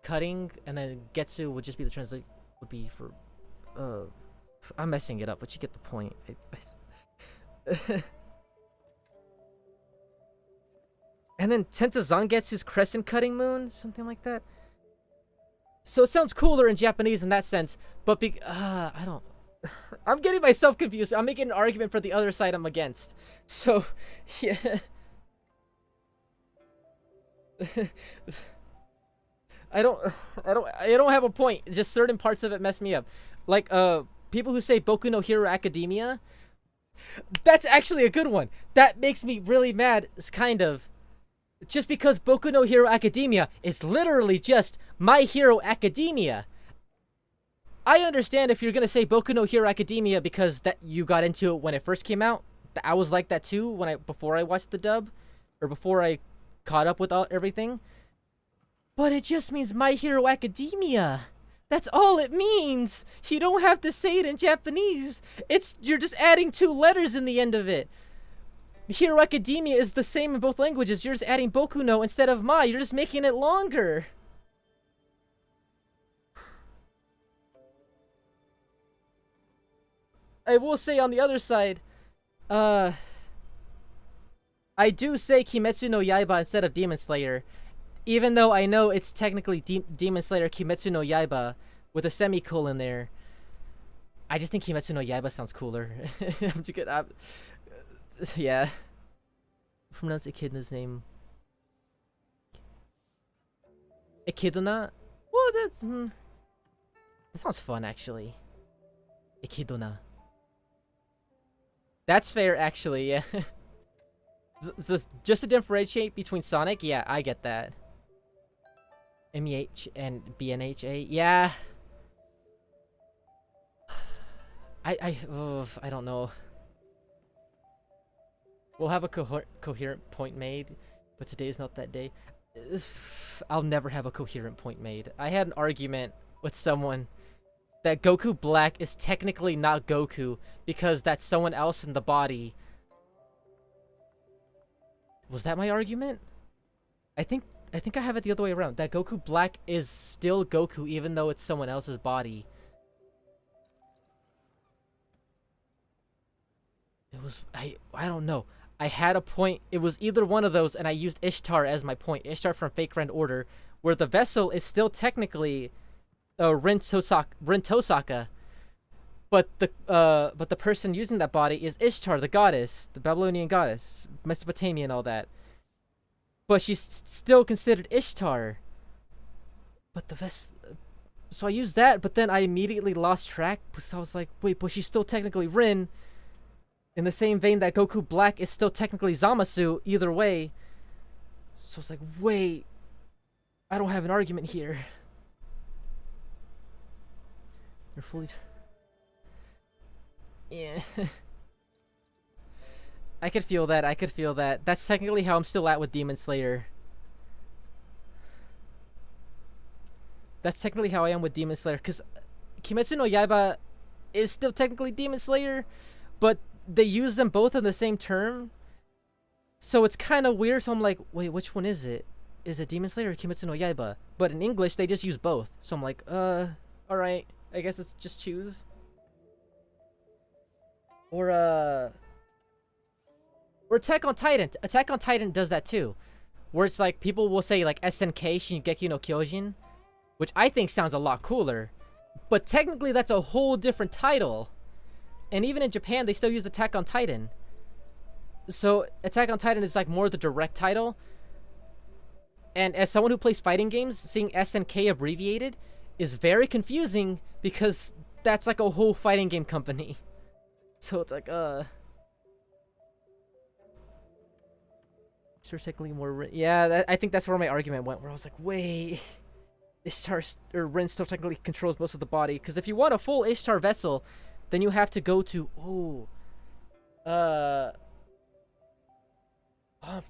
cutting, and then Getsu would just be the translation, would be for, I'm messing it up, but you get the point. And then Tenta Zangetsu's Crescent Cutting Moon, something like that. So it sounds cooler in Japanese in that sense, but I don't... I'm getting myself confused. I'm making an argument for the other side I'm against. So, yeah. I don't have a point. Just certain parts of it mess me up. Like, people who say Boku no Hero Academia. That's actually a good one. That makes me really mad, kind of. Just because Boku no Hero Academia is literally just My Hero Academia. I understand if you're gonna say Boku no Hero Academia because that you got into it when it first came out. I was like that too before I watched the dub, or before I caught up with everything. But it just means My Hero Academia. That's all it means. You don't have to say it in Japanese. You're just adding 2 letters in the end of it. Hero Academia is the same in both languages. You're just adding Boku no instead of Ma. You're just making it longer. I will say on the other side, I do say Kimetsu no Yaiba instead of Demon Slayer, even though I know it's technically Demon Slayer Kimetsu no Yaiba with a semicolon there. I just think Kimetsu no Yaiba sounds cooler. I'm just good. Yeah. Pronounce Echidna's name. Echidna? Well, that sounds fun, actually. Echidna. That's fair, actually, yeah. Just to differentiate between Sonic, yeah, I get that. MEH and BNHA, yeah. I don't know. We'll have a coherent point made, but today is not that day. I'll never have a coherent point made. I had an argument with someone that Goku Black is technically not Goku because that's someone else in the body. Was that my argument? I think I have it the other way around. That Goku Black is still Goku even though it's someone else's body. It was I don't know. I had a point. It was either one of those, and I used Ishtar as my point. Ishtar from Fake Grand Order, where the vessel is still technically Rin Tosaka, but the person using that body is Ishtar, the goddess, the Babylonian goddess, Mesopotamia and all that. but she's still considered Ishtar. But the vessel... So I used that, but then I immediately lost track, because I was like, wait, but she's still technically Rin. In the same vein that Goku Black is still technically Zamasu, either way. So it's like, wait, I don't have an argument here. You're fully... Yeah. I could feel that, I could feel that. That's technically how I'm still at with Demon Slayer. That's technically how I am with Demon Slayer, because Kimetsu no Yaiba is still technically Demon Slayer, but they use them both in the same term. So it's kind of weird, so I'm like, wait, which one is it? Is it Demon Slayer or Kimetsu no Yaiba? But in English, they just use both. So I'm like, alright, I guess it's just choose. Or Attack on Titan. Attack on Titan does that too. Where it's like, people will say like SNK Shingeki no Kyojin, which I think sounds a lot cooler. But technically that's a whole different title. And even in Japan, they still use Attack on Titan. So Attack on Titan is like more the direct title. And as someone who plays fighting games, seeing SNK abbreviated is very confusing because that's like a whole fighting game company. So it's like, technically more... Yeah, I think that's where my argument went, where I was like, wait... Ishtar, or Rin still technically controls most of the body. Because if you want a full Ishtar vessel, then you have to go to... I'm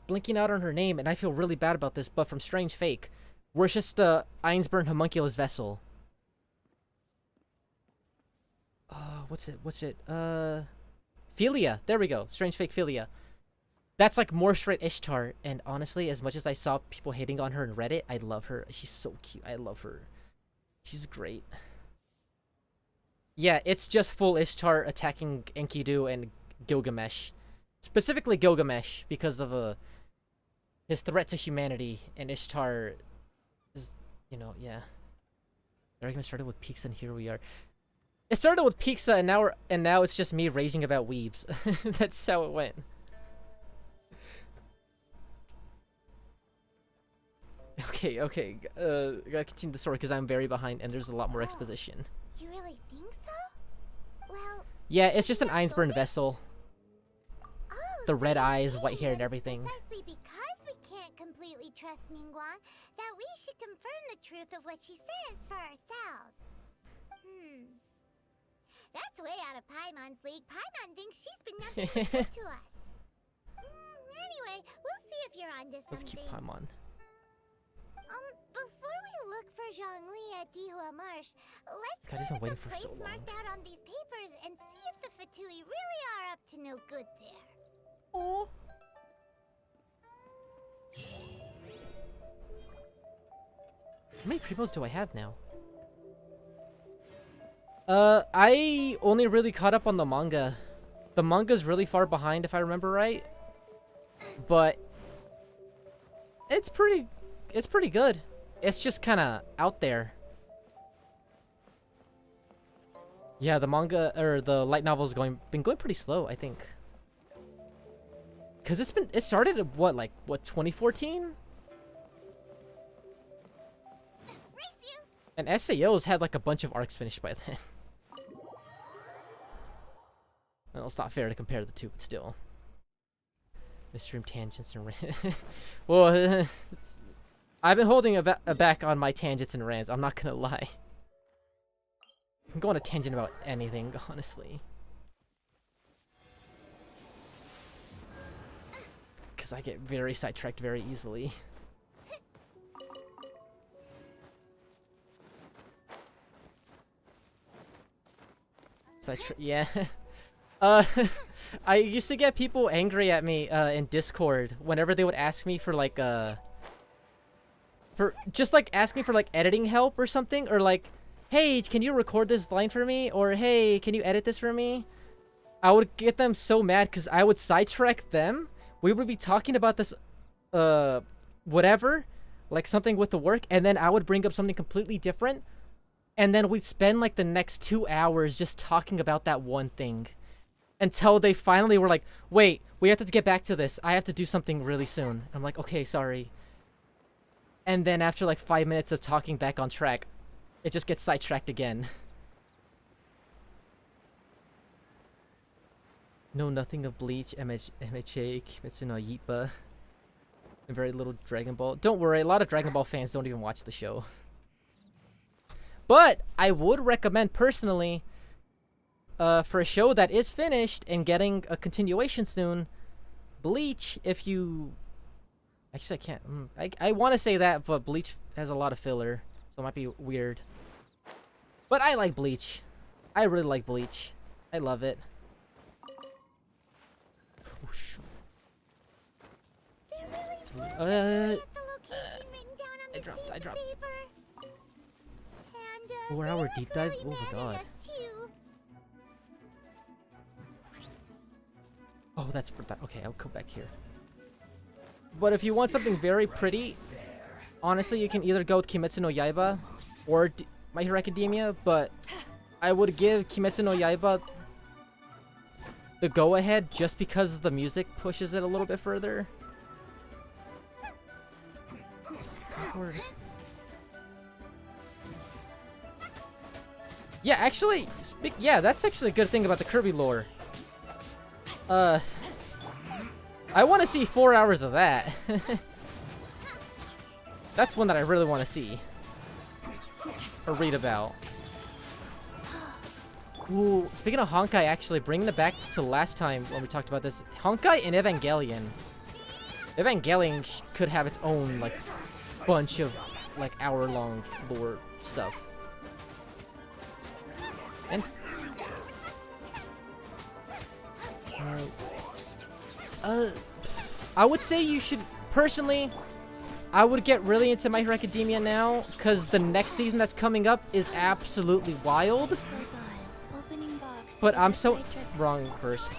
blinking out on her name, and I feel really bad about this, but from Strange Fake, where it's just the Einsburn Homunculus vessel. What's it? Philia. There we go. Strange Fake Philia. That's like more straight Ishtar, and honestly, as much as I saw people hating on her in Reddit, I love her. She's so cute. I love her. She's great. Yeah, it's just full Ishtar attacking Enkidu and Gilgamesh. Specifically Gilgamesh, because of his threat to humanity, and Ishtar is, you know, yeah. The argument started with Pixa, and here we are. It started with Pixa, and now it's just me raging about weebs. That's how it went. Okay, gotta continue the story because I'm very behind and there's a lot more exposition. You really think so? Well... Yeah, it's just an Einsburn vessel. The red eyes, white hair, and everything. Precisely because we can't completely trust Ningguang that we should confirm the truth of what she says for ourselves. That's way out of Paimon's league. Paimon thinks she's been nothing but good to us. Anyway, we'll see if you're onto something. Let's keep Paimon. Before we look for Zhongli at Dihua Marsh, let's God, go to been waiting the for place so long. marked out on these papers and see if the Fatui really are up to no good there. Oh. How many primos do I have now? I only really caught up on the manga. The manga's really far behind if I remember right. But it's pretty good. It's just kind of out there. Yeah, the manga or the light novel's been going pretty slow, I think. Cause it started at what 2014? And SAO's had like a bunch of arcs finished by then. Well, it's not fair to compare the two, but still. The stream tangents and rants. Well, I've been holding back on my tangents and rants, I'm not gonna lie. I can go on a tangent about anything, honestly. Because I get very sidetracked very easily. Yeah. I used to get people angry at me in Discord whenever they would ask me for like asking for like editing help or something, or like, hey, can you record this line for me, or hey, can you edit this for me? I would get them so mad because I would sidetrack them. We would be talking about this whatever, like something with the work, and then I would bring up something completely different, and then we'd spend like the next 2 hours just talking about that one thing. Until they finally were like, wait, we have to get back to this. I have to do something really soon. I'm like, okay, sorry. And then after like 5 minutes of talking back on track, it just gets sidetracked again. Know nothing of Bleach, MHA, Kimetsu no Yaiba, and very little Dragon Ball. Don't worry, a lot of Dragon Ball fans don't even watch the show. But I would recommend personally, for a show that is finished and getting a continuation soon, Bleach, if you... Actually, I can't... I want to say that, but Bleach has a lot of filler, so it might be weird. But I like Bleach. I really like Bleach. I love it. I dropped. We're our deep dive? Oh my god. Oh, that's for that. Okay, I'll come back here. But if you want something very pretty, honestly, you can either go with Kimetsu no Yaiba or My Hero Academia, but I would give Kimetsu no Yaiba the go-ahead just because the music pushes it a little bit further. Yeah, actually, yeah, that's actually a good thing about the Kirby lore. I want to see 4 hours of that. That's one that I really want to see. Or read about. Ooh, speaking of Honkai, actually, bringing it back to last time when we talked about this. Honkai and Evangelion. Evangelion could have its own, like, bunch of, like, hour-long lore stuff. And... I would say you should, personally, I would get really into My Hero Academia now, because the next season that's coming up is absolutely wild. But I'm so... Wrong first.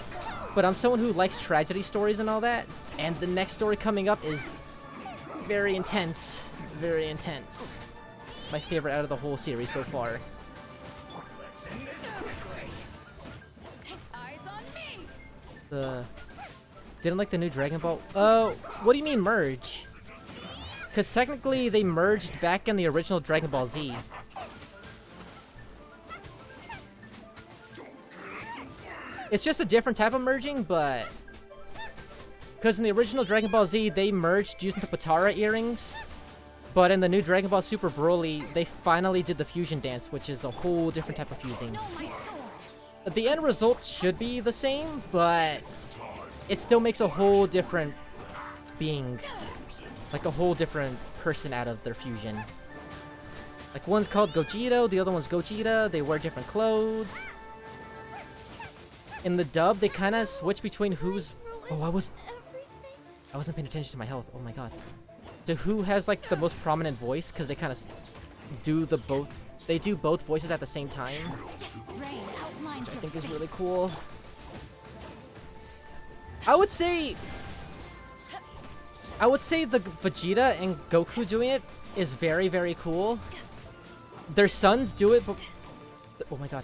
But I'm someone who likes tragedy stories and all that, and the next story coming up is very intense. Very intense. It's my favorite out of the whole series so far. Didn't like the new Dragon Ball. What do you mean merge? Because technically they merged back in the original Dragon Ball Z. It's just a different type of merging, but... Because in the original Dragon Ball Z, they merged using the Potara earrings. But in the new Dragon Ball Super Broly, they finally did the fusion dance, which is a whole different type of fusing. The end result should be the same, but it still makes a whole different being. Like a whole different person out of their fusion. Like one's called Gogeta, the other one's Gogeta, they wear different clothes. In the dub, they kind of switch between who's... Oh, I wasn't paying attention to my health, oh my god. To who has like the most prominent voice, because they kind of do the both... They do both voices at the same time. Which I think is really cool. I would say the Vegeta and Goku doing it is very, very cool. Their sons do it, but... Oh my god.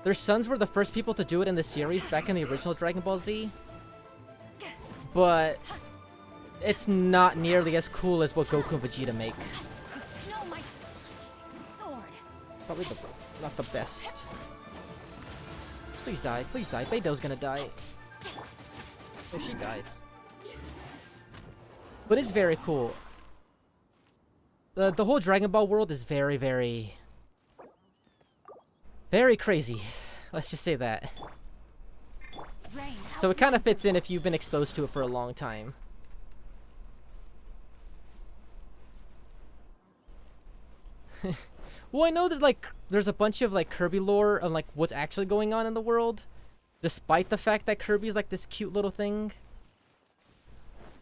Their sons were the first people to do it in the series back in the original Dragon Ball Z. But it's not nearly as cool as what Goku and Vegeta make. Probably not the best. Please die, please die. Beido's gonna die. Oh, she died. But it's very cool. The whole Dragon Ball world is very, very... very crazy. Let's just say that. So it kind of fits in if you've been exposed to it for a long time. Well, I know that like there's a bunch of like Kirby lore on like what's actually going on in the world, despite the fact that Kirby's like this cute little thing.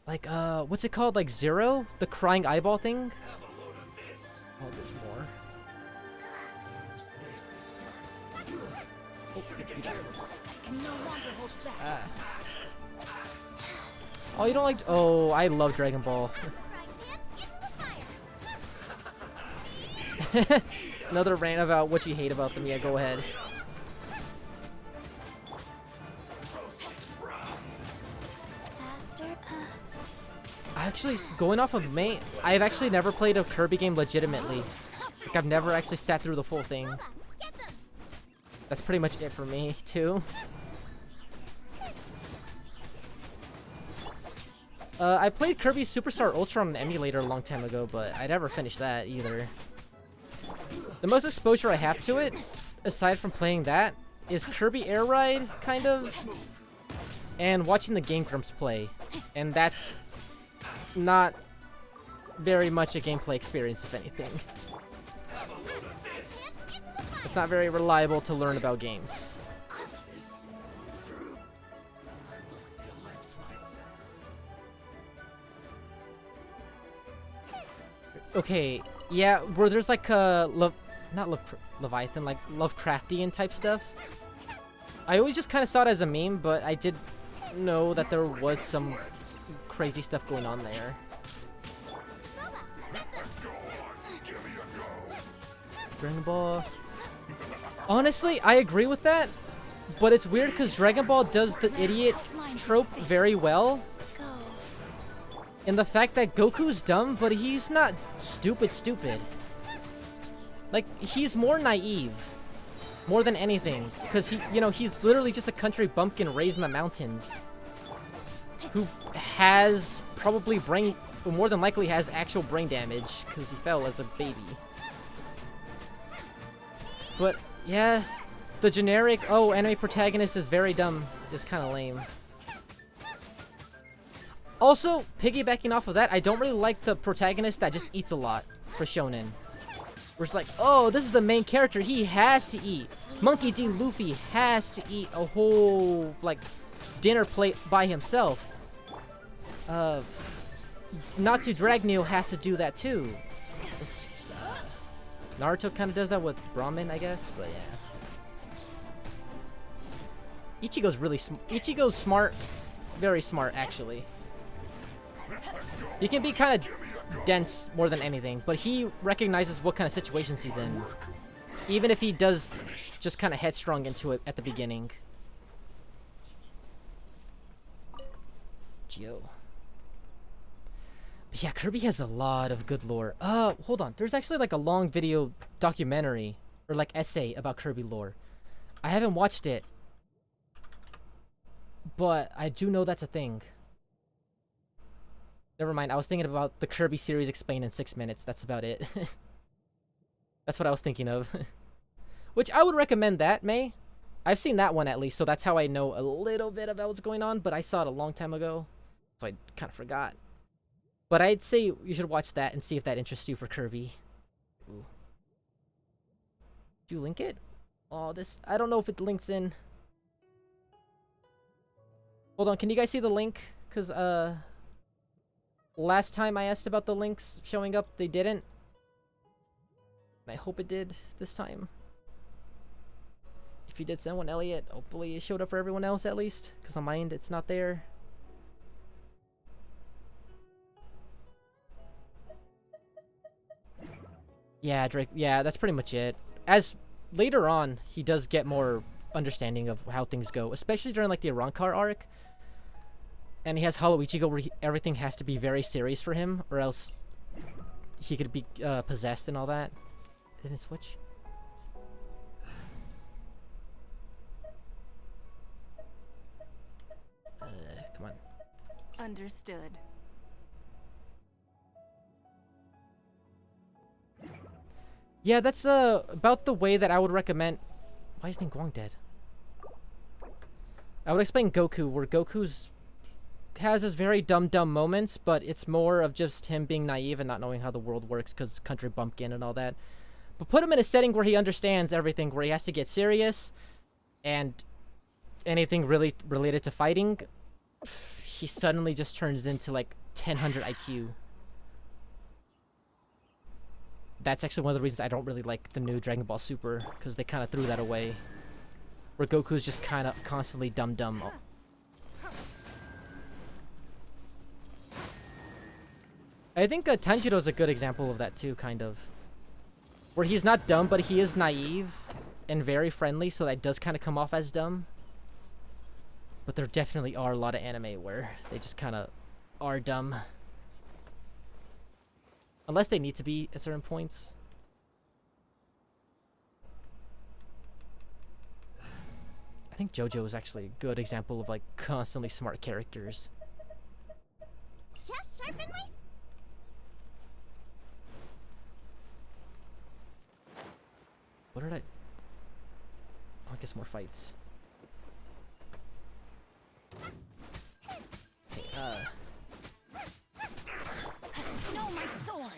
Like what's it called? Like Zero, the crying eyeball thing. Oh, there's more. Oh, you don't like... Oh, I love Dragon Ball. Another rant about what you hate about them. Yeah, go ahead. Actually, going off of main, I've actually never played a Kirby game legitimately. Like, I've never actually sat through the full thing. That's pretty much it for me, too. I played Kirby Superstar Ultra on an emulator a long time ago, but I never finished that either. The most exposure I have to it, aside from playing that, is Kirby Air Ride, kind of, and watching the Game Grumps play. And that's not very much a gameplay experience, if anything. It's not very reliable to learn about games. Okay, yeah, where there's like Leviathan, like Lovecraftian type stuff. I always just kind of saw it as a meme, but I did know that there was some crazy stuff going on there. Dragon Ball. Honestly, I agree with that, but it's weird because Dragon Ball does the idiot trope very well. And the fact that Goku's dumb, but he's not stupid. Like, he's more naive. More than anything. Because, he's literally just a country bumpkin raised in the mountains. Who has probably more than likely has actual brain damage. Because he fell as a baby. But, yes, the generic, oh, anime protagonist is very dumb, is kind of lame. Also, piggybacking off of that, I don't really like the protagonist that just eats a lot for shonen. Where it's like, oh, this is the main character, he has to eat. Monkey D. Luffy has to eat a whole, like, dinner plate by himself. Natsu Dragneel has to do that too. It's just, Naruto kind of does that with Brahmin, I guess, but yeah. Ichigo's smart, very smart, actually. He can be kind of dense more than anything, but he recognizes what kind of situations he's in. Even if he does just kind of headstrong into it at the beginning. Geo. But yeah, Kirby has a lot of good lore. Hold on. There's actually like a long video documentary or like essay about Kirby lore. I haven't watched it, but I do know that's a thing. Never mind, I was thinking about the Kirby series explained in 6 minutes. That's about it. That's what I was thinking of. Which I would recommend that, May. I've seen that one at least, so that's how I know a little bit about what's going on, but I saw it a long time ago, so I kind of forgot. But I'd say you should watch that and see if that interests you for Kirby. Ooh. Did you link it? Oh, this... I don't know if it links in. Hold on, can you guys see the link? Because, last time I asked about the links showing up, they didn't. I hope it did this time. If you did send one, Elliot, hopefully it showed up for everyone else at least. Because on my end, it's not there. Yeah, Drake. Yeah, that's pretty much it. As later on, he does get more understanding of how things go. Especially during like the Arrancar arc. And he has Hollow Ichigo where everything has to be very serious for him, or else he could be possessed and all that. Didn't it switch? Come on. Understood. Yeah, that's about the way that I would recommend. Why is Ningguang dead? I would explain Goku, where Goku's has his very dumb moments, but it's more of just him being naive and not knowing how the world works because country bumpkin and all that. But put him in a setting where he understands everything, where he has to get serious and anything really related to fighting, he suddenly just turns into like 1000 IQ. That's actually one of the reasons I don't really like the new Dragon Ball Super, because they kind of threw that away. Where Goku's just kind of constantly dumb. I think Tanjiro's a good example of that too, kind of. Where he's not dumb, but he is naive and very friendly, so that does kind of come off as dumb. But there definitely are a lot of anime where they just kind of are dumb. Unless they need to be at certain points. I think JoJo is actually a good example of like constantly smart characters. Just sharpen my... What did I... Oh, I guess more fights. Okay, No, my sword.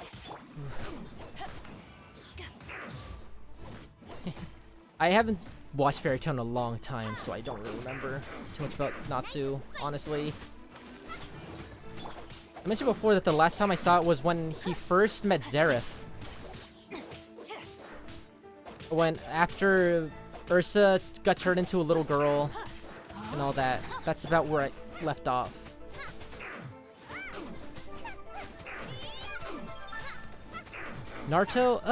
I haven't watched Fairy Tail in a long time, so I don't really remember too much about Natsu, honestly. I mentioned before that the last time I saw it was when he first met Zareth. When, after Ursa got turned into a little girl and all that. That's about where I left off. Naruto,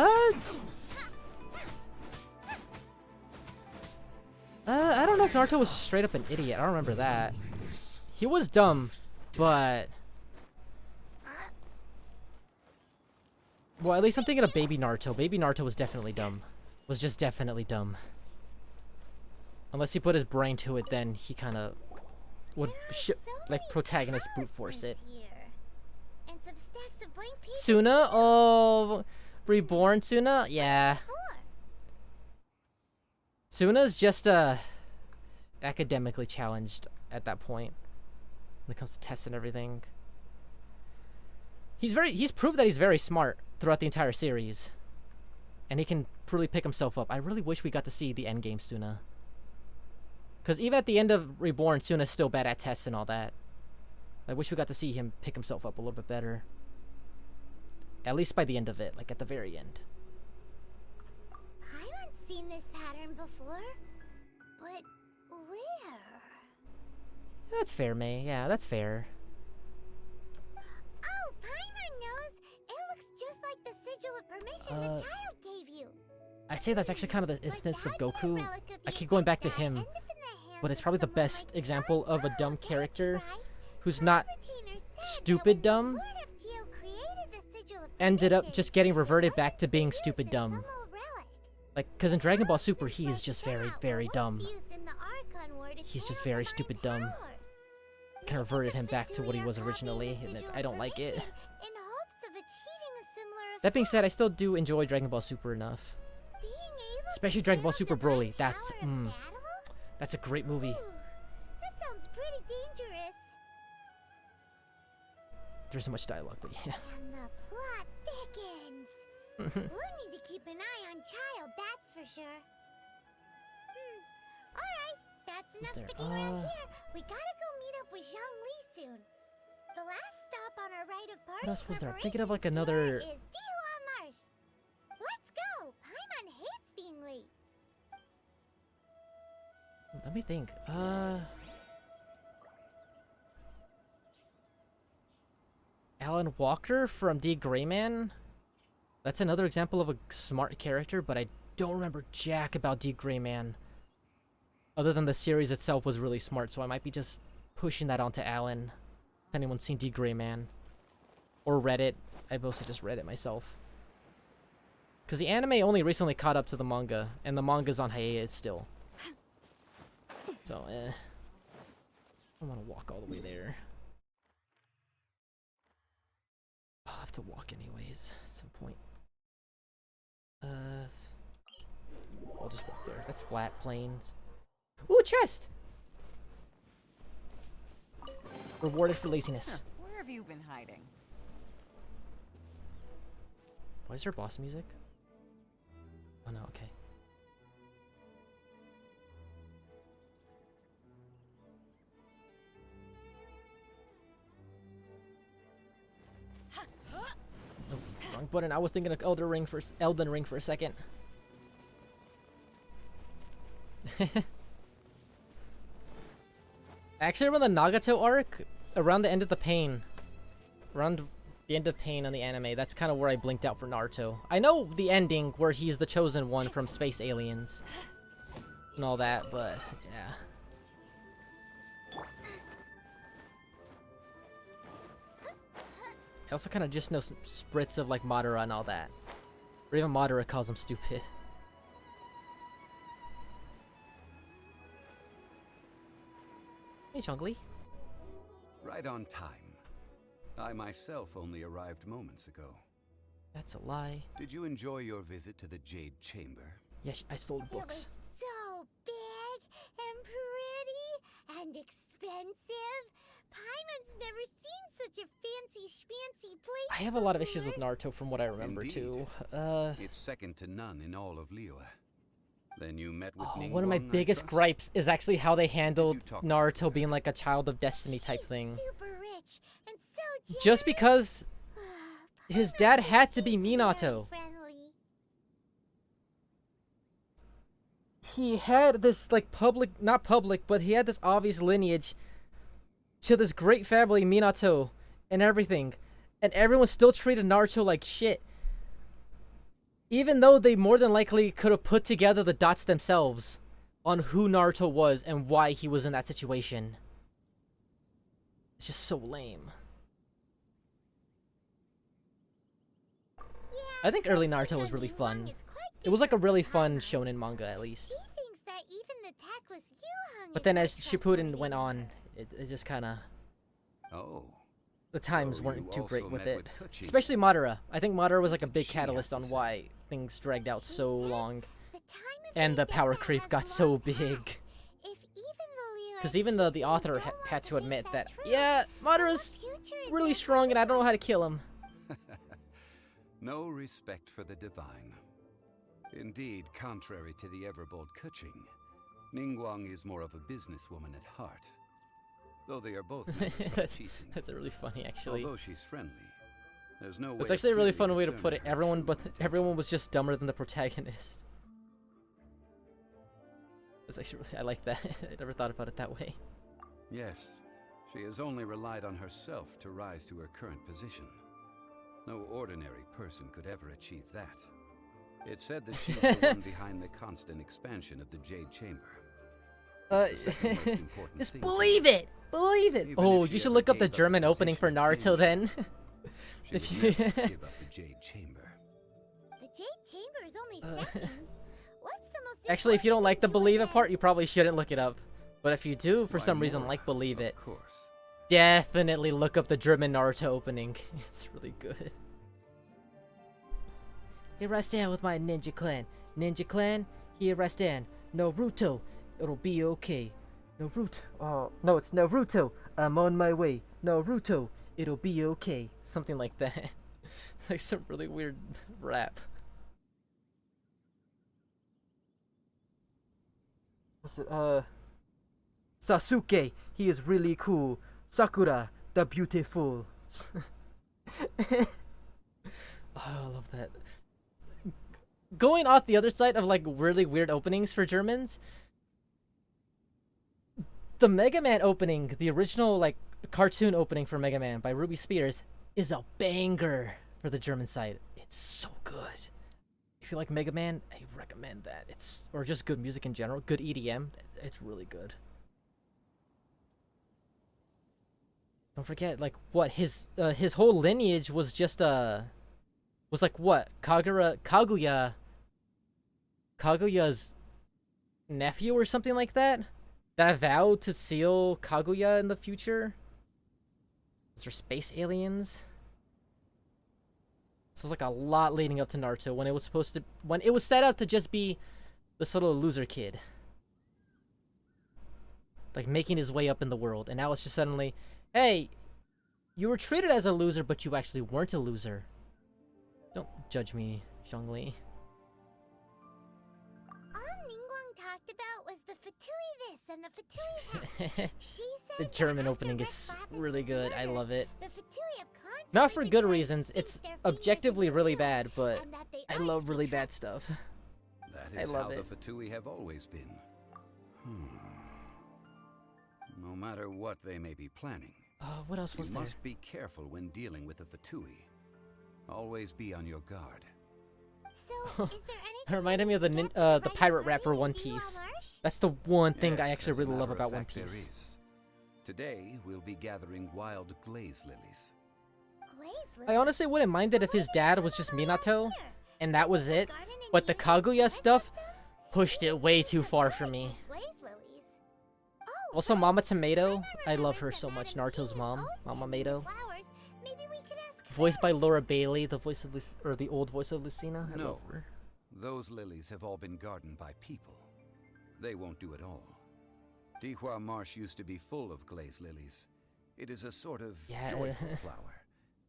I don't know if Naruto was straight up an idiot. I don't remember that. He was dumb, but... Well, at least I'm thinking of Baby Naruto. Baby Naruto was definitely dumb. Was just definitely dumb. Unless he put his brain to it, then he kind of would, like, protagonist brute force it. And some stacks of blank paper. Suna? Oh, reborn Suna? Yeah. Suna's just academically challenged at that point when it comes to tests and everything. He's proved that he's very smart throughout the entire series. And he can really pick himself up. I really wish we got to see the endgame Suna. Because even at the end of Reborn, Suna's still bad at tests and all that. I wish we got to see him pick himself up a little bit better. At least by the end of it, like at the very end. I haven't seen this pattern before. But where? That's fair, May. Yeah, that's fair. Oh, Paimon knows. It looks just like the sigil of permission the child gave you. I'd say that's actually kind of the instance of Goku. I keep going back to him, but it's probably the best example of a dumb character who's not stupid dumb, ended up just getting reverted back to being stupid dumb. Like, because in Dragon Ball Super, he is just very, very dumb. He's just very stupid dumb. Kind of reverted him back to what he was originally, and I don't like it. That being said, I still do enjoy Dragon Ball Super enough. Especially Dragon Ball Super Broly. That's a great movie. That sounds pretty dangerous. There's so much dialogue, but yeah. And the plot thickens. We'll need to keep an eye on Child, that's for sure. Alright, that's enough sticking around here. We gotta go meet up with Zhongli soon. The last stop on our rite of party What else was there? I'm thinking of like another... is Dihua Marsh. Let's go! Paimon hates being late. Let me think. Alan Walker from D. Greyman? That's another example of a smart character, but I don't remember jack about D. Greyman. Other than the series itself was really smart, so I might be just pushing that onto Alan. If anyone's seen D. Greyman. Or read it. I mostly just read it myself. Because the anime only recently caught up to the manga, and the manga's on hiatus still. So, I don't want to walk all the way there. I'll have to walk anyways, at some point. I'll just walk there. That's flat plains. Ooh, chest! Rewarded for laziness. Where have you been hiding? Why is there boss music? Oh no, okay. Oh, wrong button. I was thinking of Elden Ring for a second. Actually, around the Nagato arc, around the end of the pain, around the end of pain on the anime, that's kind of where I blinked out for Naruto. I know the ending where he's the chosen one from space aliens and all that, but yeah. I also kind of just know some spritz of like Madara and all that. Or even Madara calls him stupid. Hey, Zhongli. Right on time. I myself only arrived moments ago. That's a lie. Did you enjoy your visit to the Jade Chamber? Yes, I sold books. It was so big and pretty and expensive. Paimon's never seen such a fancy schmancy place. I have a lot of issues with Naruto from what I remember too. It's second to none in all of Liyue. Then you met with Ningguang, one of my biggest gripes is actually how they handled Naruto being like a child of destiny type thing. Super rich and so Just because his dad had to be Minato. He had this like not public, but he had this obvious lineage to this great family, Minato, and everything. And everyone still treated Naruto like shit. Even though they more than likely could have put together the dots themselves on who Naruto was and why he was in that situation. It's just so lame. I think early Naruto was really fun. It was like a really fun shonen manga, at least. But then as Shippuden went on, it just kind of... The times weren't too great with it. Especially Madara. I think Madara was like a big catalyst on why things dragged out so long. And the power creep got so big. Because even the author had to admit that, yeah, Madara's really strong and I don't know how to kill him. No respect for the divine. Indeed, contrary to the ever-bold Keqing, Ningguang is more of a businesswoman at heart. Though they are both members of Qixing. That's a really funny, actually. Although she's friendly, there's no way. It's actually a really fun way to put it. Everyone was just dumber than the protagonist. It's actually really, I like that. I never thought about it that way. Yes, she has only relied on herself to rise to her current position. No ordinary person could ever achieve that. It's said that she's the one behind the constant expansion of the Jade Chamber. Just believe it! Believe it! Oh, you should look up the German opening for Naruto then. If you give up the Jade Chamber. The Jade Chamber is only second. What's the most Actually, if you don't like the believe it part, you probably shouldn't look it up. But if you do, for some reason, like believe it, definitely look up the German Naruto opening. It's really good. Here I stand with my ninja clan. Ninja clan, here I stand. Naruto, it'll be okay. Naruto, oh, no, it's Naruto. I'm on my way. Naruto, it'll be okay. Something like that. It's like some really weird rap. What's it, Sasuke, he is really cool. Sakura, the beautiful. Oh, I love that. Going off the other side of like really weird openings for Germans, the Mega Man opening, the original like cartoon opening for Mega Man by Ruby Spears, is a banger for the German side. It's so good. If you like Mega Man, I recommend that. It's or just good music in general, good EDM. It's really good. Don't forget, like what his whole lineage was just was like what Kaguya's nephew or something like that vowed to seal Kaguya in the future. Is there space aliens? So it was like a lot leading up to Naruto when it was set out to just be this little loser kid, like making his way up in the world, and now it's just suddenly, hey, you were treated as a loser, but you actually weren't a loser. Don't judge me, Zhongli. All Ningguang talked about was the Fatui this and the Fatui that. She said The German opening is really good. I love it. the Fatui have constantly Not for been good trying to reasons. sink It's their fingers objectively into really the wheel, bad, but and that they I aren't love to be really bad stuff. That I is love how it. the Fatui have always been. No matter what they may be planning, what else was you there? must be careful when dealing with the Fatui. Always be on your guard. So, is there It reminded me of the pirate rap for One Piece. That's the one thing I Yes, actually as a really love matter of about One fact, there Piece. is. Today, we'll be gathering wild Glaze lilies. Glaze I honestly wouldn't mind it if his dad was just Minato, and that was it. But the Kaguya stuff pushed it way too far for me. Also, Mama Tomato, I love her so much. Naruto's mom, Mama Mato. Voiced by Laura Bailey, the voice of the old voice of Lucina. I love her. Those lilies have all been gardened by people. They won't do it all. Dihua Marsh used to be full of Glaze lilies. It is a sort of joyful flower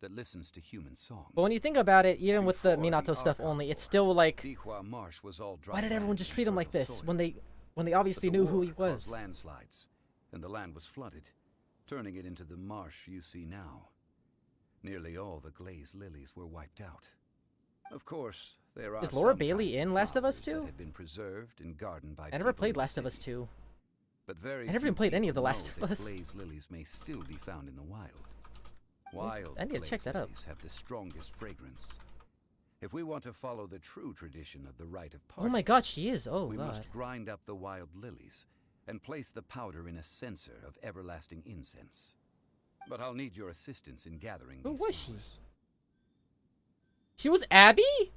that listens to human song. But when you think about it, even with the Minato stuff only, it's still like, Dihua Marsh was all dry. Why did everyone just treat him like this when they obviously knew who he was? Landslides, and the land was flooded, turning it into the marsh you see now. Nearly all the Glaze lilies were wiped out. Of course, there are. Is Laura some Bailey in Last of Us 2? Have been preserved and gardened by I never people played in the Last of Us city. 2. But very I never few even played any of people The Last know of that Us. Glaze lilies may still be found in the wild. Wild I need to Glaze check that out. lilies have the strongest fragrance. If we want to follow the true tradition of the rite of Oh parting, my god, she is. Oh we god. must grind up the wild lilies and place the powder in a censer of everlasting incense. But I'll need your assistance in gathering Who these was she? flowers. She was Abby?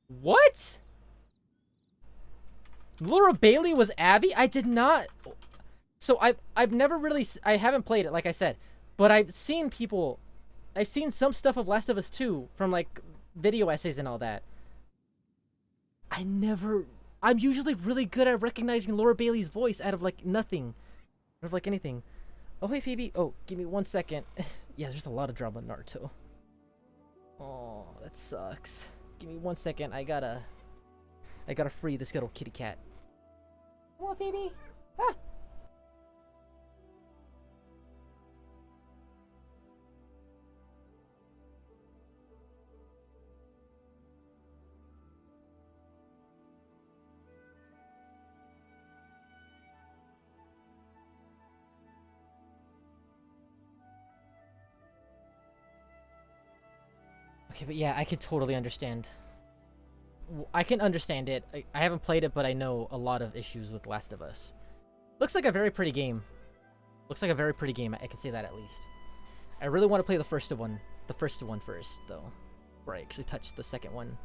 What? Laura Bailey was Abby? I did not. So I've never really, I haven't played it, like I said, but I've seen some stuff of Last of Us 2 from like video essays and all that. I'm usually really good at recognizing Laura Bailey's voice out of like nothing, out of like anything. Oh hey Phoebe, oh give me 1 second. Yeah, there's a lot of drama in Naruto. Oh, that sucks. Give me 1 second. I gotta free this little kitty cat. Come on, Phoebe. Ah. Okay, but yeah, I can totally understand. I can understand it. I haven't played it, but I know a lot of issues with Last of Us. Looks like a very pretty game. Looks like a very pretty game. I can say that at least. I really want to play the first one first, though, before I actually touch the second one.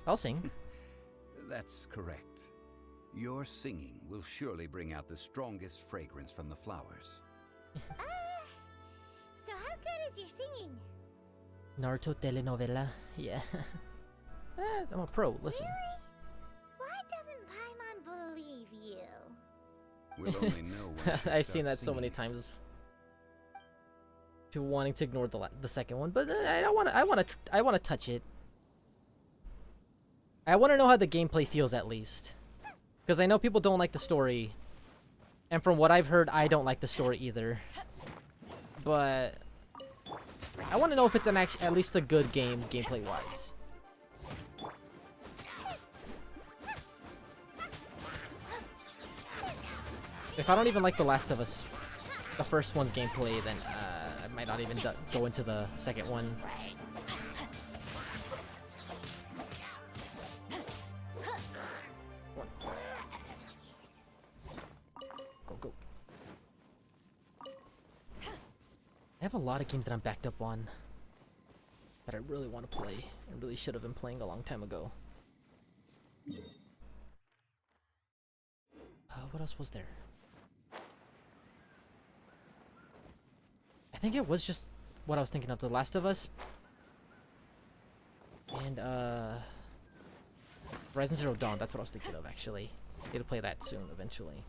I'll sing. That's correct. Your singing will surely bring out the strongest fragrance from the flowers. So how good is your singing? Naruto telenovela. Yeah. I'm a pro. Listen. Really? Why doesn't Paimon believe you? We'll only know when she I've seen that starts so many singing. times. People wanting to ignore the second one, but I want to touch it. I want to know how the gameplay feels at least, because I know people don't like the story, and from what I've heard, I don't like the story either. But I want to know if it's at least a good game gameplay wise. If I don't even like The Last of Us, the first one's gameplay, then I might not even go into the second one. Go. I have a lot of games that I'm backed up on that I really want to play and really should have been playing a long time ago. What else was there? I think it was just what I was thinking of, The Last of Us and Horizon Zero Dawn. That's what I was thinking of, actually. Need to play that soon, eventually.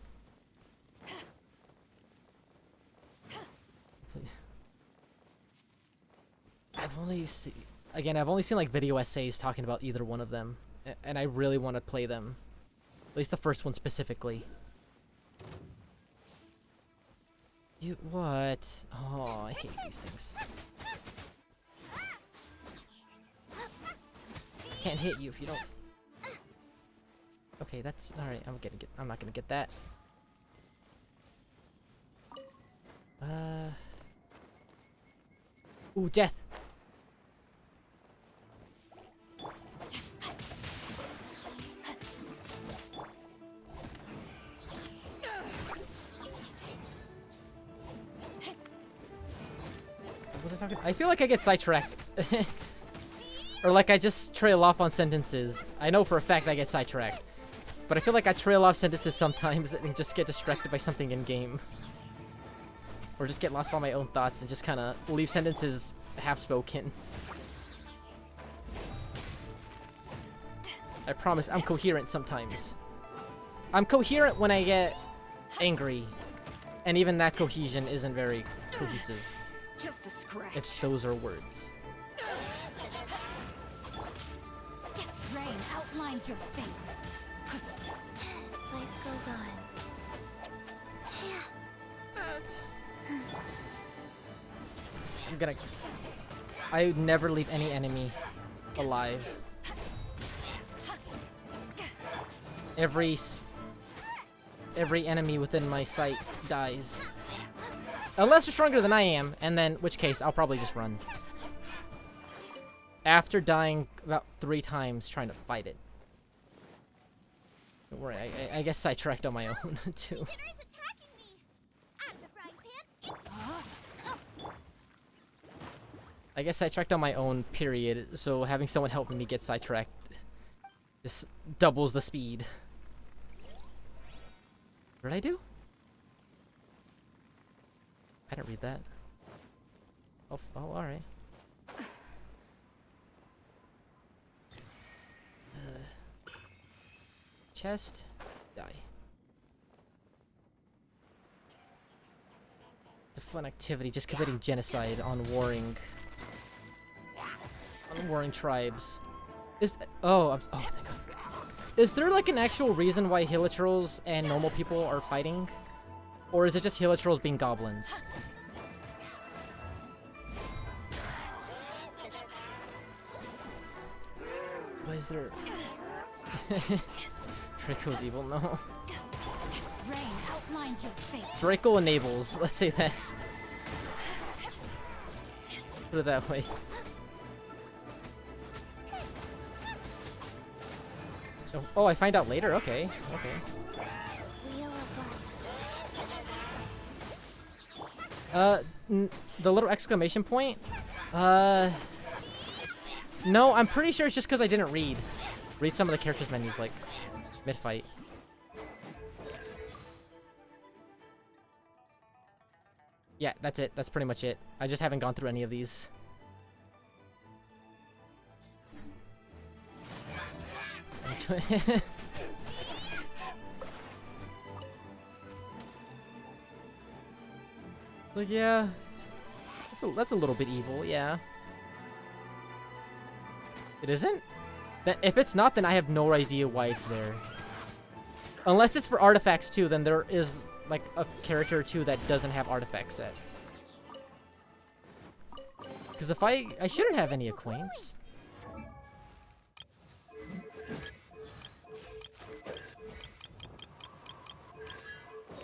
I've only seen like video essays talking about either one of them, and I really want to play them. At least the first one specifically. You what? Oh, I hate these things. Can't hit you if you don't. Okay, that's all right. I'm not gonna get that. Ooh, death. was I talking? I feel like I get sidetracked. Or like I just trail off on sentences. I know for a fact I get sidetracked. But I feel like I trail off sentences sometimes and just get distracted by something in-game. Or just get lost on my own thoughts and just kind of leave sentences half-spoken. I promise, I'm coherent sometimes. I'm coherent when I get angry. And even that cohesion isn't very cohesive. Just a scratch. If those are words. Rain outlines your fate. Life goes on. I would never leave any enemy alive. Every enemy within my sight dies. Unless you're stronger than I am, and then, which case, I'll probably just run. After dying about 3 times trying to fight it. Don't worry, I guess sidetracked on my own, too. I guess sidetracked on my own, period, so having someone help me get sidetracked just doubles the speed. What did I do? I didn't read that. Oh, alright. Chest. Die. It's a fun activity, just committing genocide on warring tribes. Thank God. Is there like an actual reason why hilichurls and normal people are fighting? Or is it just hilichurls being goblins? Why is there... Draco's evil, no. Rain outlines your fate. Draco enables, let's say that. Put it that way. Oh, I find out later? Okay, okay. The little exclamation point? No, I'm pretty sure it's just because I didn't read some of the characters' menus, like, mid-fight. Yeah, that's it. That's pretty much it. I just haven't gone through any of these. Like, yeah, that's a little bit evil, yeah. It isn't? If it's not, then I have no idea why it's there. Unless it's for artifacts too, then there is like a character or two that doesn't have artifacts set. Because if I shouldn't have any acquaintance.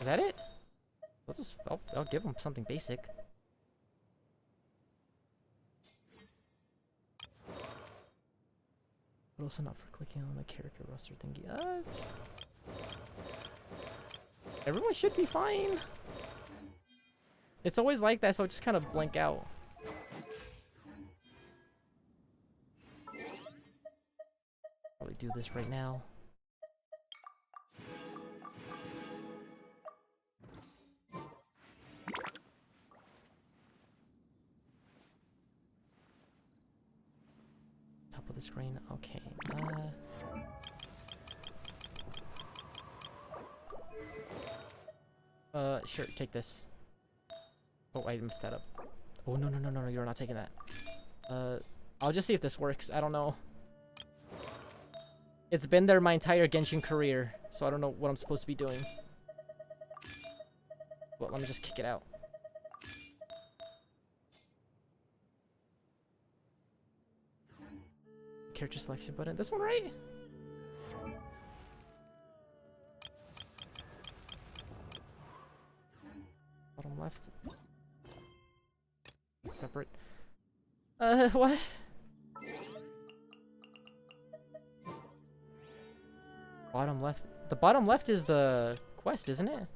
Is that it? I'll give him something basic. But also not for clicking on the character roster thingy. Everyone should be fine. It's always like that, so I just kind of blank out. Probably do this right now. Top of the screen. Okay. Sure, take this. Oh, I messed that up. Oh, no, you're not taking that. I'll just see if this works. I don't know. It's been there my entire Genshin career, so I don't know what I'm supposed to be doing. Well, let me just kick it out. Character selection button. This one, right? Bottom left. Separate. What? Bottom left. The bottom left is the quest, isn't it?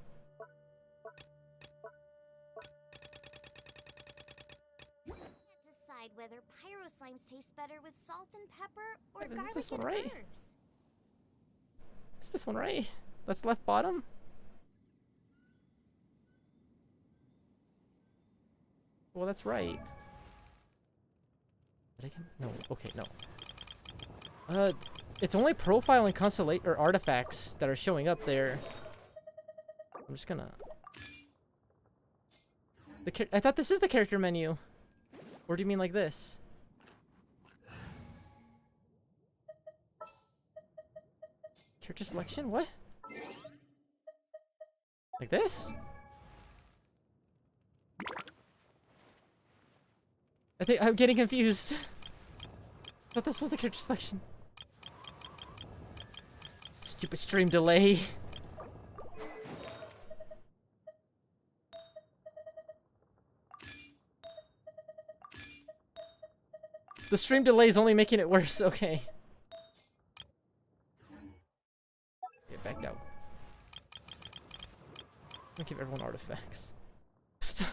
whether pyro slimes taste better with salt and pepper or Wait, is garlic this one and right? herbs. Is this one right? That's left bottom? Well, that's right. Did I get... No. Okay, no. It's only profile and constellate or artifacts that are showing up there. I'm just gonna... I thought this is the character menu. Or do you mean like this? Character selection? What? Like this? I think I'm getting confused. I thought this was the character selection. Stupid stream delay. The stream delay is only making it worse. Okay. Get backed out. I'm gonna give everyone artifacts. Stop.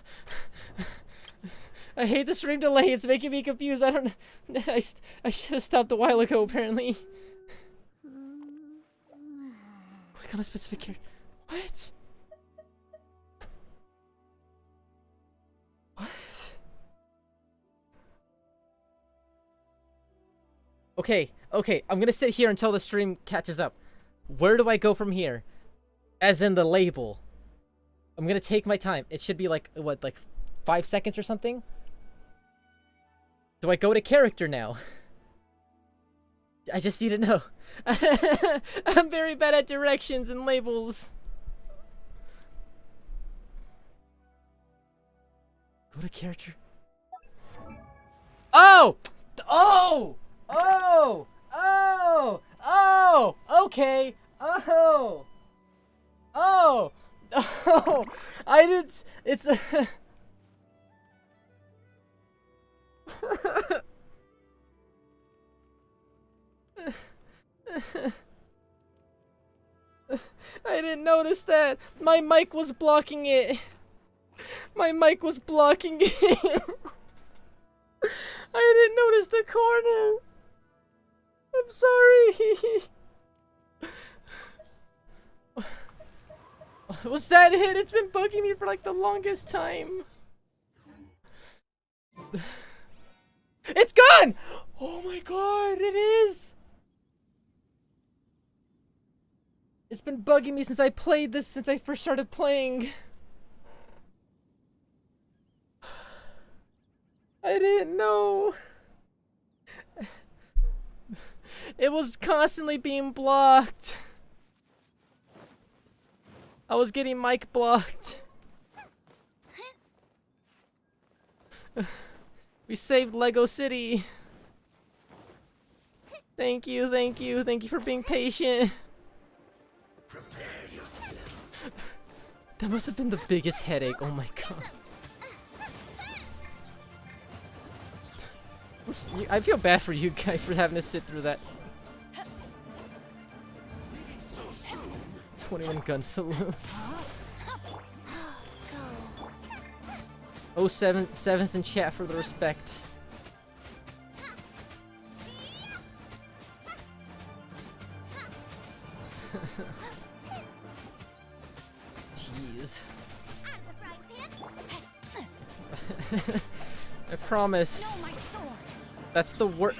I hate the stream delay. It's making me confused. I don't. I should have stopped a while ago. Apparently. Click on a specific character. What? What? Okay. Okay. I'm gonna sit here until the stream catches up. Where do I go from here? As in the label. I'm gonna take my time. It should be like what, like 5 seconds or something? Do I go to character now? I just need to know. I'm very bad at directions and labels. Go to character. Oh! Oh! Oh! Oh! Oh! Okay! Oh! Oh! Oh! I did. It's a. I didn't notice that. My mic was blocking it. My mic was blocking it. I didn't notice the corner. I'm sorry. Was that it? It's been bugging me for like the longest time. It's gone! Oh my god, it is! It's been bugging me since I played this, since I first started playing. I didn't know. It was constantly being blocked. I was getting mic blocked. We saved Lego City. Thank you, thank you, thank you for being patient. Prepare yourself. That must have been the biggest headache. Oh my god. I feel bad for you guys for having to sit through that. 21 gun salute. Oh, seven's in chat for the respect. Jeez. I promise. That's the worst.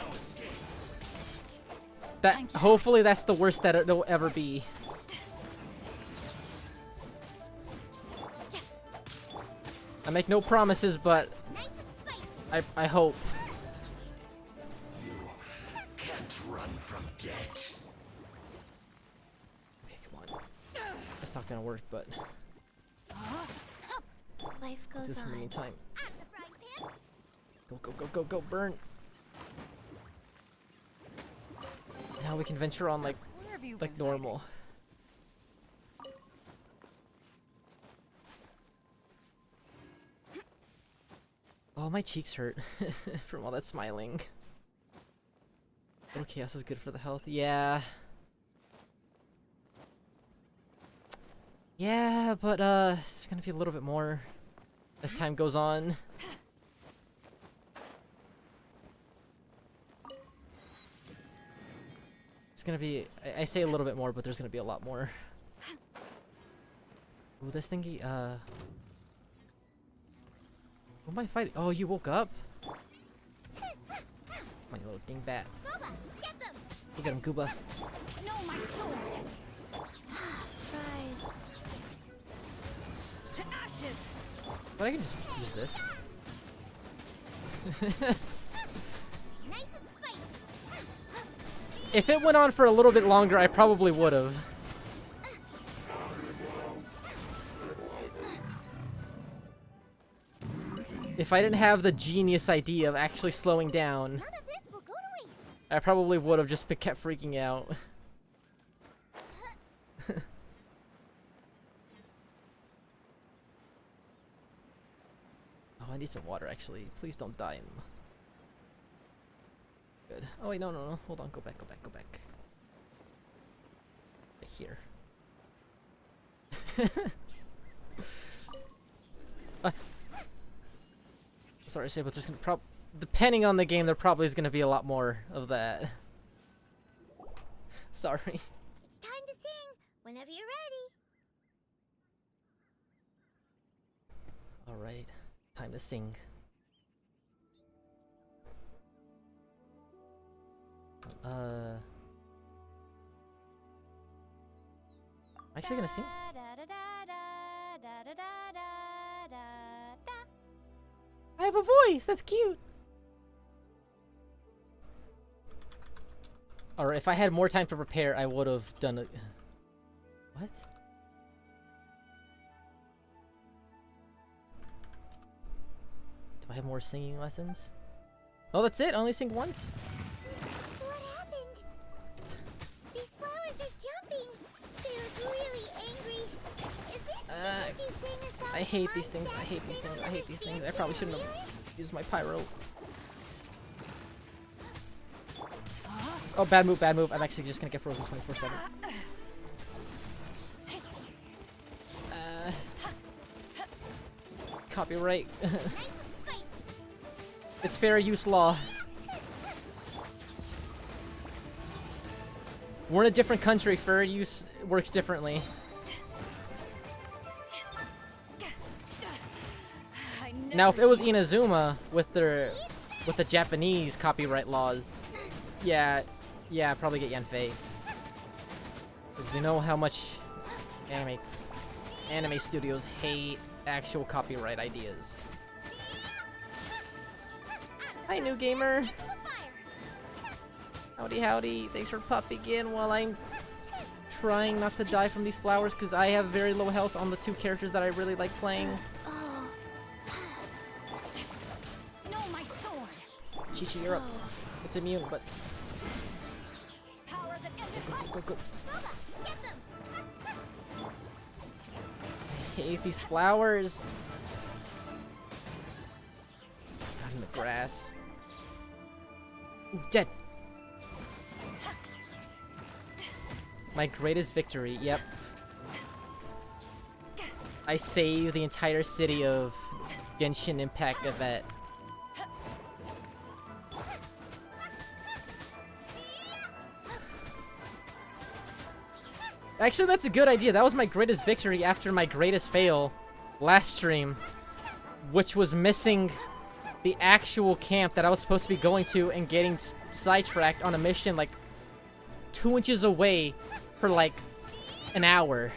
Hopefully that's the worst that it'll ever be. I make no promises, but I hope. You can't run from death. Okay, come on. That's not gonna work, but Life goes just in the on. meantime. Go, go, go, go, go, burn. Now we can venture on like normal. Oh, my cheeks hurt from all that smiling. Okay, this is good for the health. Yeah. Yeah, but it's gonna be a little bit more as time goes on. gonna be... I say a little bit more, but there's gonna be a lot more. Ooh, this thingy, Who am I fighting? Oh, you woke up? My little dingbat. You got him, Gooba. No, my sword! Fries. To ashes! But I can just use this. Nice and spicy. If it went on for a little bit longer, I probably would have. If I didn't have the genius idea of actually slowing down, I probably would have just kept freaking out. Oh, I need some water, actually. Please don't die. Good. Oh, wait, no. Hold on. Go back. Here. Sorry to say, but there's gonna depending on the game, there probably is gonna be a lot more of that. Sorry. It's time to sing whenever you're ready. All right, time to sing. I'm actually gonna sing. I have a voice. That's cute. Or if I had more time to prepare, I would have done it. What? Do I have more singing lessons? Oh, that's it. Only sing once. What happened? These flowers are jumping. They look really angry. Is it because you sang a song? I hate these things. I hate these things. I hate these things. I probably shouldn't have used my pyro. Oh, bad move, bad move. I'm actually just gonna get frozen 24/7. Copyright. It's fair use law. We're in a different country. Fair use works differently. Now, if it was Inazuma with the Japanese copyright laws, yeah, I'd probably get Yanfei. Because we know how much anime studios hate actual copyright ideas. Hi, new gamer. Howdy, howdy. Thanks for popping in while I'm trying not to die from these flowers because I have very low health on the two characters that I really like playing. No, my sword. Chi-Chi, you're up. It's immune, but... Go. I hate these flowers. Got in the grass. Ooh, dead. My greatest victory, yep. I saved the entire city of Genshin Impact event. Actually, that's a good idea. That was my greatest victory after my greatest fail last stream, which was missing the actual camp that I was supposed to be going to and getting sidetracked on a mission like 2 inches away for like an hour.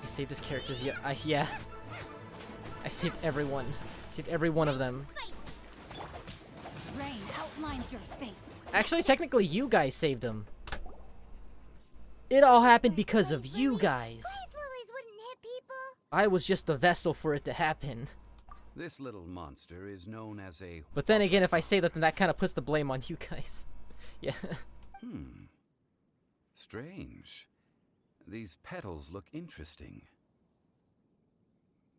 I saved his characters. Yeah. I saved everyone. Saved every one of them. Rain outlines your fate. Actually, technically, you guys saved him. It all happened because of you guys. I was just the vessel for it to happen. This little monster is known as a... But then again, if I say that, then that kind of puts the blame on you guys. Yeah. Strange. These petals look interesting.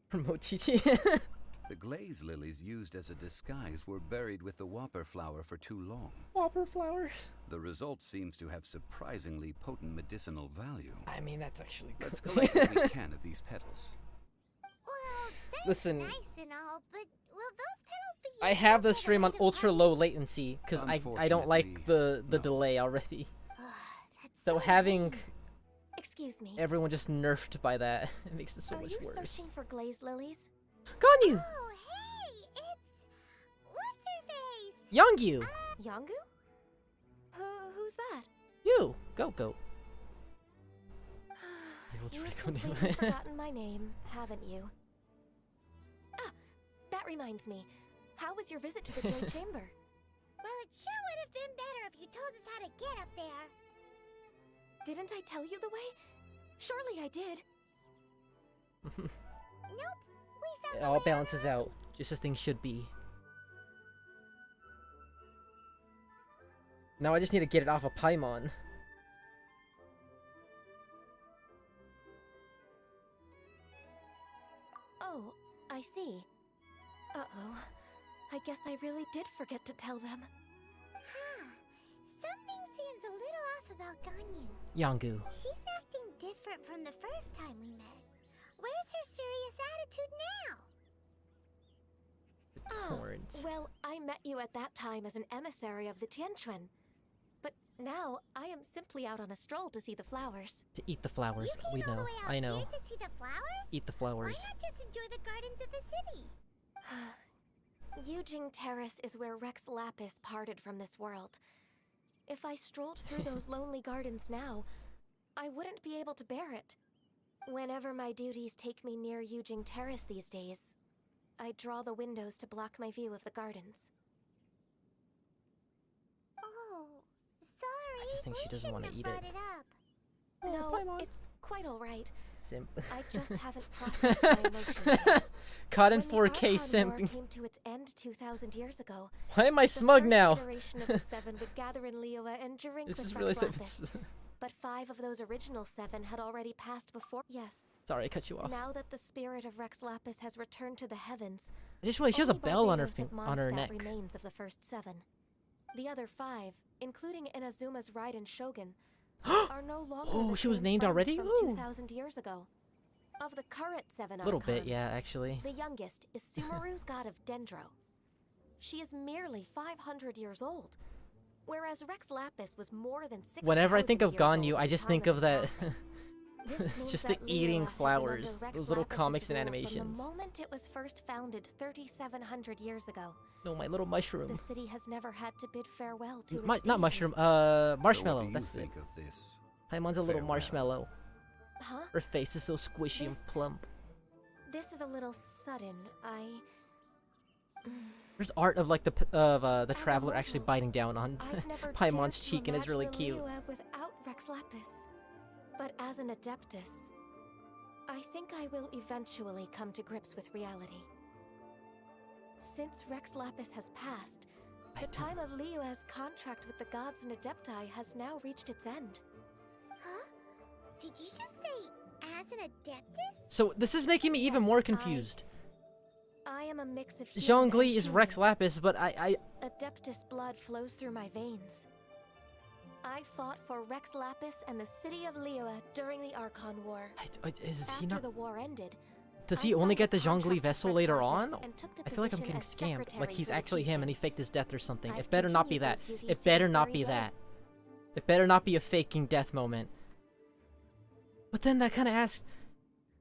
Promote Chi-Chi. The Glaze lilies used as a disguise were buried with the whopper flower for too long. Whopper flower. The result seems to have surprisingly potent medicinal value. I mean, that's actually good. Let's collect what we can of these petals. Well, that's Listen. nice and all, but will those petals be I have the stream on ultra low latency because I don't like the delay already. So having everyone just nerfed by that, it makes it so much worse. Are you searching for Glaze lilies? Ganyu! Oh, hey, it's what's her face? Yongyu! Yongu? Who's that? You! Go. You've completely forgotten my name, haven't you? Ah, that reminds me. How was your visit to the Jade Chamber? Well, it sure would have been better if you told us how to get up there. Didn't I tell you the way? Surely I did. Nope. We found It all balances out, just as things should be. Now I just need to get it off of Paimon. Oh, I see. Uh-oh. I guess I really did forget to tell them. Huh. Something seems a little off about Ganyu. Yongu. She's acting different from the first time we met. Where's her serious attitude now? Horns. Well, I met you at that time as an emissary of the Tianquan. But now, I am simply out on a stroll to see the flowers. To eat the flowers, You came all the way out I know. Here to see the flowers? Eat the flowers. Why not just enjoy the gardens of the city? Yujing Terrace is where Rex Lapis parted from this world. If I strolled through those lonely gardens now, I wouldn't be able to bear it. Whenever my duties take me near Yujing Terrace these days, I draw the windows to block my view of the gardens. Oh, sorry. I just think she doesn't want to eat it. No, it's quite alright. Simp. I just haven't processed my emotions yet. Caught in When the 4K Archon War simping. came to its end 2,000 years ago. Why am I smug now? The first iteration of the Seven would gather in Liyue and drink This with is really Rex Lapis. But 5 of those original 7 had already passed before. Yes. Sorry, I cut you off. Now that the spirit of Rex Lapis has returned to the heavens, I just realized she has a only bell on her Barbados of on her Mondstadt neck. remains of the first 7. The other 5, including Inazuma's Raiden Shogun, are no longer Oh, the she was same named friends already? from Ooh. 2,000 years ago. Of the current 7 A little bit, archons, yeah, actually. the youngest is Sumeru's god of Dendro. She is merely 500 years old, whereas Rex Lapis was more than 6,000 Whenever I think of years Ganyu, old I at the just time think of that. This means Just the that Liyue eating had been flowers, under Rex those little Lapis's comics and rule animations. From the moment it was first founded 3,700 years ago. No, my little mushroom. The city has never had to bid farewell to its Not deity. mushroom, So marshmallow. what do you That's think it. of this? Paimon's a little Farewell. marshmallow. Huh? Her face is so squishy and plump. This is a little sudden. There's art of like the traveler actually biting down on I've never Paimon's dared to cheek and it's really imagine cute. Liyue without Rex Lapis. But as an Adeptus, I think I will eventually come to grips with reality. Since Rex Lapis has passed, the time of Liyue's contract with the gods and Adepti has now reached its end. Huh? Did you just say as an Adeptus? So this is making me even more confused. I am a mix of human Zhongli and is human. Rex Lapis, but I Adeptus blood flows through my veins. I fought for Rex Lapis and the city of Liyue during the Archon War. is he After not? the war ended, Does I he only signed a get the contract Zhongli with vessel Rex later Lapis on? and took the I feel like I'm position getting as scammed. Like secretary he's for the actually him chieftain. and he faked his death or something. I've It better not be continued that. those duties It to better this not very be day. that. It better not be a faking death moment. But then that kind of asks,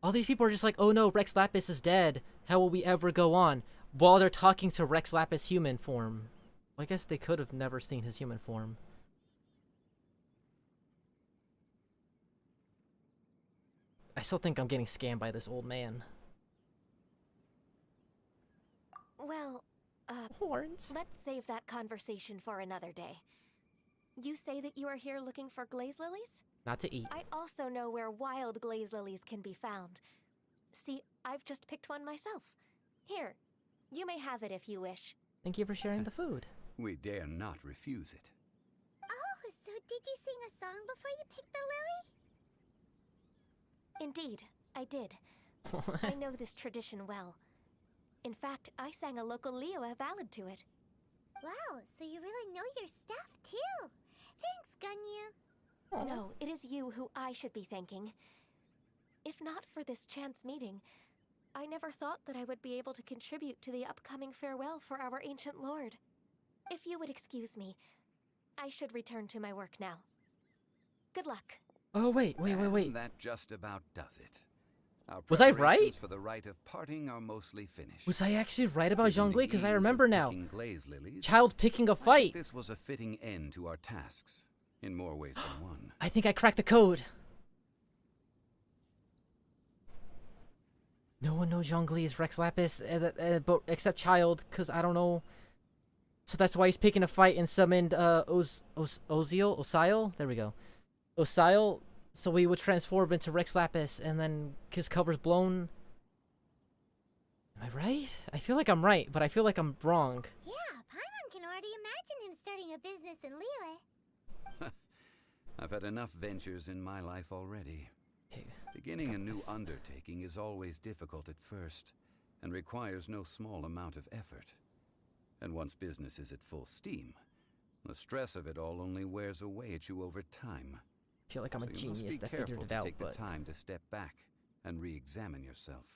all these people are just like, oh no, Rex Lapis is dead. How will we ever go on? While they're talking to Rex Lapis human form. Well, I guess they could have never seen his human form. I still think I'm getting scammed by this old man. Well, Horns. let's save that conversation for another day. You say that you are here looking for glaze lilies? Not to eat. I also know where wild glaze lilies can be found. See, I've just picked one myself. Here, you may have it if you wish. Thank you for sharing the food. We dare not refuse it. Oh, so did you sing a song before you picked the lily? Indeed, I did. I know this tradition well. In fact, I sang a local Liyue ballad to it. Wow, so you really know your stuff too. Thanks, Ganyu. No, it is you who I should be thanking. If not for this chance meeting, I never thought that I would be able to contribute to the upcoming farewell for our ancient lord. If you would excuse me, I should return to my work now. Good luck. Oh, wait. And that just about does it. Our Was I right? preparations for the rite of parting are mostly finished. Was I actually right about Given the Zhongli? Because I ease of remember now. picking Glaze lilies, Child picking a I think fight. this was a fitting end to our tasks, in more ways than one. I think I cracked the code. No one knows Zhongli is Rex Lapis, except Child, because I don't know. So that's why he's picking a fight and summoned Osiel? There we go. Osiel, so he would transform into Rex Lapis, and then his cover's blown. Am I right? I feel like I'm right, but I feel like I'm wrong. Yeah, Paimon can already imagine him starting a business in Liyue. I've had enough ventures in my life already. Beginning a new undertaking is always difficult at first, and requires no small amount of effort. And once business is at full steam, the stress of it all only wears away at you over time. I feel like I'm a genius that figured it out, take but the time to step back and re-examine yourself.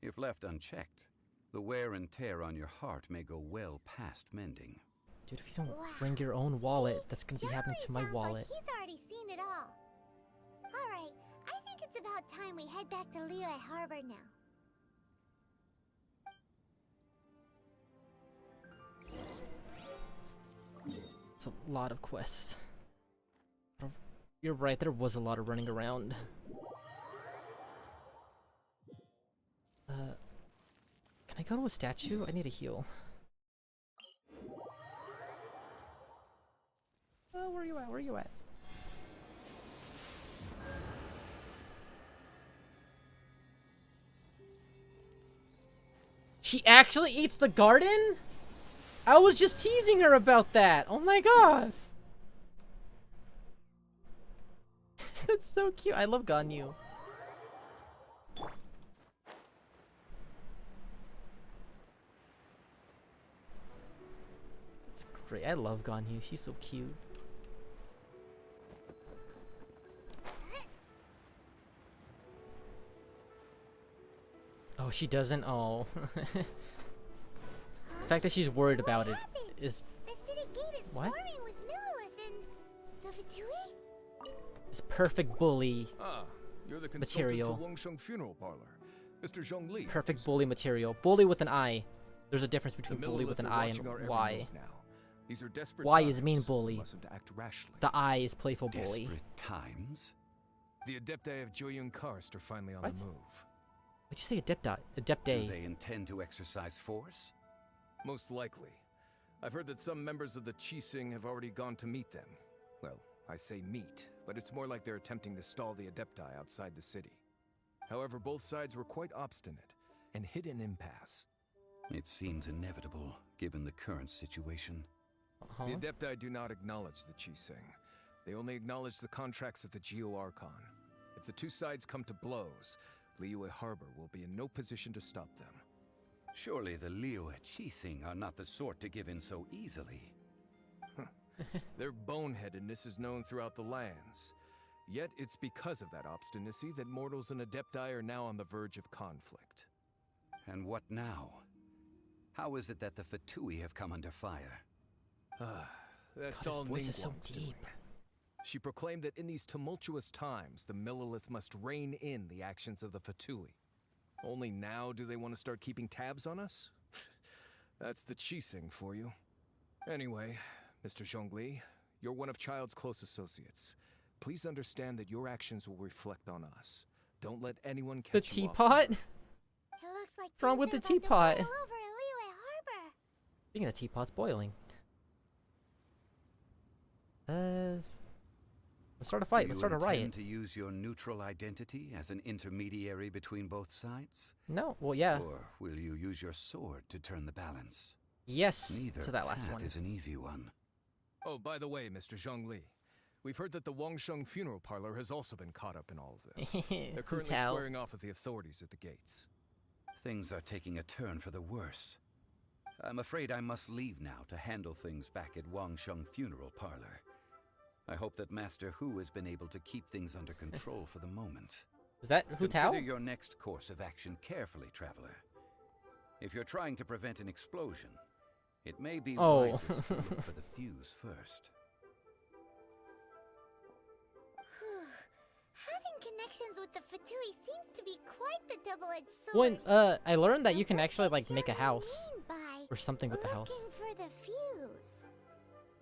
If left unchecked, the wear and tear on your heart may go well past mending. Dude, if you don't bring your own wallet, that's gonna be happening to my wallet. Like he's already seen it all. Alright, I think it's about time we head back to Liyue Harbor now. It's a lot of quests. You're right, there was a lot of running around. Can I go to a statue? I need a heal. Where are you at? Where are you at? She actually eats the garden? I was just teasing her about that. Oh my god. That's so cute. I love Ganyu. It's great. I love Ganyu. She's so cute. Oh, she doesn't? Oh. The fact that she's worried about it is... The city gate is what? swarming with Millilith and the Fatui? It's perfect bully You're the material. consultant to Wangsheng Funeral Parlor, Mr. Zhongli. Perfect bully material. Bully with an I. There's a difference between bully with an I and Y. These are desperate Y times. is mean bully. Mustn't act rashly. The I is playful bully. Desperate times? The Adepti of Joyun Karst are finally on the move. What'd you say, Adepti? Adepti. Do they intend to exercise force? Most likely. I've heard that some members of the Qixing have already gone to meet them. Well, I say meet, but it's more like they're attempting to stall the Adepti outside the city. However, both sides were quite obstinate and hit an impasse. It seems inevitable, given the current situation. The Adepti do not acknowledge the Qixing. They only acknowledge the contracts of the Geo-Archon. If the two sides come to blows, Liyue Harbor will be in no position to stop them. Surely the Liyue Qixing are not the sort to give in so easily. Their boneheadedness is known throughout the lands. Yet it's because of that obstinacy that mortals and Adepti are now on the verge of conflict. And what now? How is it that the Fatui have come under fire? That's God, all his voice is so Ningguang's deep. doing. She proclaimed that in these tumultuous times, the Millilith must rein in the actions of the Fatui. Only now do they want to start keeping tabs on us? That's the Qixing for you. Anyway, Mr. Zhongli, you're one of Child's close associates. Please understand that your actions will reflect on us. Don't let anyone catch The you teapot? It looks like What's wrong with the things are about to teapot? boil over in Liyue Harbor. Speaking of teapots boiling. Let's start a fight. Let's start a Do you riot. intend to use your neutral identity as an intermediary between both sides? No. Well, yeah. Or will you use your sword to turn the balance? Yes. Neither to that last path one. is an easy one. Oh, by the way, Mr. Zhongli, we've heard that the Wangsheng Funeral Parlor has also been caught up in all of this. They're currently Tell. squaring off with the authorities at the gates. Things are taking a turn for the worse. I'm afraid I must leave now to handle things back at Wangsheng Funeral Parlor. I hope that Master Hu has been able to keep things under control for the moment. Is that Hu Tao? Consider your next course of action carefully, traveler. If you're trying to prevent an explosion, it may be wisest to look for the fuse first. Having connections with the Fatui seems to be quite the double-edged sword. When I learned that you can actually like make a house or something with the house. Looking for the fuse.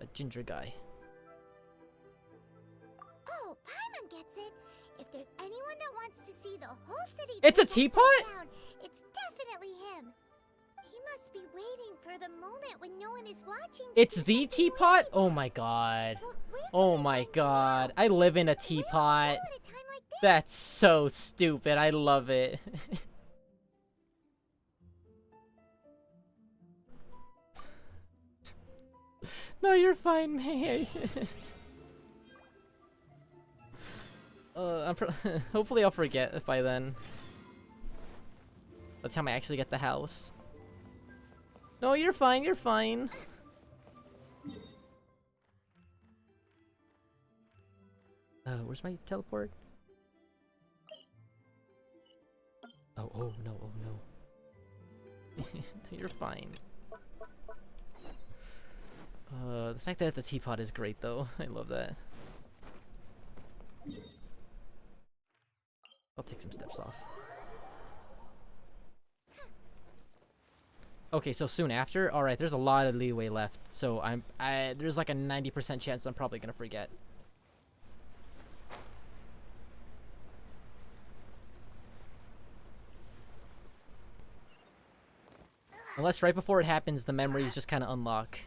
A ginger guy. Oh, Paimon gets it. If there's anyone that wants to see the whole city, It's a teapot? down, it's definitely him. He must be waiting for the moment when no one is watching. It's the teapot? Oh my god. Oh my god. I live in a teapot. That's so stupid. I love it. No, you're fine, May. Hopefully I'll forget by then. By the time I actually get the house. No, you're fine, you're fine. Where's my teleport? Oh, oh no, oh no. You're fine. The fact that it's a teapot is great though. I love that. I'll take some steps off. Okay, so soon after? Alright, there's a lot of leeway left. So there's like a 90% chance I'm probably gonna forget. Unless right before it happens, the memories just kind of unlock.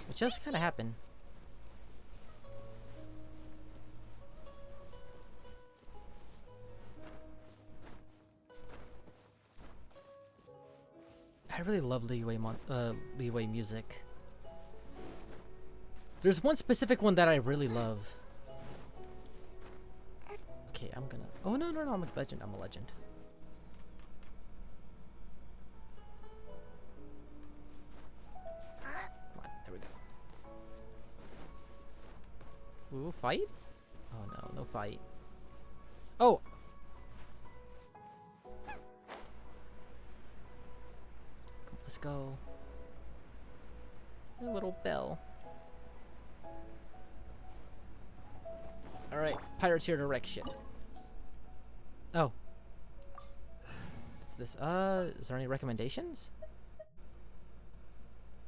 Which does kind of happen. I really love Liyue music. There's one specific one that I really love. Okay, I'm gonna... Oh, no, no, no, I'm a legend. I'm a legend. Come on, there we go. Ooh, fight? Oh, no, no fight. Oh! Let's go. A little bell. Alright, pirates here to wreck shit. Oh. What's this? Is there any recommendations?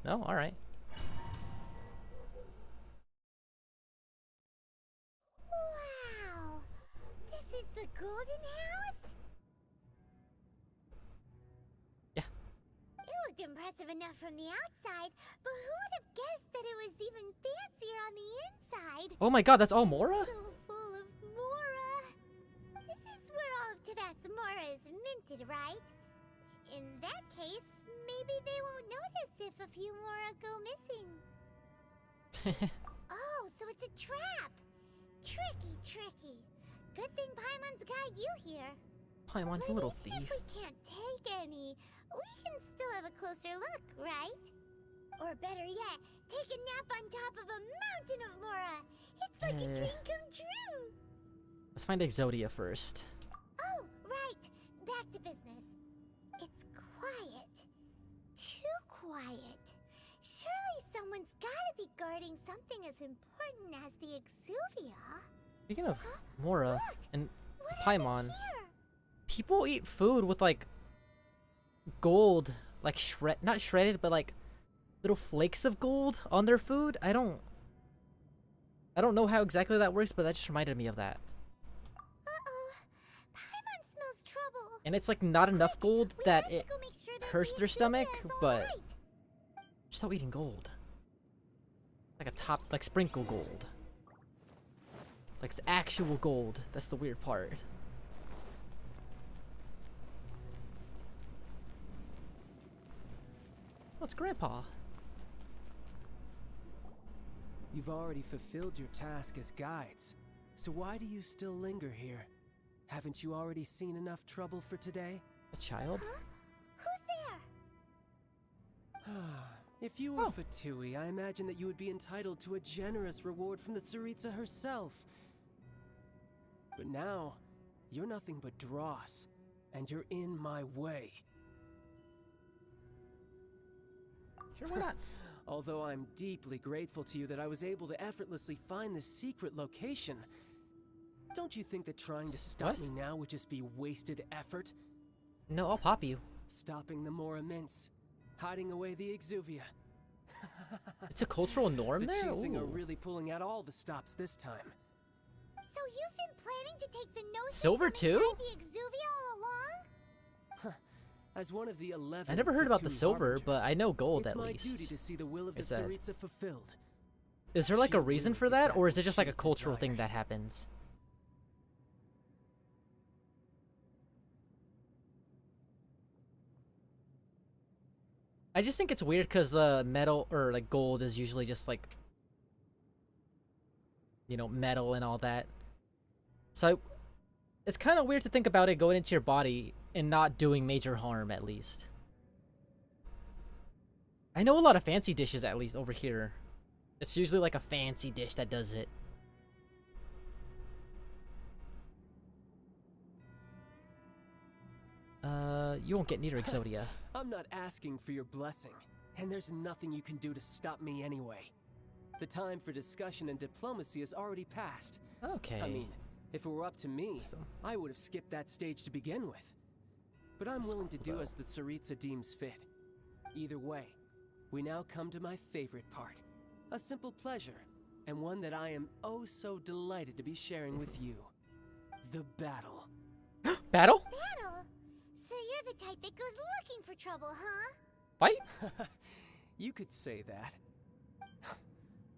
No? Alright. Wow! This is the Golden House? Yeah. It looked impressive enough from the outside, but who would have guessed that it was even fancier on the inside? Oh my god, that's all Mora? So full of mora. This is where all of Tibet's mora is minted, right? In that case, maybe they won't notice if a few mora go missing. Oh, so it's a trap! Tricky, tricky. Good thing Paimon's got you here. Paimon, you little thief. If we can't take any, we can still have a closer look, right? Or better yet, take a nap on top of a mountain of mora. It's like a dream come true. Let's find Exodia first. Oh, right. Back to business. It's quiet. Too quiet. Surely someone's gotta be guarding something as important as the Exuvia. Speaking of Mora and Paimon, people eat food with like gold, like not shredded, but like little flakes of gold on their food. I don't know how exactly that works, but that just reminded me of that. Uh-oh. Paimon smells trouble. And it's like not enough gold that it hurts their stomach, but they're still eating gold. Like a top, like sprinkle gold. Like it's actual gold. That's the weird part. Oh, it's Grandpa. You've already fulfilled your task as guides, so why do you still linger here? Haven't you already seen enough trouble for today? A child? Huh? Who's there? If you were Fatui, I imagine that you would be entitled to a generous reward from the Tsaritsa herself. But now, you're nothing but dross, and you're in my way. Sure, why not? Although I'm deeply grateful to you that I was able to effortlessly find this secret location, don't you think that trying to stop me now would just be wasted effort? No, I'll pop you. Stopping the Mora mints, hiding away the Exuvia. It's a cultural norm the there? Cheesing are Ooh. really pulling out all the stops this time. So you've been planning to take the Gnosis Silver from too? inside the Exuvia all along? As one of the 11 I never heard about the Fatui silver, harbingers, but I know gold it's at my least. duty to see the will of the Is that- Tsaritsa fulfilled. Is there like a She reason will for get that, back or is what it just like a she cultural thing that desires. happens? I just think it's weird because metal or like gold is usually just like, you know, metal and all that. So it's kind of weird to think about it going into your body and not doing major harm, at least. I know a lot of fancy dishes, at least over here. It's usually like a fancy dish that does it. You won't get neither Exodia. I'm not asking for your blessing, and there's nothing you can do to stop me anyway. The time for discussion and diplomacy has already passed. Okay. I mean, if it were up to me, I would have skipped that stage to begin with. But I'm willing to do as the Tsaritsa deems fit. Either way, we now come to my favorite part. A simple pleasure, and one that I am oh so delighted to be sharing with you. The battle. Battle? Battle? So you're the type that goes looking for trouble, huh? Fight? You could say that.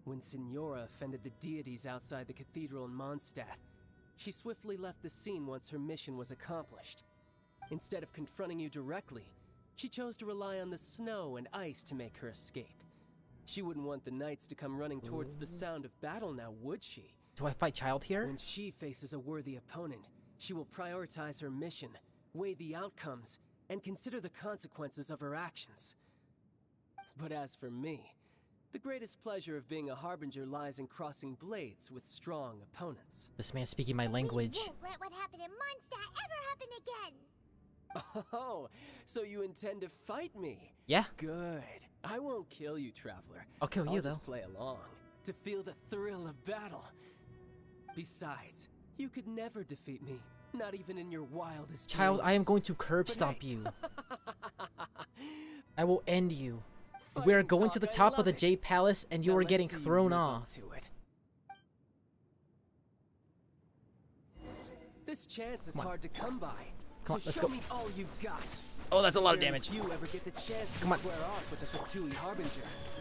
When Signora offended the deities outside the cathedral in Mondstadt, she swiftly left the scene once her mission was accomplished. Instead of confronting you directly, she chose to rely on the snow and ice to make her escape. She wouldn't want the knights to come running towards the sound of battle now, would she? Do I fight Child here? When she faces a worthy opponent, she will prioritize her mission, weigh the outcomes, and consider the consequences of her actions. But as for me, the greatest pleasure of being a harbinger lies in crossing blades with strong opponents. This man speaking my language. We won't let what happened in Mondstadt ever happen again! Oh, so you intend to fight me? Yeah. Good. I won't kill you, Traveler. I'll kill you, I'll just though. play along, to feel the thrill of battle. Besides, you could never defeat me, not even in your wildest Child, dreams. I am going to curb But stomp hey, you. I will end you. We are going to the top of the Jade Palace, and you Now are let's getting see you thrown live up off. to it. This chance is Come on. hard to come by. Come on, so let's show go. me all you've got. Oh, that's a lot of Very damage. few ever get the chance to Come on. square off with the Fatui Harbinger.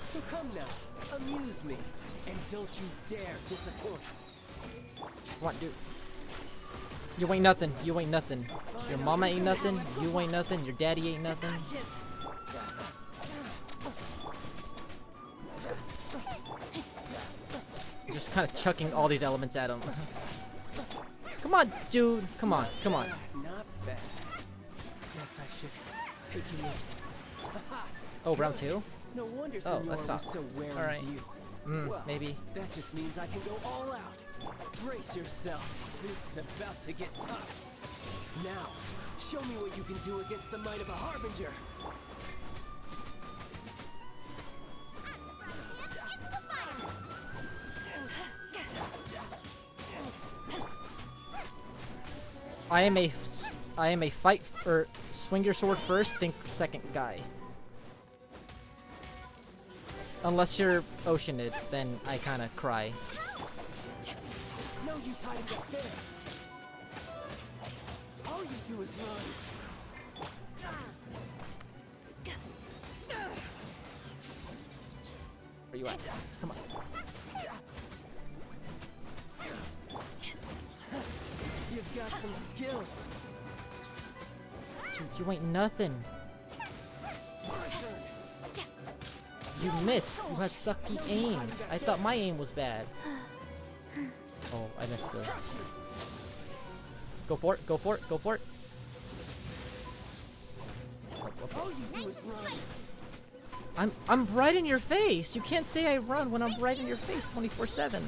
So come now, amuse me, and don't you dare disappoint. Come on, dude. You ain't nothing. You ain't nothing. Your mama ain't nothing. You ain't nothing. Your daddy ain't nothing. You're just kind of chucking all these elements at him. Come on, dude. Come on. Come on. Not bad. Guess I should take you loose. Oh, round two? No wonder Oh, Signora let's stop. was so wary All right. of you. Well, Maybe. that just means I can go all out. Brace yourself. This is about to get tough. Now, show me what you can do against the might of a Harbinger. I am a fight or swing your sword first, think second guy. Unless you're oceaned, then I kind of cry. No use hiding back there. All you do is run. Where you at? Come on. You've got some skills. Dude, you ain't nothing. You missed. You have sucky aim. I thought my aim was bad. Oh, I missed the... Go for it. Go for it. Go for it. All you do is run. I'm right in your face. You can't say I run when I'm right in your face 24/7. Something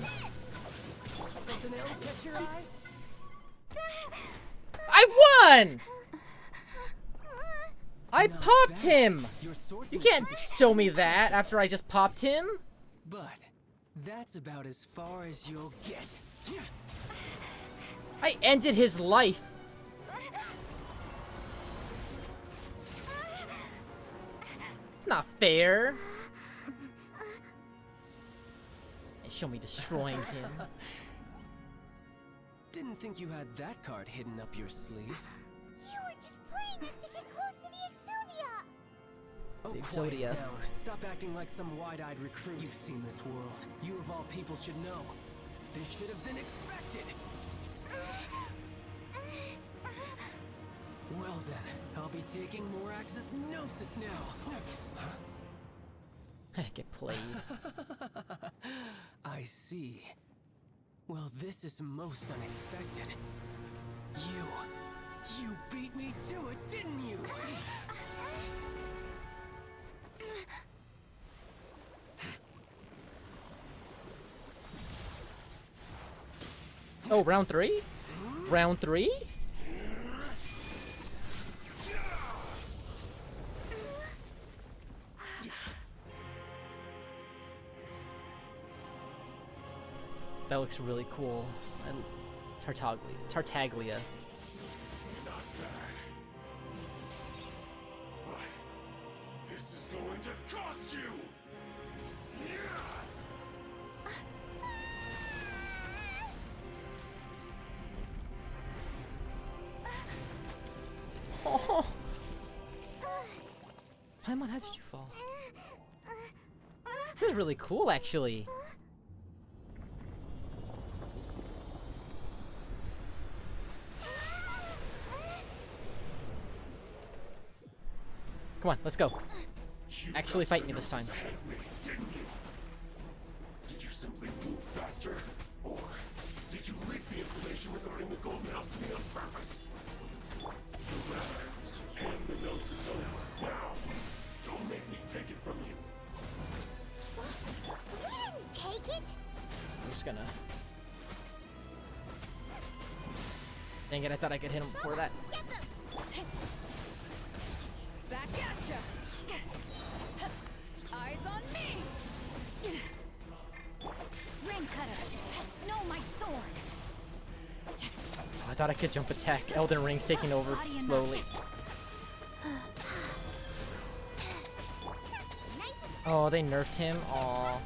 else catch your eye? I won! I popped him! You can't show me that after I just popped him. But that's about as far as you'll get. I ended his life. It's not fair. Show me destroying him. Didn't think you had that card hidden up your sleeve. You were just playing us to get close to the Exodia. Oh, The quiet Exodia. down. Stop acting like some wide-eyed recruit. You've seen this world. You of all people should know. This should have been expected. Well then, I'll be taking Morax's Gnosis now. Get played. I see. Well, this is most unexpected. You beat me to it, didn't you? Oh, round 3? Round 3? That looks really cool. And Tartaglia. Not bad. But this is going to cost you! Oh. Paimon, how did you fall? This is really cool, actually. Come on, let's go. Actually fight me this time. Did you simply move faster? Or did you leak the information regarding the Golden House to me on purpose? Rather, hand the Gnosis over now. Don't make me take it from you. We didn't take it. I'm just gonna... Dang it, I thought I could hit him before that. Back at ya! Eyes on me! Ring cutter! No, my sword! I thought I could jump attack. Elden Ring's taking over slowly. Oh, they nerfed him? Aw.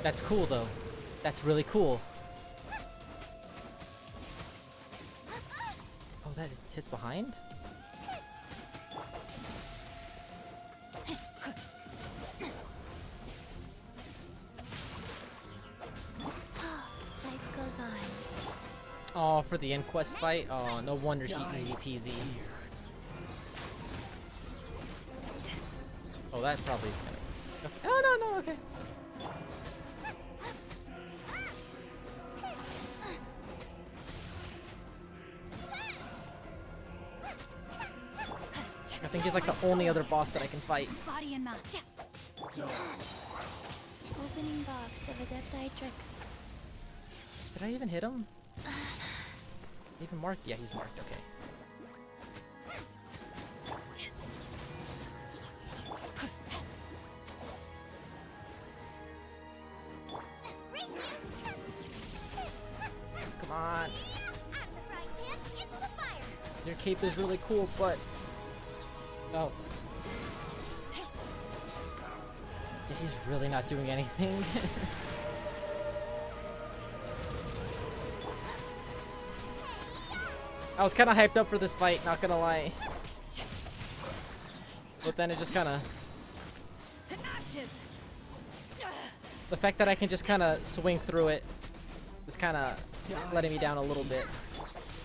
That's cool, though. That's really cool. Oh, that hits behind? Life goes on. Oh, for the Inquest fight? Oh, no wonder he easy peasy. Oh, that probably is gonna... Oh, no, okay. I think he's like the only other boss that I can fight. Body and mouth. Opening box of Adepti-Trix. Did I even hit him? Even marked? Yeah, he's marked. Okay. Come on. Your cape is really cool, but... Oh. Yeah, he's really not doing anything. I was kind of hyped up for this fight, not gonna lie. But then it just kind of... The fact that I can just kind of swing through it is kind of letting me down a little bit.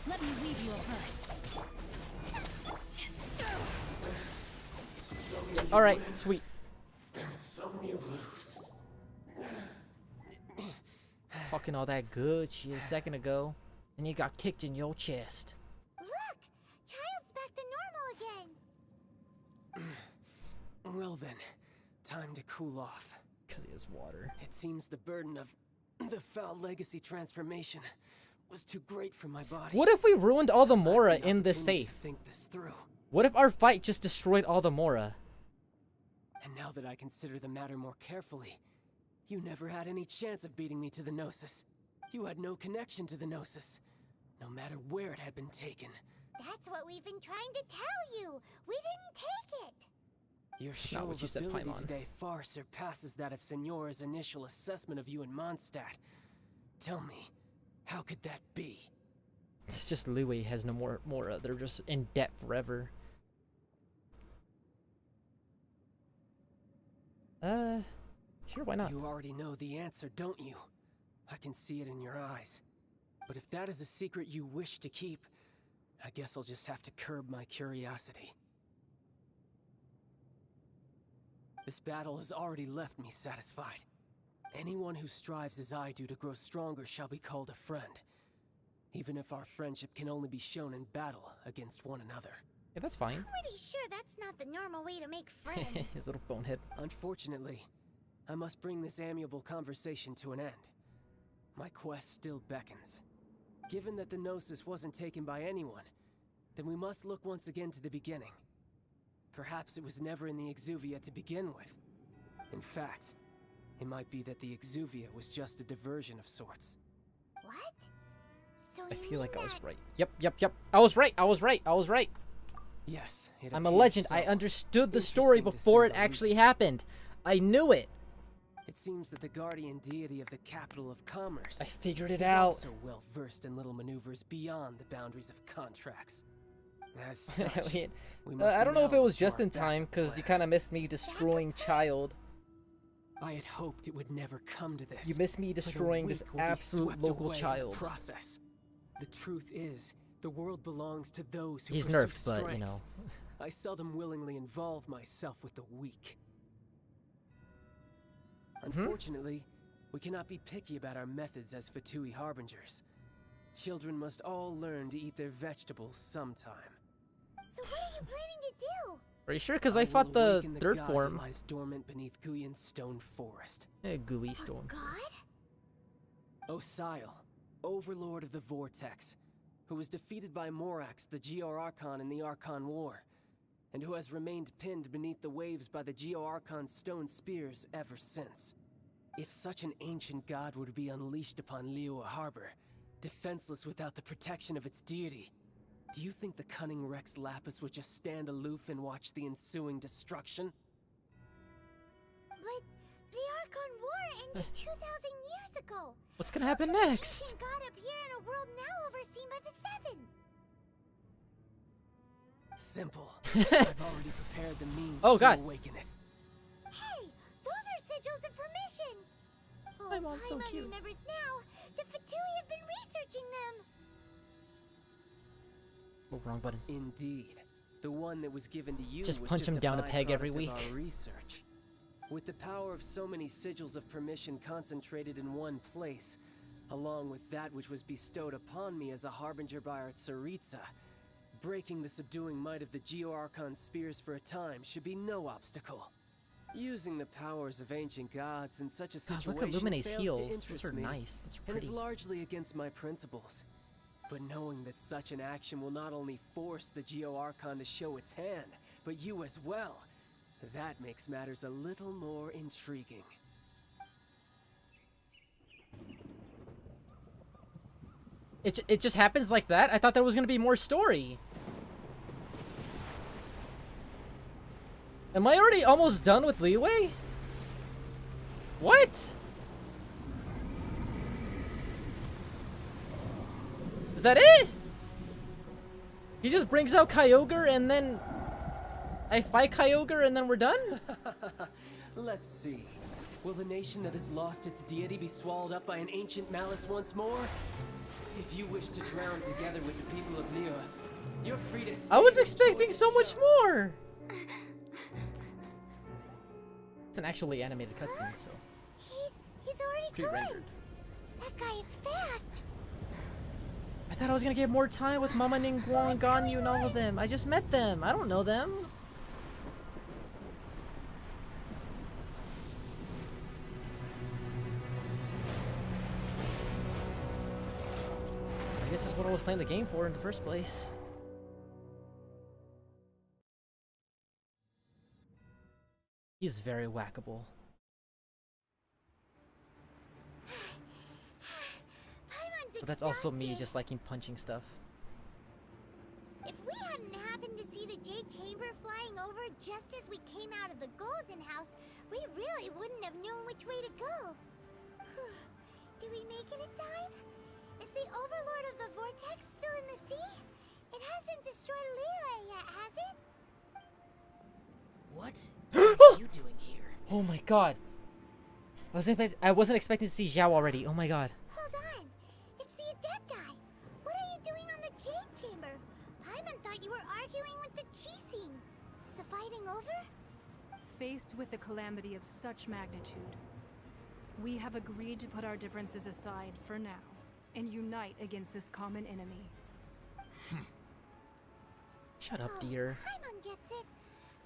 Let me leave you a verse. Alright, sweet. And some you lose. looking all that good she a second ago. And you got kicked in your chest. Look! Child's back to normal again! Well then, time to cool off. Because he has water. It seems the burden of the foul legacy transformation was too great for my body. What if we ruined all the mora in the safe? Think this through. What if our fight just destroyed all the mora? And now that I consider the matter more carefully, you never had any chance of beating me to the Gnosis. You had no connection to the Gnosis, no matter where it had been taken. That's what we've been trying to tell you! We didn't take it! Your Not show what of you said, ability Paimon. today far surpasses that of Senora's initial assessment of you in Mondstadt. Tell me, how could that be? It's just Liyue has no more mora. They're just in debt forever. Sure, why not? You already know the answer, don't you? I can see it in your eyes. But if that is a secret you wish to keep, I guess I'll just have to curb my curiosity. This battle has already left me satisfied. Anyone who strives as I do to grow stronger shall be called a friend, even if our friendship can only be shown in battle against one another. Yeah, that's fine. Pretty sure that's not the normal way to make friends. His little bonehead. Unfortunately, I must bring this amiable conversation to an end. My quest still beckons. Given that the Gnosis wasn't taken by anyone, then we must look once again to the beginning. Perhaps it was never in the Exuvia to begin with. In fact, it might be that the Exuvia was just a diversion of sorts. What? So I feel like I was right. Yep. I was right. Yes, it I'm a appears legend. so. I understood the story Interesting to before say it the actually least. happened. I knew it. It seems that the guardian deity of the capital of commerce I figured it is out. also well versed in little maneuvers beyond the boundaries of contracts. As such, we must I don't know if it was now just in embark time, because you kind of missed me destroying Child. I had hoped it would never come to this. You missed me but a destroying this weak will be absolute swept local away in the child. process. The truth is, the world belongs to those who He's pursue nerfed, but, you strength. know. I seldom willingly involve myself with the weak. Unfortunately, we cannot be picky about our methods as Fatui Harbingers. Children must all learn to eat their vegetables sometime. So what are you planning to do? Are you sure? Because I will fought the awaken the third god form. that lies dormant beneath Guyan's stone forest. Gooey stone. God? Osile, overlord of the Vortex, who was defeated by Morax, the Geo-Archon in the Archon War, and who has remained pinned beneath the waves by the Geo-Archon's stone spears ever since. If such an ancient god were to be unleashed upon Liyue Harbor, defenseless without the protection of its deity, do you think the cunning Rex Lapis would just stand aloof and watch the ensuing destruction? But the Archon War ended 2,000 years ago. What's gonna happen How could next? an ancient god appear in a world now overseen by the Seven? Simple. I've already prepared the means Oh, to God. awaken it. Hey, those are sigils of permission. Oh, Paimon's so Paimon cute. remembers now. The Fatui have been researching them. Oh, wrong button. Indeed. The one that was given to you Just was punch just him down a peg every byproduct week. of our research. With the power of so many sigils of permission concentrated in one place, along with that which was bestowed upon me as a harbinger by our Tsaritsa, breaking the subduing might of the Geo-Archon spears for a time should be no obstacle. Using the powers of ancient gods in such a God, situation look at Luminae's fails heels. to Those interest are me, nice. Those are and is pretty. largely against my principles. But knowing that such an action will not only force the Geo-Archon to show its hand, but you as well, that makes matters a little more intriguing. It just happens like that? I thought there was gonna be more story. Am I already almost done with Liyue? What? Is that it? He just brings out Kyogre and then I fight Kyogre and then we're done? Let's see. Will the nation that has lost its deity be swallowed up by an ancient malice once more? If you wish to drown together with the people of Liyue, you're free to stay I was and expecting enjoy so the much show. more. It's an actually animated cutscene, so He's already gone. pre-rendered. That guy is fast. I thought I was gonna get more time with Mama Ningguang, Ganyu, and all of them. I just met them. I don't know them. I guess that's what I was playing the game for in the first place. He's very whackable. But that's also me just liking punching stuff. If we hadn't happened to see the Jade Chamber flying over just as we came out of the Golden House, we really wouldn't have known which way to go. Did we make it in time? Is the Overlord of the Vortex still in the sea? It hasn't destroyed Liyue yet, has it? What are you doing here? Oh my god. I wasn't expecting to see Zhao already. Oh my god. Hold on. It's the Adepti. What are you doing on the Jade Chamber? Paimon thought you were arguing with the Qixing. Is the fighting over? Faced with a calamity of such magnitude, we have agreed to put our differences aside for now and unite against this common enemy. Shut up, dear. Paimon gets it.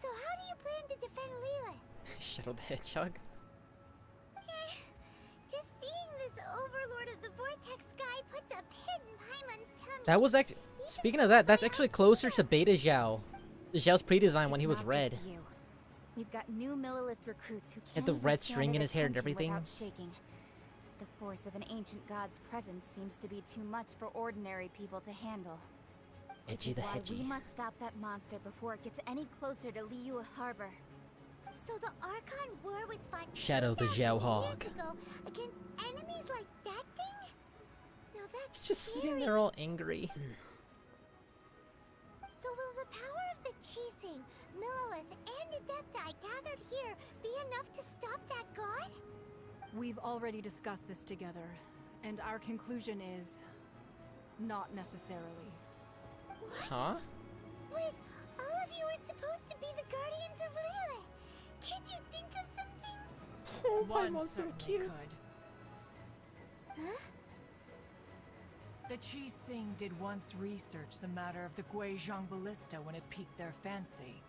So how do you plan to defend Liyue? Shadow the Hedgehog. Just seeing this Overlord of the Vortex guy puts a pit in Paimon's tummy. That was actually. Speaking of that, that's actually closer to Beta Zhao. Zhao's pre-design when he was red. We've got new Millilith recruits who Had can't the even red stand string at in his hair and attention everything. without shaking. The force of an ancient god's presence seems to be too much for ordinary people to handle. Edgy the Why we hedgy. must stop that monster before it gets any closer to Liyue Harbor. So the Archon War was fought Shadow the 2,000 Zhao Hog. years ago against enemies like that thing? Now that's He's just sitting scary. there all angry. So will the power of the Qixing, Millilith, and Adepti gathered here be enough to stop that god? We've already discussed this together, and our conclusion is not necessarily. Huh? Wait, all of you are supposed to be the guardians of Liyue. Can't you think of something? Oh, One Paimon's so certainly cute. could. Huh? The Qixing did once research the matter of the Guizhong ballista when it piqued their fancy.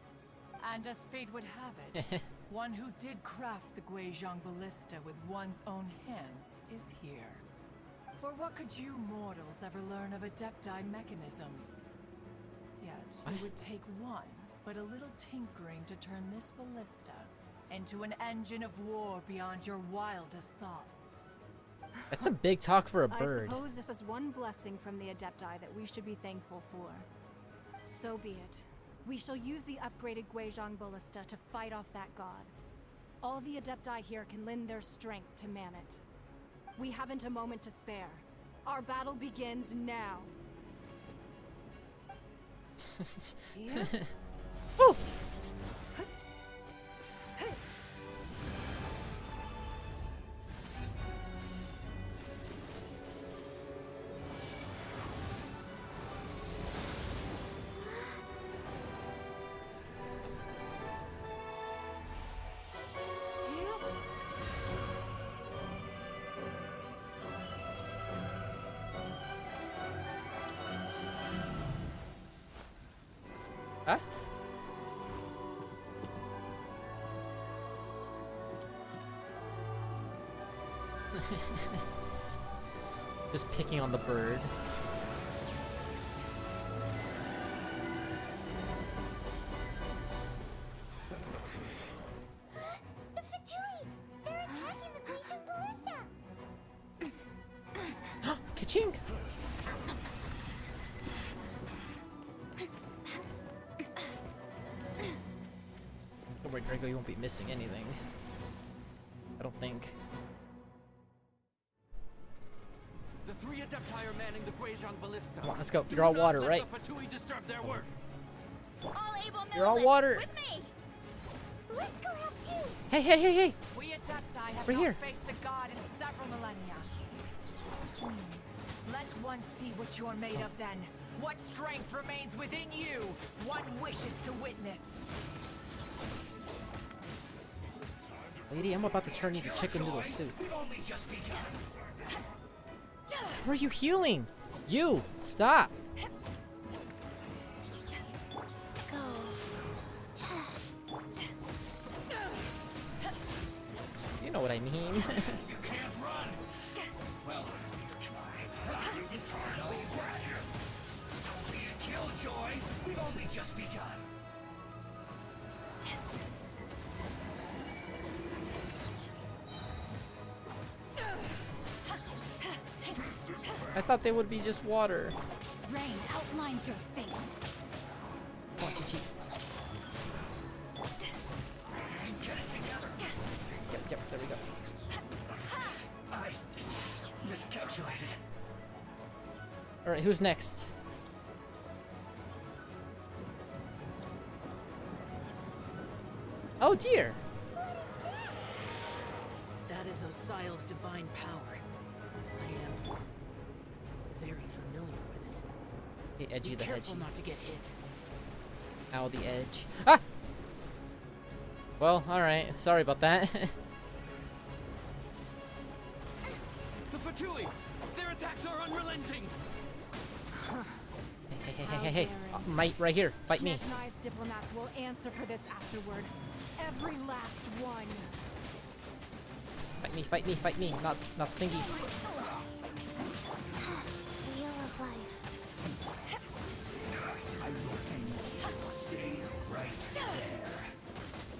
And as fate would have it, one who did craft the Guizhong ballista with one's own hands is here. For what could you mortals ever learn of Adepti mechanisms? Yet, it would take one, but a little tinkering to turn this ballista into an engine of war beyond your wildest thoughts. That's some big talk for a bird. I suppose this is one blessing from the Adepti that we should be thankful for. So be it. We shall use the upgraded Guizhong ballista to fight off that god. All the Adepti here can lend their strength to man it. We haven't a moment to spare. Our battle begins now. Yeah? Woo! Huh? Just picking on the bird. The Fatui! They're attacking the Guizhong ballista! Ka-ching! Don't worry, Draco, you won't be missing anything. I don't think. The three Adepti are manning the Guizhong ballista. Come on, let's go. Do You're all not water, let right? the Fatui disturb their work. All able You're all Millilith, water. with me! Let's go help too! Hey, hey, hey, hey! We Adepti have Over not here. faced a god in several millennia. Let one see what you're made of then. What strength remains within you? One wishes to witness. Lady, I'm about to turn into chicken noodle soup. We've only just begun. Where are you healing? You! Stop! You know what I mean. You can't run! Well, neither can I. You can turn all you back here. Don't be a killjoy. We've only just begun. I thought they would be just water. Rain outlines your fate. Come on, Chi-Chi. Get it together. Yep, there we go. I miscalculated. Alright, who's next? Oh dear! That is Osial's divine power. I am very familiar with it. Hey, edgy Be the careful hedgy. not to get hit. Ow, the edge. Ah! Well, alright. Sorry about that. The Fatui! Their attacks are unrelenting! Hey. Might right here. Fight me. Schnettenized diplomats will answer for this afterward. Every last one. Fight me. Not thingy. Wheel of life. I will end. Stay right there.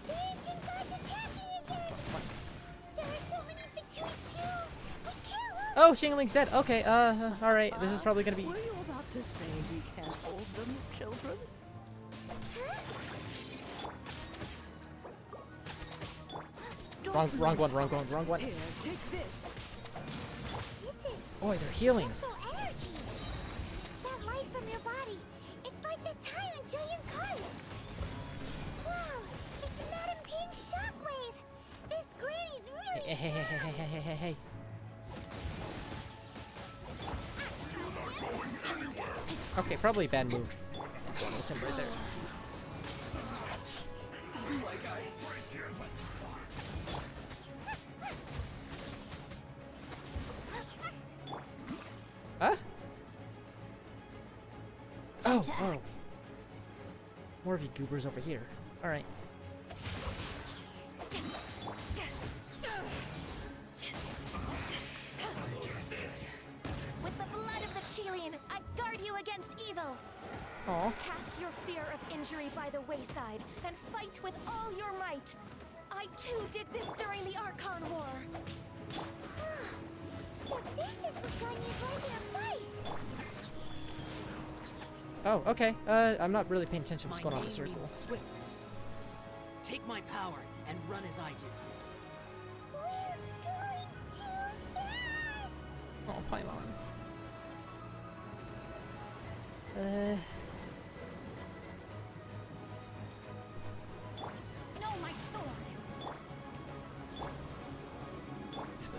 The ancient god's attacking again! There are so many Fatui too! We can't lose! Oh, Xingling's dead. Okay, alright. This is probably gonna be... Were you about to say we can't hold them, children? Wrong one. Here, take this. This is Oh, they're healing. mental energy! That light from your body, it's like the time in Julian Cars! Wow, it's Madam Ping's shockwave! This granny's really smart! Hey. Okay, probably a bad move. That's him right there. Looks like I went too far. Huh? Time to act. More of you goobers over here. Alright. With the blood of the Chilean, I guard you against evil. Aw. Cast your fear of injury by the wayside and fight with all your might. I too did this during the Archon War. So this is what Ganya's learning to fight! Oh, okay. I'm not really paying attention to what's going on in the circle. Swiftness. Take my power and run as I do. We're going too fast! Oh, Paimon. No, my sword.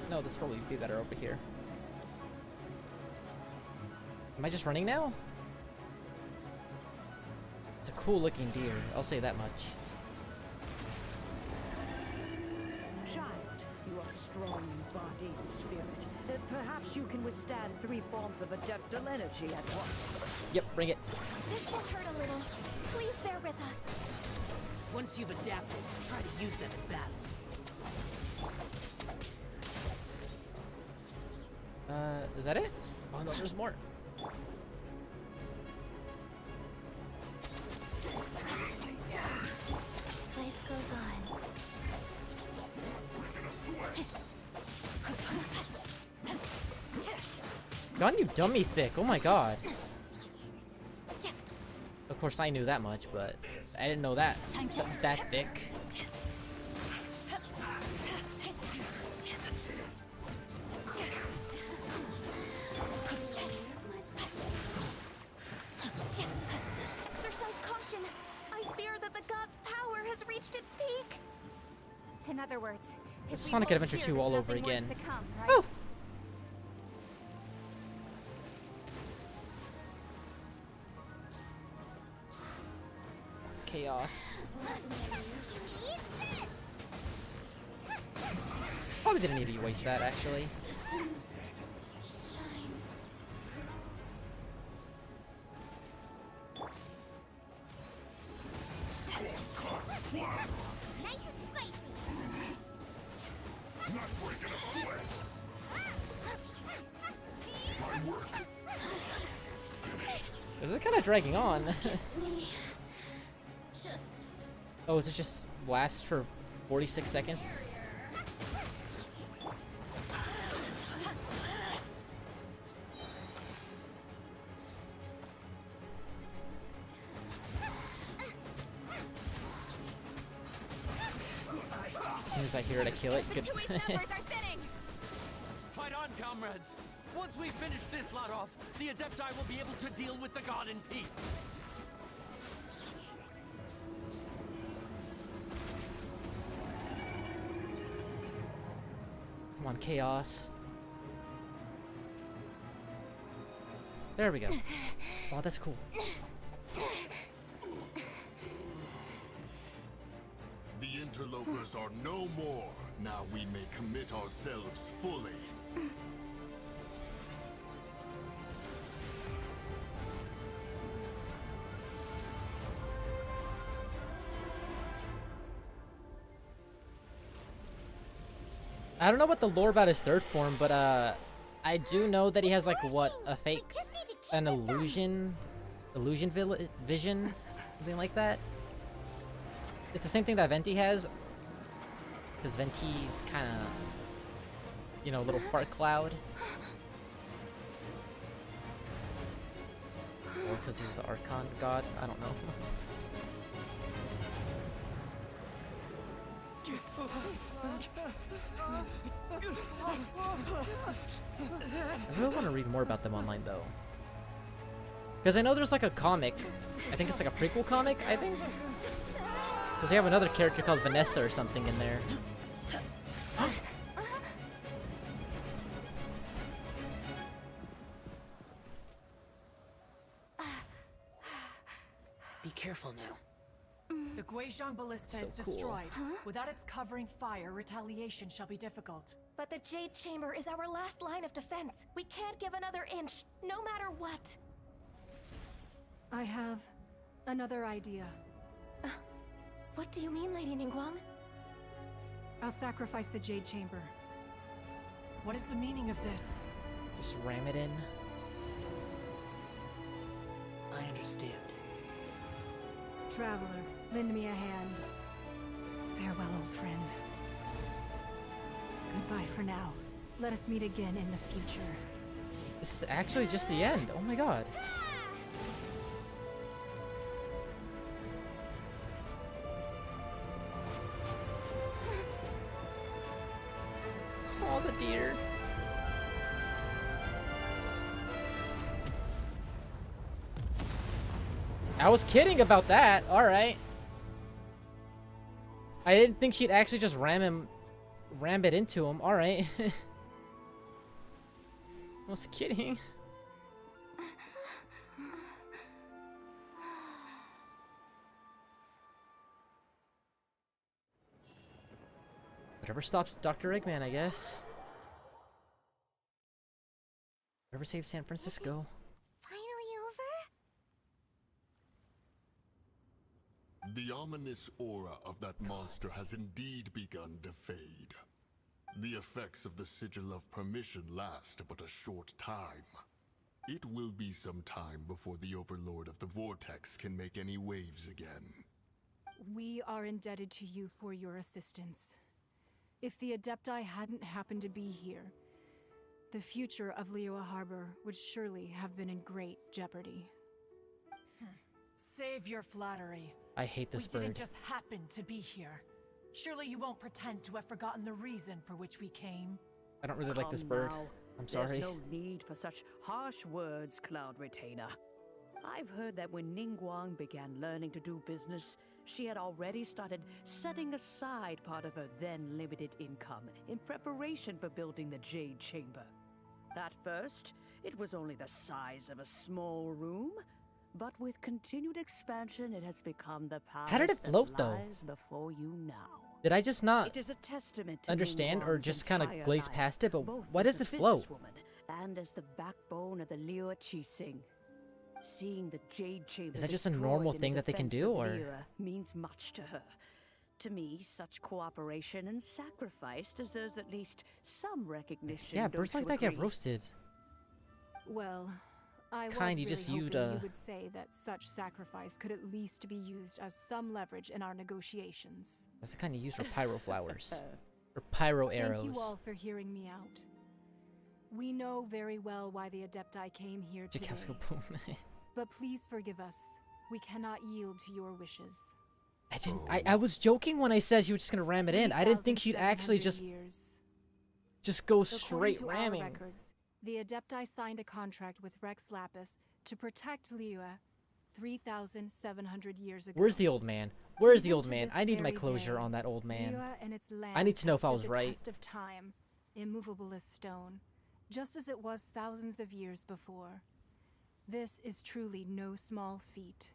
No, this probably would be better over here. Am I just running now? It's a cool looking deer, I'll say that much. Child, you are strong in body and spirit. Perhaps you can withstand 3 forms of adeptal energy at once. Yep, bring it. This will hurt a little. Please bear with us. Once you've adapted, try to use them in battle. Is that it? Oh no, there's more. Life goes on. God, you dummy thick. Oh my god. Of course, I knew that much, but I didn't know that that thick. Exercise caution. I fear that the god's power has reached its peak. In other words, if It's we Sonic hold Adventure here, 2 there's all over nothing worse again. to come, right? Oh! Chaos. Probably didn't need to waste that, actually. Nice and spicy. Not breaking a sweat. My work. Finished. This is kind of dragging on. Oh, is it just last for 46 seconds? As soon as I hear it, I kill it. Good. Fight on, comrades! Once we finish this lot off, the Adepti will be able to deal with the god in peace. Come on, chaos. There we go. Oh, that's cool. The interlopers are no more. Now we may commit ourselves fully. I don't know what the lore about his third form, but I do know that he has like what, a fake, an illusion vision, something like that. It's the same thing that Venti has, because Venti's kind of, you know, a little fart cloud, or because he's the Archon god. I don't know. I really want to read more about them online though, because I know there's like a comic. I think it's like a prequel comic, I think, because they have another character called Vanessa or something in there. Be careful now. The Guizhong ballista So is cool. destroyed. Without its covering fire, retaliation shall be difficult. But the Jade Chamber is our last line of defense. We can't give another inch, no matter what. I have another idea. What do you mean, Lady Ningguang? I'll sacrifice the Jade Chamber. What is the meaning of this? Just ram it in. I understand. Traveler, lend me a hand. Farewell, old friend. Goodbye for now. Let us meet again in the future. This is actually just the end. Oh my god. Oh, the deer. I was kidding about that. All right. I didn't think she'd actually just ram it into him. All right. I was kidding. Whatever stops Dr. Eggman, I guess. Whatever saves San Francisco. The ominous aura of that monster has indeed begun to fade. The effects of the Sigil of Permission last but a short time. It will be some time before the Overlord of the Vortex can make any waves again. We are indebted to you for your assistance. If the Adepti hadn't happened to be here, the future of Liyue Harbor would surely have been in great jeopardy. Save your flattery. I hate this bird. We didn't just happen to be here. Surely you won't pretend to have forgotten the reason for which we came. I don't really like this bird. Now. I'm sorry. There's no need for such harsh words, Cloud Retainer. I've heard that when Ningguang began learning to do business, she had already started setting aside part of her then limited income in preparation for building the Jade Chamber. At first, it was only the size of a small room, but with continued expansion, it has become the palace How did it float, that though? lies before you now. Did I just not It is a testament to understand or Ningguang's just kind of entire glaze life, past it? But both why as does a it float? businesswoman and as the backbone of the Liyue Qixing. Seeing the Jade Chamber Is that just a normal destroyed in thing the that they can defense do, of or? Liyue means much to her, to me, such cooperation and sacrifice deserves at least some recognition. Yeah, don't birds like you that get agree? roasted. Well, I was Kind, really you just hoping used, you would say that such sacrifice could at least be used as some leverage in our negotiations. That's the kind you use for pyro flowers. Or pyro arrows. Thank you all for hearing me out. We know very well why the Adepti came here today. But please forgive us. We cannot yield to your wishes. I didn't. I was joking when I said you were just gonna ram it in. I didn't think you'd actually just go straight ramming. Our records, the Adepti signed a contract with Rex Lapis to protect Liyue 3,700 years ago. Where's the old man? Where's the Even old to man? this I need my very closure day, on that old man. Liyue and its land I need to know if I stood was the right. test of time, immovable as stone, just as it was thousands of years before. This is truly no small feat.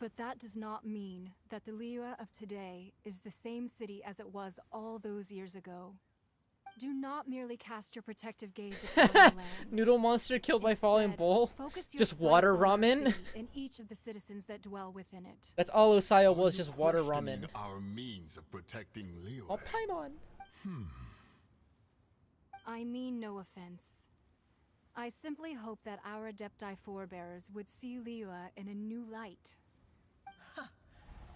But that does not mean that the Liyue of today is the same city as it was all those years ago. Do not merely cast your protective gaze upon the land. Noodle monster killed by falling bowl. Focus your Just sights water on our ramen. city and each of the citizens that dwell within it. That's all Osaya was, just water ramen. Our means of protecting Liyue. Oh, Paimon. I mean no offense. I simply hope that our Adepti forebears would see Liyue in a new light.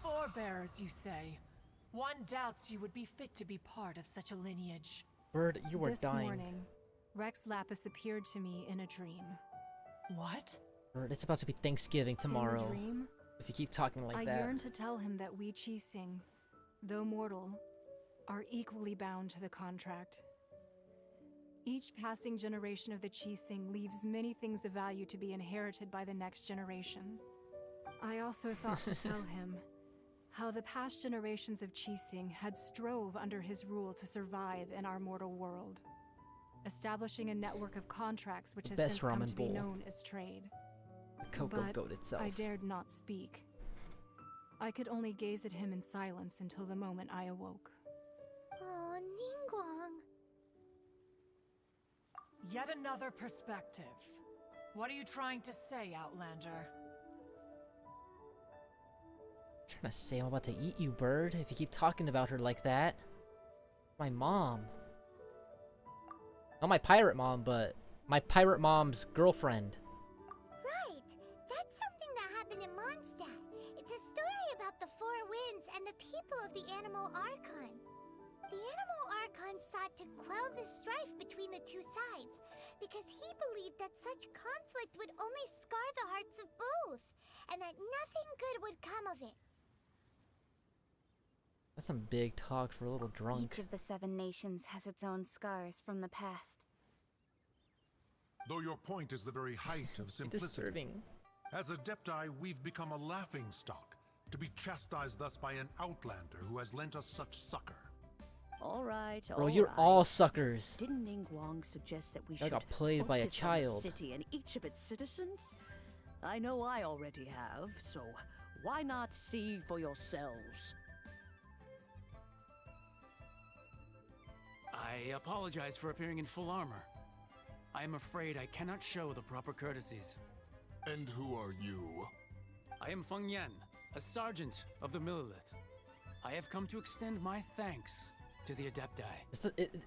Forebearers, you say? One doubts you would be fit to be part of such a lineage. Bird, you are This dying. morning, Rex Lapis appeared to me in a dream. What? Bird, it's about to be Thanksgiving tomorrow. In the dream, If you keep talking like I that. yearn to tell him that we Qixing, though mortal, are equally bound to the contract. Each passing generation of the Qixing leaves many things of value to be inherited by the next generation. I also thought to tell him how the past generations of Qixing had strove under his rule to survive in our mortal world, establishing a network of contracts which has Best since come ramen to be bowl. known as trade. The Cocogoat But itself. I dared not speak. I could only gaze at him in silence until the moment I awoke. Oh, Ningguang. Yet another perspective. What are you trying to say, Outlander? I'm trying to say I'm about to eat you, Bird, if you keep talking about her like that. My mom. Not my pirate mom, but my pirate mom's girlfriend. Right! That's something that happened in Mondstadt. It's a story about the Four Winds and the people of the Animal Archon. The Animal Archon sought to quell the strife between the two sides, because he believed that such conflict would only scar the hearts of both, and that nothing good would come of it. That's some big talk for a little drunk. Each of the 7 nations has its own scars from the past. Though your point is the very height of simplicity. Disturbing. As Adepti, we've become a laughingstock, to be chastised thus by an outlander who has lent us such succor. All right, Bro, you're all suckers. Didn't Ningguang suggest that we I should got played by a focus on the child. city and each of its citizens? I know I already have, so why not see for yourselves? I apologize for appearing in full armor. I am afraid I cannot show the proper courtesies. And who are you? I am Feng Yan, a sergeant of the Millilith. I have come to extend my thanks to the Adepti.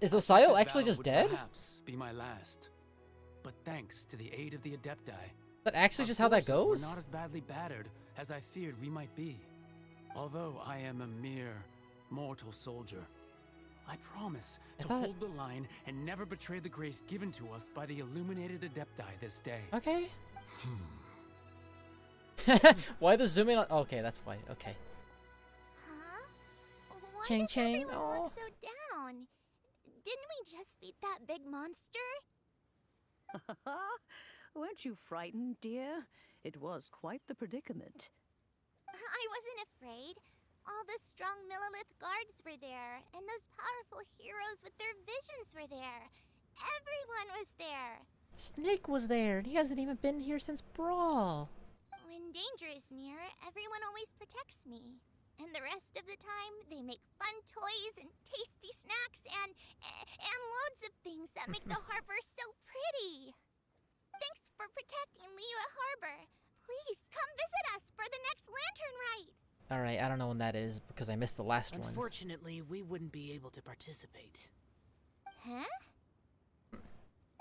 Is Osayo This actually battle just would dead? Perhaps be my last. But thanks to the aid of the Adepti, That actually our just how that forces goes? We're not as badly battered as I feared we might be. Although I am a mere mortal soldier, I promise to hold the line and never betray the grace given to us by the illuminated Adepti this day. Okay. Why the zoom in on? Okay, that's why. Okay. Huh? Why Chang does Chang, everyone look so down? Didn't we just beat that big monster? Weren't you frightened, dear? It was quite the predicament. I wasn't afraid. All the strong Millilith guards were there, and those powerful heroes with their visions were there. Everyone was there. Snake was there, and he hasn't even been here since Brawl. When danger is near, everyone always protects me. And the rest of the time, they make fun toys and tasty snacks and loads of things that make the harbor so pretty. Thanks for protecting Liyue Harbor. Please come visit us for the next lantern rite. Alright, I don't know when that is because I missed the last one. Unfortunately, we wouldn't be able to participate. Huh?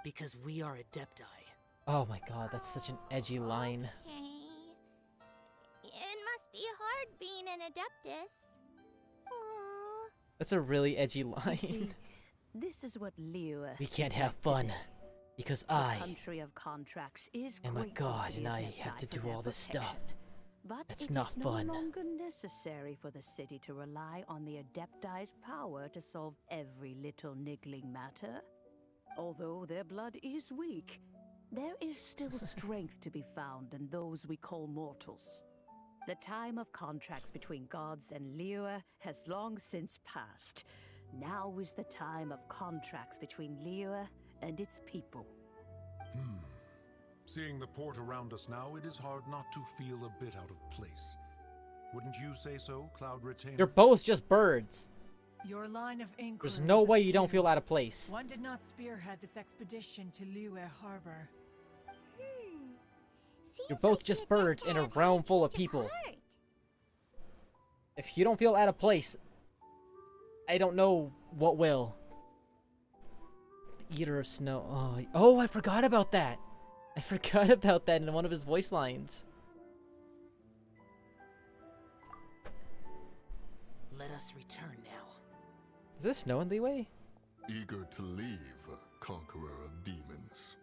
Because we are Adepti. Oh my god, that's such an edgy line. Okay. It must be hard being an Adeptus. Aww. That's a really edgy You line. see, this is what Liyue We can't is have like fun. today. Because The I country of contracts is am a grateful god to and the I Adepti have to for do their all this protection. stuff. But That's it not is fun. no longer necessary for the city to rely on the Adepti's power to solve every little niggling matter. Although their blood is weak, there is still strength to be found in those we call mortals. The time of contracts between gods and Liyue has long since passed. Now is the time of contracts between Liyue and its people. Seeing the port around us now, it is hard not to feel a bit out of place. Wouldn't you say so, Cloud Retainer? You're both just birds. Your line of inquiry. There's no way you don't feel out of place. One did not spearhead this expedition to Liyue Harbor. You're both just birds in a realm full of people. If you don't feel out of place, I don't know what will. The Eater of Snow. Oh, I forgot about that. I forgot about that in one of his voice lines. Let us return now. Is this snow in Liyue? Eager to leave, conqueror of demons.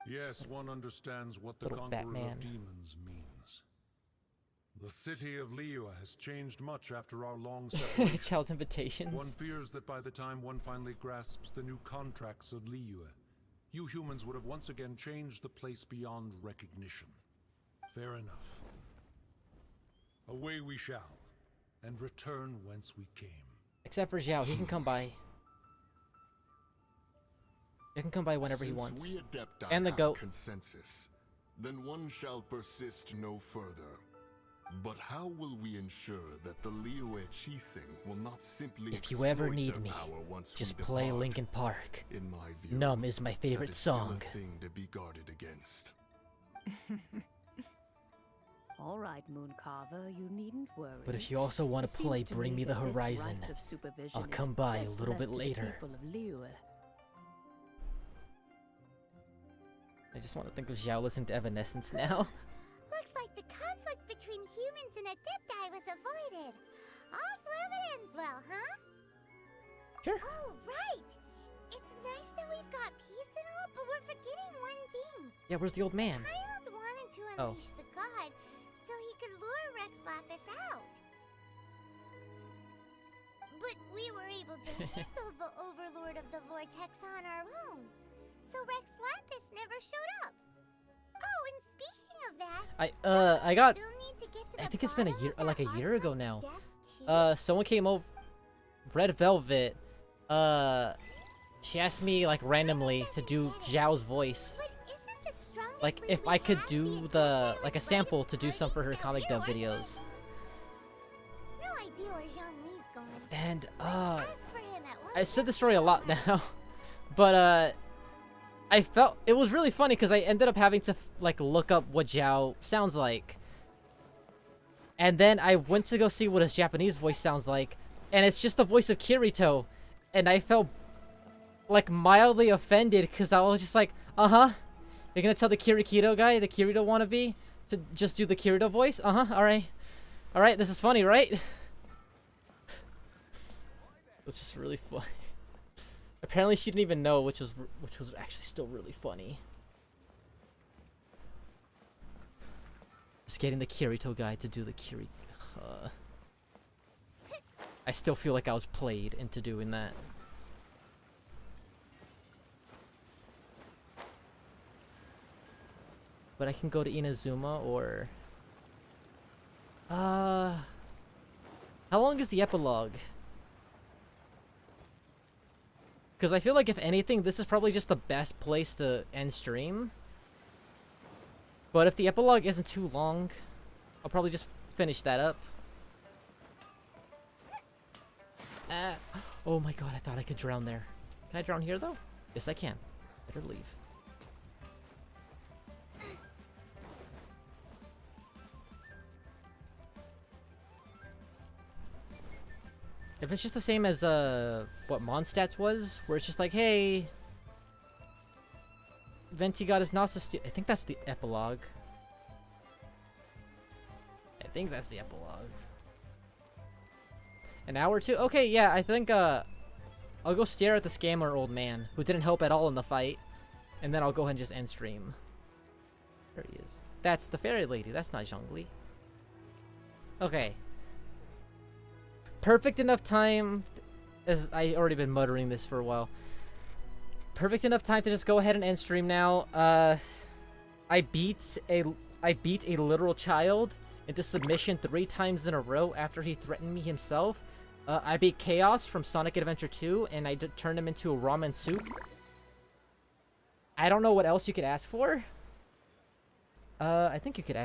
Yes, one understands what the Little conqueror Batman. of demons means. The city of Liyue has changed much after our long separation. Child's invitations. One fears that by the time one finally grasps the new contracts of Liyue, you humans would have once again changed the place beyond recognition. Fair enough. Away we shall, and return whence we came. Except for Zhao, he can come by. He can come by whenever he wants. Since we Adepti And the have goat. consensus, then one shall persist no further. But how will we ensure that the Liyue Chising will not simply If you ever exploit need their me, power once just we play depart? Linkin Park. In my view, Numb is my that favorite is still song. a thing to be guarded against. All right, Mooncarver, you needn't worry. But if you also want to It play seems to Bring Me the that this Horizon, right of supervision I'll is come by a best little bit left to the later. people of Liyue. I just want to think of Zhao listening to Evanescence now. Looks like the conflict between humans and Adepti was avoided. All's well that ends well, huh? Sure. Oh, right! It's nice that we've got peace and all, but we're forgetting one thing. Yeah, where's the old man? Child wanted to Oh. unleash the god so he could lure Rex Lapis out. But we were able to handle the Overlord of the Vortex on our own. So Rex Lapis never showed up. Oh, and speaking of that, I got, still need to get to I the think it's been a bottom year, of like a that year ago now. death too. Someone came over, Red Velvet, she asked me, like, randomly to do Zhao's voice. Like, if I could do the, like, a sample to do some for her comic dub videos. No idea where Zhongli's gone. And, Ask for him at once. I said the story a lot now, but, I felt, it was really funny because I ended up having to, like, look up what Zhao sounds like. And then I went to go see what his Japanese voice sounds like, and it's just the voice of KiriKiito, and I felt, like, mildly offended because I was just like, uh-huh, you're gonna tell the KiriKiito guy, the Kirito wannabe, to just do the Kirito voice? Uh-huh, alright, this is funny, right? It's just really funny. Apparently she didn't even know, which was actually still really funny. Just getting the Kirito guy to do the Kiri... I still feel like I was played into doing that. But I can go to Inazuma or... How long is the epilogue? Because I feel like, if anything, this is probably just the best place to end stream. But if the epilogue isn't too long, I'll probably just finish that up. Oh my god, I thought I could drown there. Can I drown here, though? Yes, I can. Better leave. If it's just the same as what Mondstadt's was, where it's just like, hey, Venti got his Gnosis. I think that's the epilogue. I think that's the epilogue. An hour or two? Okay, yeah, I think I'll go stare at the scammer old man who didn't help at all in the fight, and then I'll go ahead and just end stream. There he is. That's the fairy lady. That's not Zhongli. Okay. Perfect enough time, as I already been muttering this for a while. Perfect enough time to just go ahead and end stream now. I beat a literal child into submission 3 times in a row after he threatened me himself. I beat Chaos from Sonic Adventure 2, and I turned him into a ramen soup. I don't know what else you could ask for. I think you could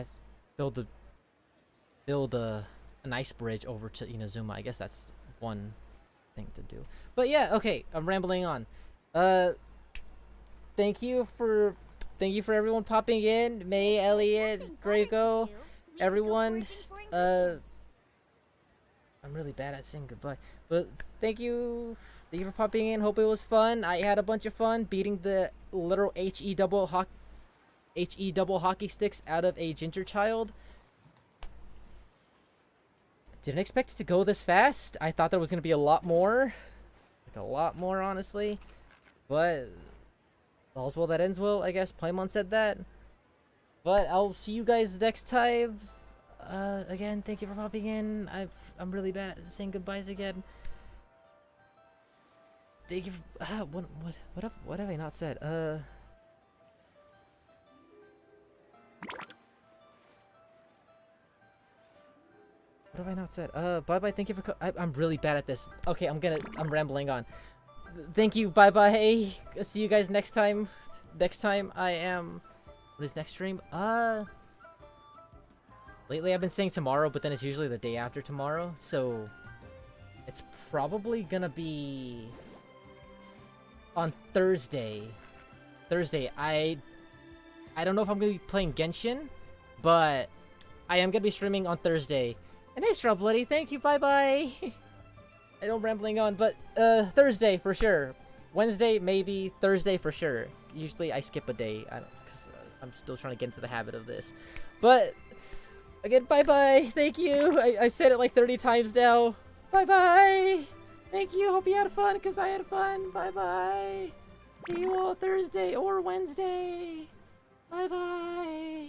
build an ice bridge over to Inazuma. I guess that's one thing to do. But yeah, okay, I'm rambling on. Thank you for everyone popping in. May, Elliot, Draco, everyone. I'm really bad at saying goodbye, but thank you for popping in. Hope it was fun. I had a bunch of fun beating the literal HE double hockey sticks out of a ginger child. Didn't expect it to go this fast. I thought there was gonna be a lot more, honestly. But all's well that ends well, I guess. Paimon said that. But I'll see you guys next time. Again, thank you for popping in. I'm really bad at saying goodbyes again. Thank you for, what have I not said? What have I not said? Bye-bye, thank you for I'm really bad at this. Okay, I'm rambling on. Thank you, bye-bye. See you guys next time. Next time I am... What is next stream? Lately I've been saying tomorrow, but then it's usually the day after tomorrow, so... It's probably gonna be... on Thursday. I don't know if I'm gonna be playing Genshin, but I am gonna be streaming on Thursday. And hey, Straw Bloody, thank you, bye-bye! I know I'm rambling on, but Thursday for sure. Wednesday, maybe. Thursday for sure. Usually I skip a day, because I'm still trying to get into the habit of this. But, again, bye-bye! Thank you! I've said it like 30 times now. Bye-bye! Thank you, hope you had fun, because I had fun. Bye-bye! See you all Thursday or Wednesday. Bye-bye!